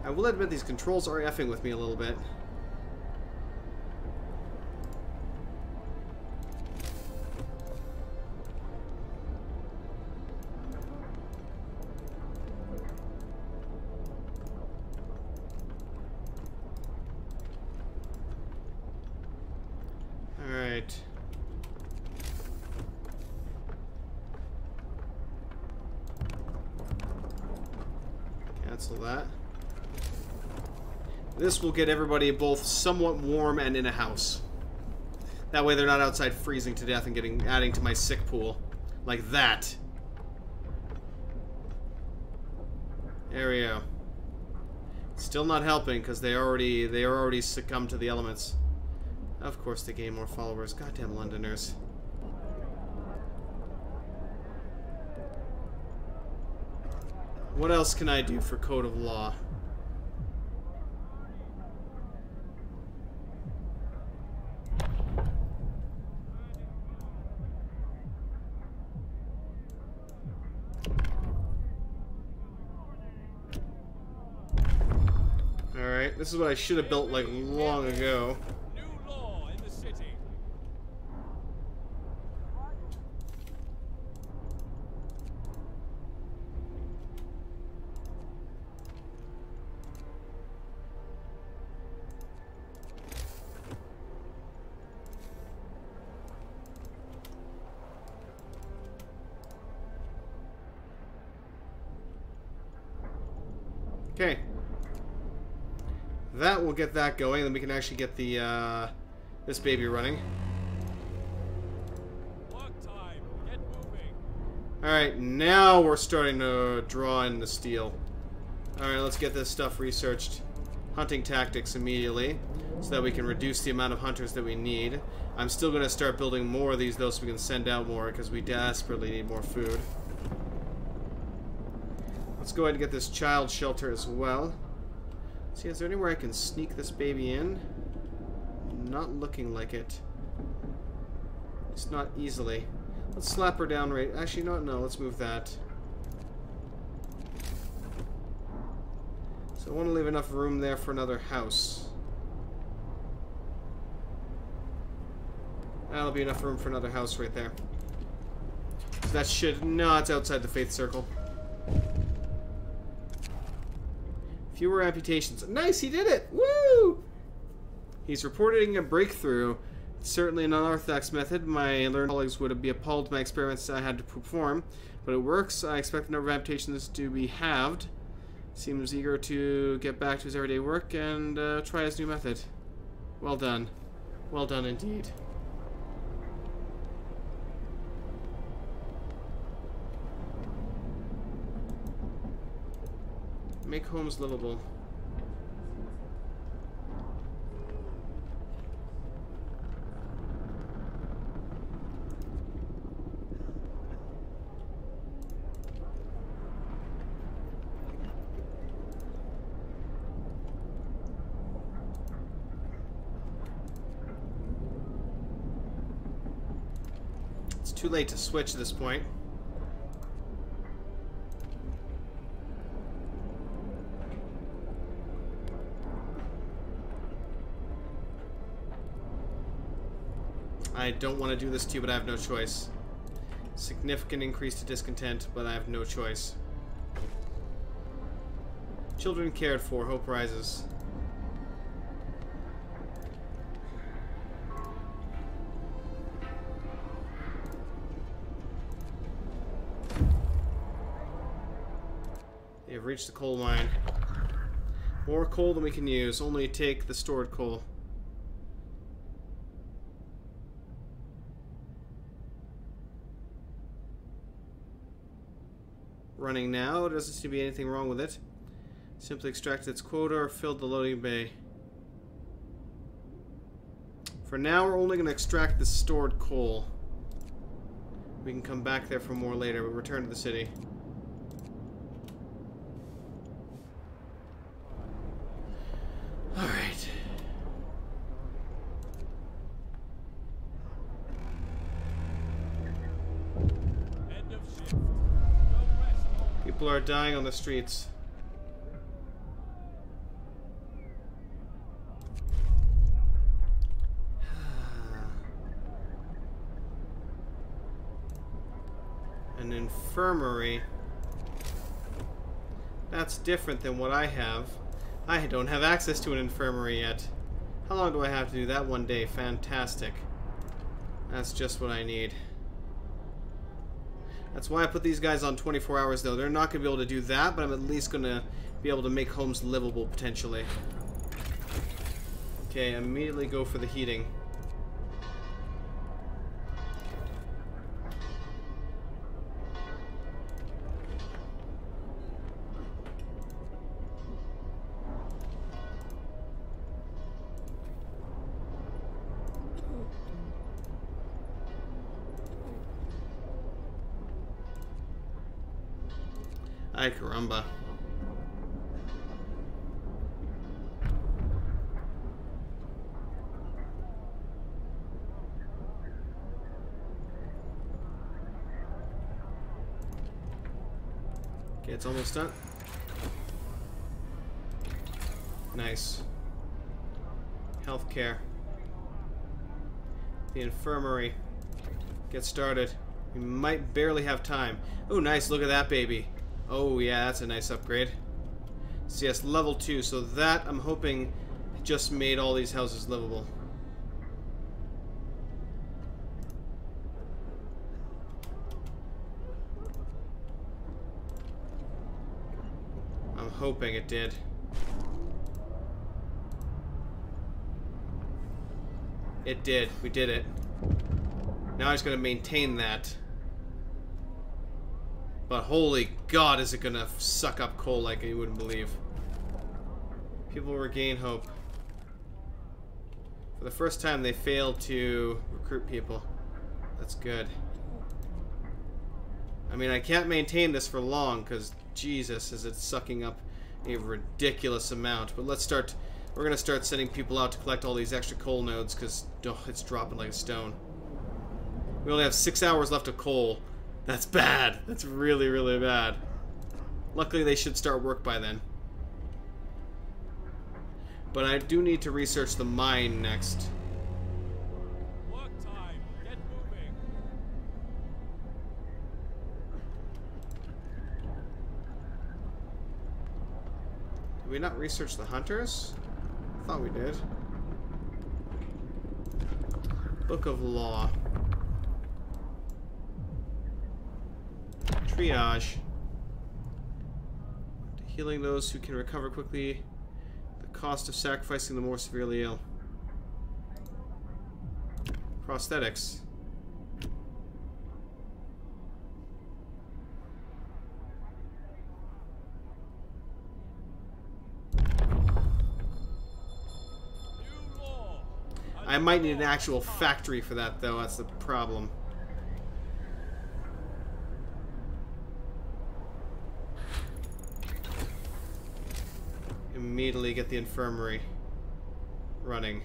[SPEAKER 1] I will admit these controls are effing with me a little bit. Alright. Cancel that. This will get everybody both somewhat warm and in a house. That way they're not outside freezing to death and adding to my sick pool. Like that. There we go. Still not helping because they already succumbed to the elements. Of course they gain more followers. Goddamn Londoners. What else can I do for Code of Law? Alright, this is what I should have built like long ago.
[SPEAKER 3] New law in the city.
[SPEAKER 1] Okay. That will get that going, then we can actually get the this baby running.
[SPEAKER 3] Work time. Get moving.
[SPEAKER 1] Alright, now we're starting to draw in the steel. Alright, let's get this stuff researched. Hunting tactics immediately, so that we can reduce the amount of hunters that we need. I'm still going to start building more of these, though, so we can send out more, because we desperately need more food. Let's go ahead and get this child shelter as well. See, is there anywhere I can sneak this baby in? Not looking like it. It's not easily. Let's slap her down right... Actually, no, let's move that. So I want to leave enough room there for another house. That'll be enough room for another house right there. So that should... No, it's outside the faith circle. Fewer amputations. Nice, he did it! Woo! He's reporting a breakthrough. It's certainly an unorthodox method. My learned colleagues would be appalled by my experiments I had to perform. But it works. I expect the number of amputations to be halved. Seems eager to get back to his everyday work and try his new method. Well done. Well done indeed. Make homes livable. It's too late to switch at this point. I don't want to do this to you, but I have no choice. Significant increase to discontent, but I have no choice. Children cared for, hope rises. They've reached the coal mine. More coal than we can use. Only take the stored coal. Running now. Doesn't seem to be anything wrong with it. Simply extracted its quota or filled the loading bay. For now, we're only going to extract the stored coal. We can come back there for more later, but return to the city. Alright.
[SPEAKER 3] End of shift. Go rest.
[SPEAKER 1] People are dying on the streets. An infirmary. That's different than what I have. I don't have access to an infirmary yet. How long do I have to do that? One day. Fantastic. That's just what I need. That's why I put these guys on 24 hours, though. They're not going to be able to do that, but I'm at least going to be able to make homes livable, potentially. Okay, immediately go for the heating. Ay, caramba. Okay, it's almost done. Nice. Healthcare. The infirmary. Get started. We might barely have time. Oh, nice. Look at that baby. Oh, yeah, that's a nice upgrade. So, yes, level 2. So that, I'm hoping, just made all these houses livable. I'm hoping it did. It did. We did it. Now I just gotta maintain that. But holy God, is it gonna suck up coal like you wouldn't believe. People regain hope. For the first time, they failed to recruit people. That's good. I mean, I can't maintain this for long, because Jesus, is it sucking up a ridiculous amount. But let's start... We're gonna start sending people out to collect all these extra coal nodes, because it's dropping like a stone. We only have 6 hours left of coal. That's bad. That's really, really bad. Luckily, they should start work by then. But I do need to research the mine next.
[SPEAKER 3] Work time. Get moving.
[SPEAKER 1] Did we not research the hunters? I thought we did. Book of Law. Triage. Healing those who can recover quickly. The cost of sacrificing the more severely ill. Prosthetics. might need an actual factory for that, though. That's the problem. Immediately get the infirmary running.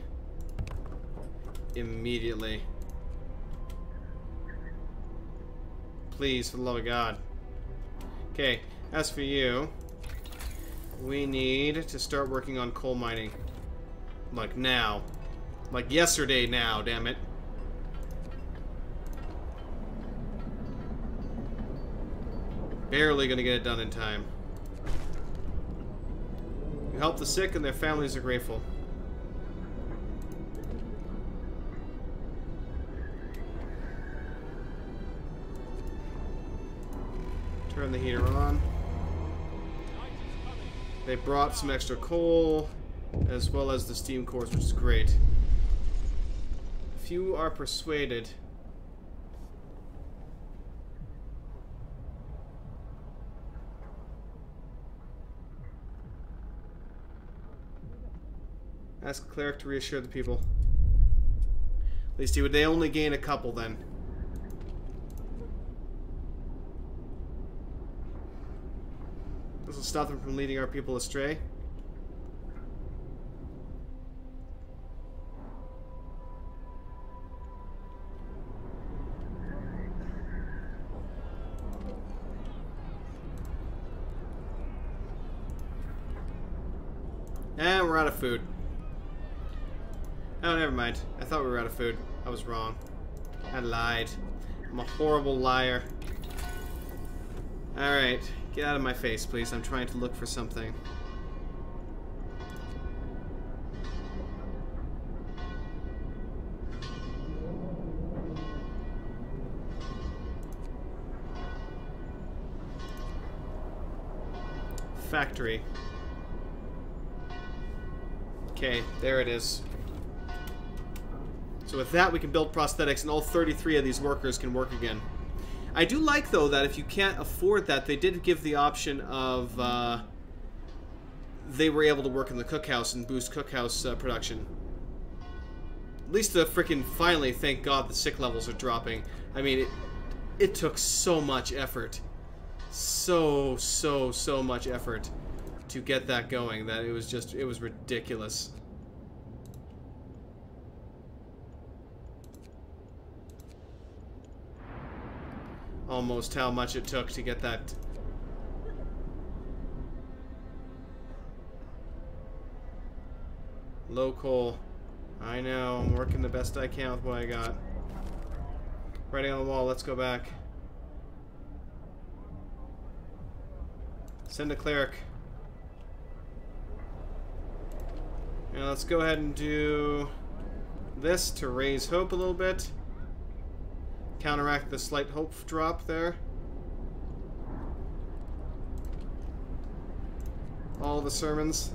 [SPEAKER 1] Immediately. Please, for the love of God. Okay, as for you, we need to start working on coal mining. Like now. Like yesterday now, damn it. Barely gonna get it done in time. You help the sick and their families are grateful. Turn the heater on. They brought some extra coal, as well as the steam cores, which is great. If you are persuaded... Ask Cleric to reassure the people. At least they only gain a couple then. This will stop them from leading our people astray. And we're out of food. Oh, never mind. I thought we were out of food. I was wrong. I lied. I'm a horrible liar. Alright. Get out of my face, please. I'm trying to look for something. Factory. Okay, there it is. So with that, we can build prosthetics, and all 33 of these workers can work again. I do like, though, that if you can't afford that, they did give the option of they were able to work in the cookhouse and boost cookhouse production. At least to frickin' finally, thank God, the sick levels are dropping. I mean, it took so much effort. So much effort to get that going that it was ridiculous. Almost how much it took to get that. Low coal. I know, I'm working the best I can with what I got. Writing on the wall, let's go back. Send a cleric. Now let's go ahead and do this to raise hope a little bit. Counteract the slight hope drop there. All the sermons.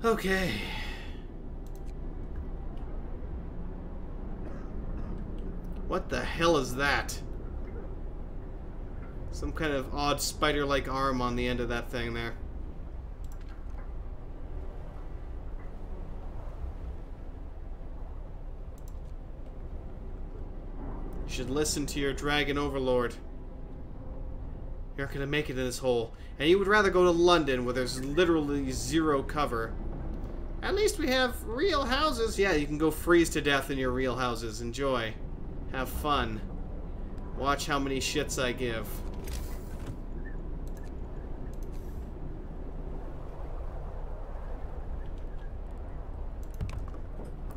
[SPEAKER 1] Okay. What the hell is that? Some kind of odd spider-like arm on the end of that thing there. You should listen to your dragon overlord. You're not gonna make it in this hole. And you would rather go to London where there's literally zero cover. At least we have real houses. Yeah, you can go freeze to death in your real houses. Enjoy. Have fun. Watch how many shits I give.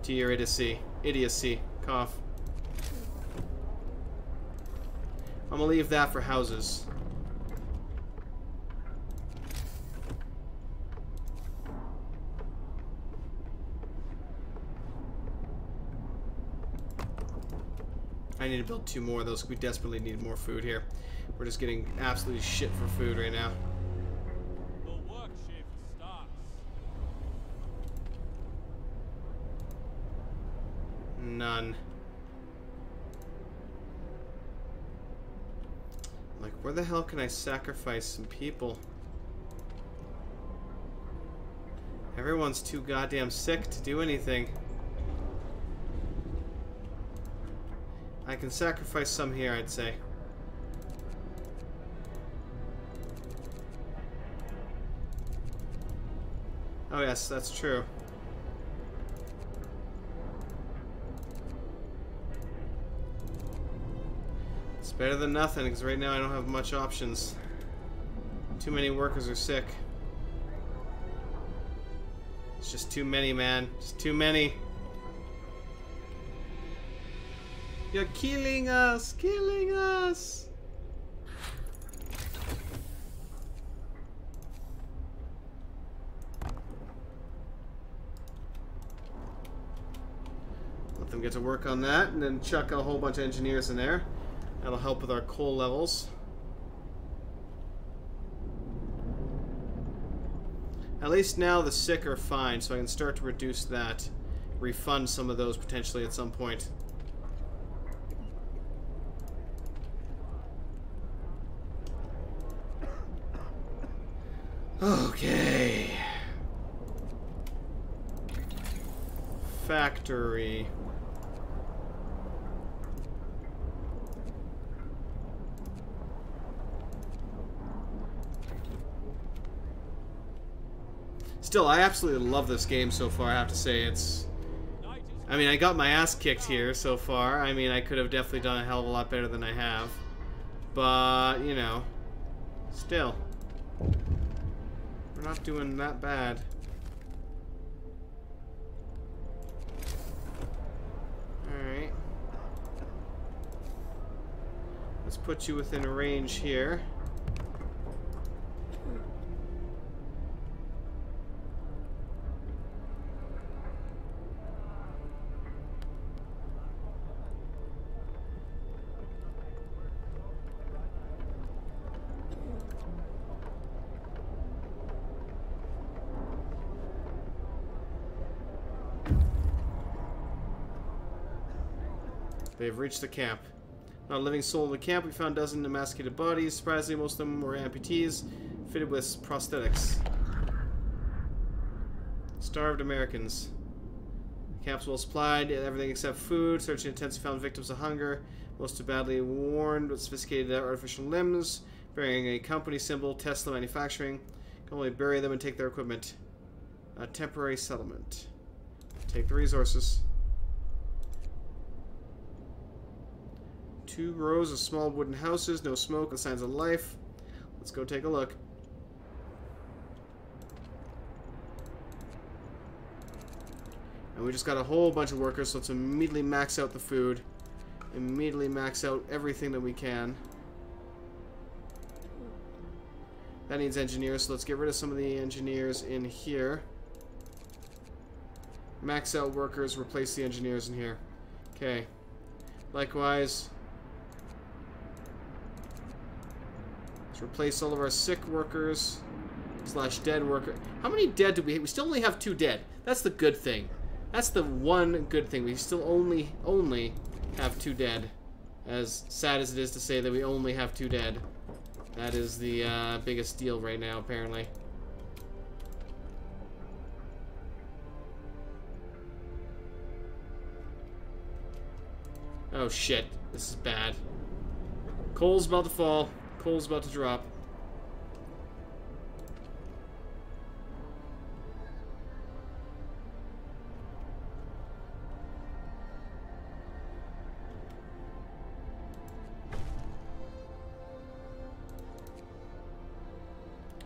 [SPEAKER 1] To your idiocy. Idiocy. Cough. I'm gonna leave that for houses. I need to build 2 more of those. We desperately need more food here. We're just getting absolutely shit for food right now.
[SPEAKER 3] The work shift starts.
[SPEAKER 1] None. Like, where the hell can I sacrifice some people? Everyone's too goddamn sick to do anything. I can sacrifice some here, I'd say. Oh yes, that's true. It's better than nothing, because right now I don't have much options. Too many workers are sick. It's just too many, man. Just too many. You're killing us! Killing us! Let them get to work on that, and then chuck a whole bunch of engineers in there. That'll help with our coal levels. At least now the sick are fine, so I can start to reduce that. Refund some of those potentially at some point. Okay. Factory. Still, I absolutely love this game so far, I have to say. It's... I mean, I got my ass kicked here so far. I mean, I could have definitely done a hell of a lot better than I have. But, you know, still. We're not doing that bad. Alright. Let's put you within range here. They've reached the camp. Not a living soul in the camp. We found a dozen emaciated bodies. Surprisingly, most of them were amputees, fitted with prosthetics. Starved Americans. The camp's well supplied, everything except food. Searching intensely found victims of hunger. Most are badly worn but sophisticated artificial limbs, bearing a company symbol, Tesla Manufacturing. Can only bury them and take their equipment. A temporary settlement. Take the resources. 2 rows of small wooden houses, no smoke, and signs of life. Let's go take a look. And we just got a whole bunch of workers, so let's immediately max out the food. Immediately max out everything that we can. That needs engineers, so let's get rid of some of the engineers in here. Max out workers, replace the engineers in here. Okay. Likewise... replace all of our sick workers / dead worker. How many dead do we have? We still only have 2 dead. That's the good thing. That's the one good thing. We still only have 2 dead. As sad as it is to say that we only have 2 dead. That is the biggest deal right now, apparently. Oh shit. This is bad. Coal's about to fall. Coal's about to drop.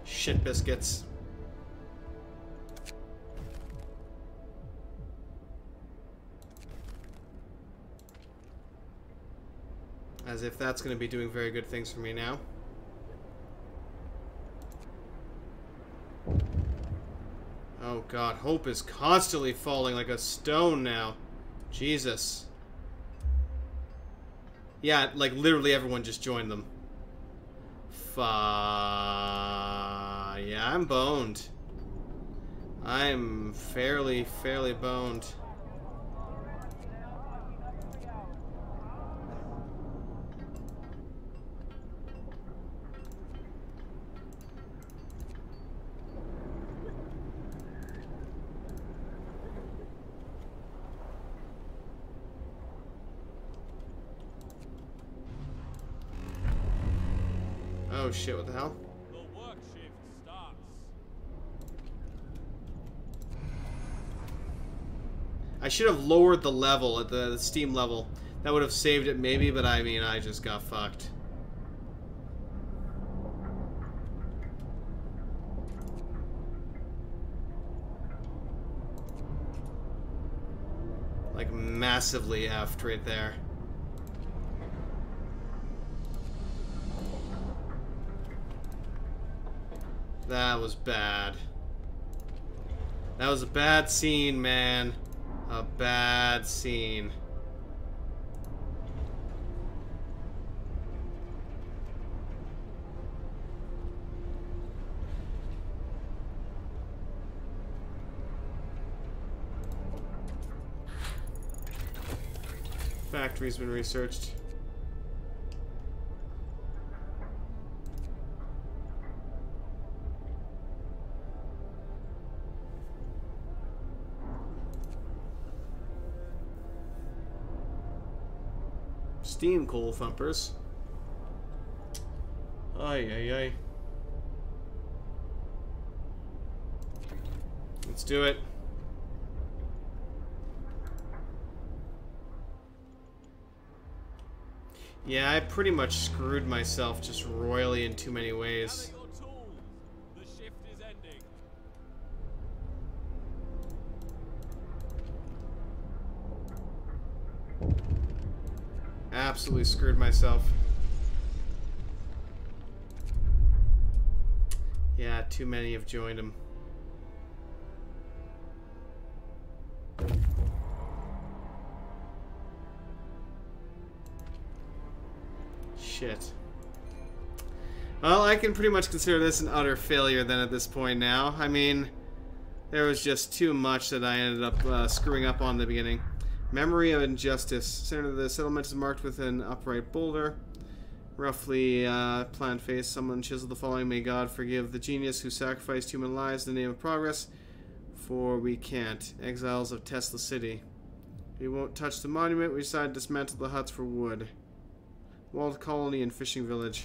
[SPEAKER 1] Shit biscuits. As if that's going to be doing very good things for me now. Oh god, hope is constantly falling like a stone now. Jesus. Yeah, like literally everyone just joined them. Yeah, I'm boned. I'm fairly boned. Oh shit, what the hell?
[SPEAKER 3] The work shift starts.
[SPEAKER 1] I should have lowered the level at the Steam level. That would have saved it maybe, but I mean, I just got fucked. Like, massively effed right there. That was bad. That was a bad scene, man. A bad scene. Factory's been researched. Steam coal thumpers. Ay, ay, ay. Let's do it. Yeah, I pretty much screwed myself just royally in too many ways.
[SPEAKER 3] Gather your tools. The shift is ending.
[SPEAKER 1] Absolutely screwed myself. Yeah, too many have joined him. Shit. Well, I can pretty much consider this an utter failure then at this point now. I mean, there was just too much that I ended up screwing up on in the beginning. Memory of injustice. Center of the settlement is marked with an upright boulder. Roughly planned face. Someone chiseled the following: May God forgive the genius who sacrificed human lives in the name of progress, for we can't. Exiles of Tesla City. We won't touch the monument. We decided to dismantle the huts for wood. Walled colony and fishing village.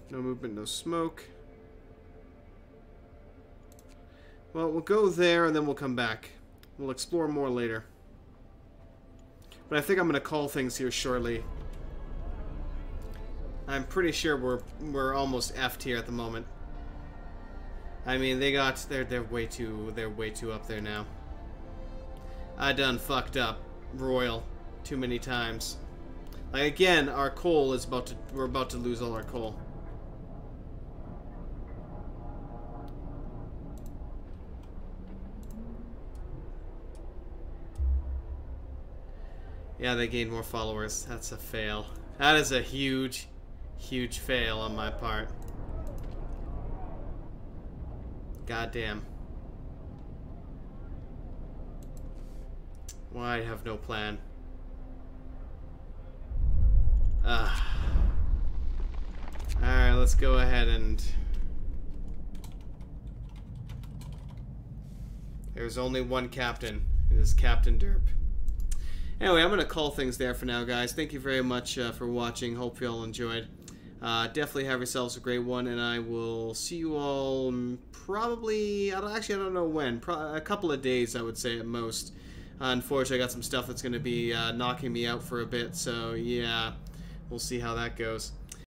[SPEAKER 1] No movement, no smoke. Well, we'll go there and then we'll come back. We'll explore more later. But I think I'm going to call things here shortly. I'm pretty sure we're almost effed here at the moment. I mean, they're way too up there now. I done fucked up royal too many times. Like, again, our coal is we're about to lose all our coal. Yeah, they gained more followers. That's a fail. That is a huge, huge fail on my part. Goddamn. Well, I have no plan. Alright, let's go ahead and... There's only one captain. It is Captain Derp. Anyway, I'm going to call things there for now, guys. Thank you very much for watching. Hope you all enjoyed. Definitely have yourselves a great one, and I will see you all probably... I don't know when. A couple of days, I would say, at most. Unfortunately, I got some stuff that's going to be knocking me out for a bit, so yeah, we'll see how that goes.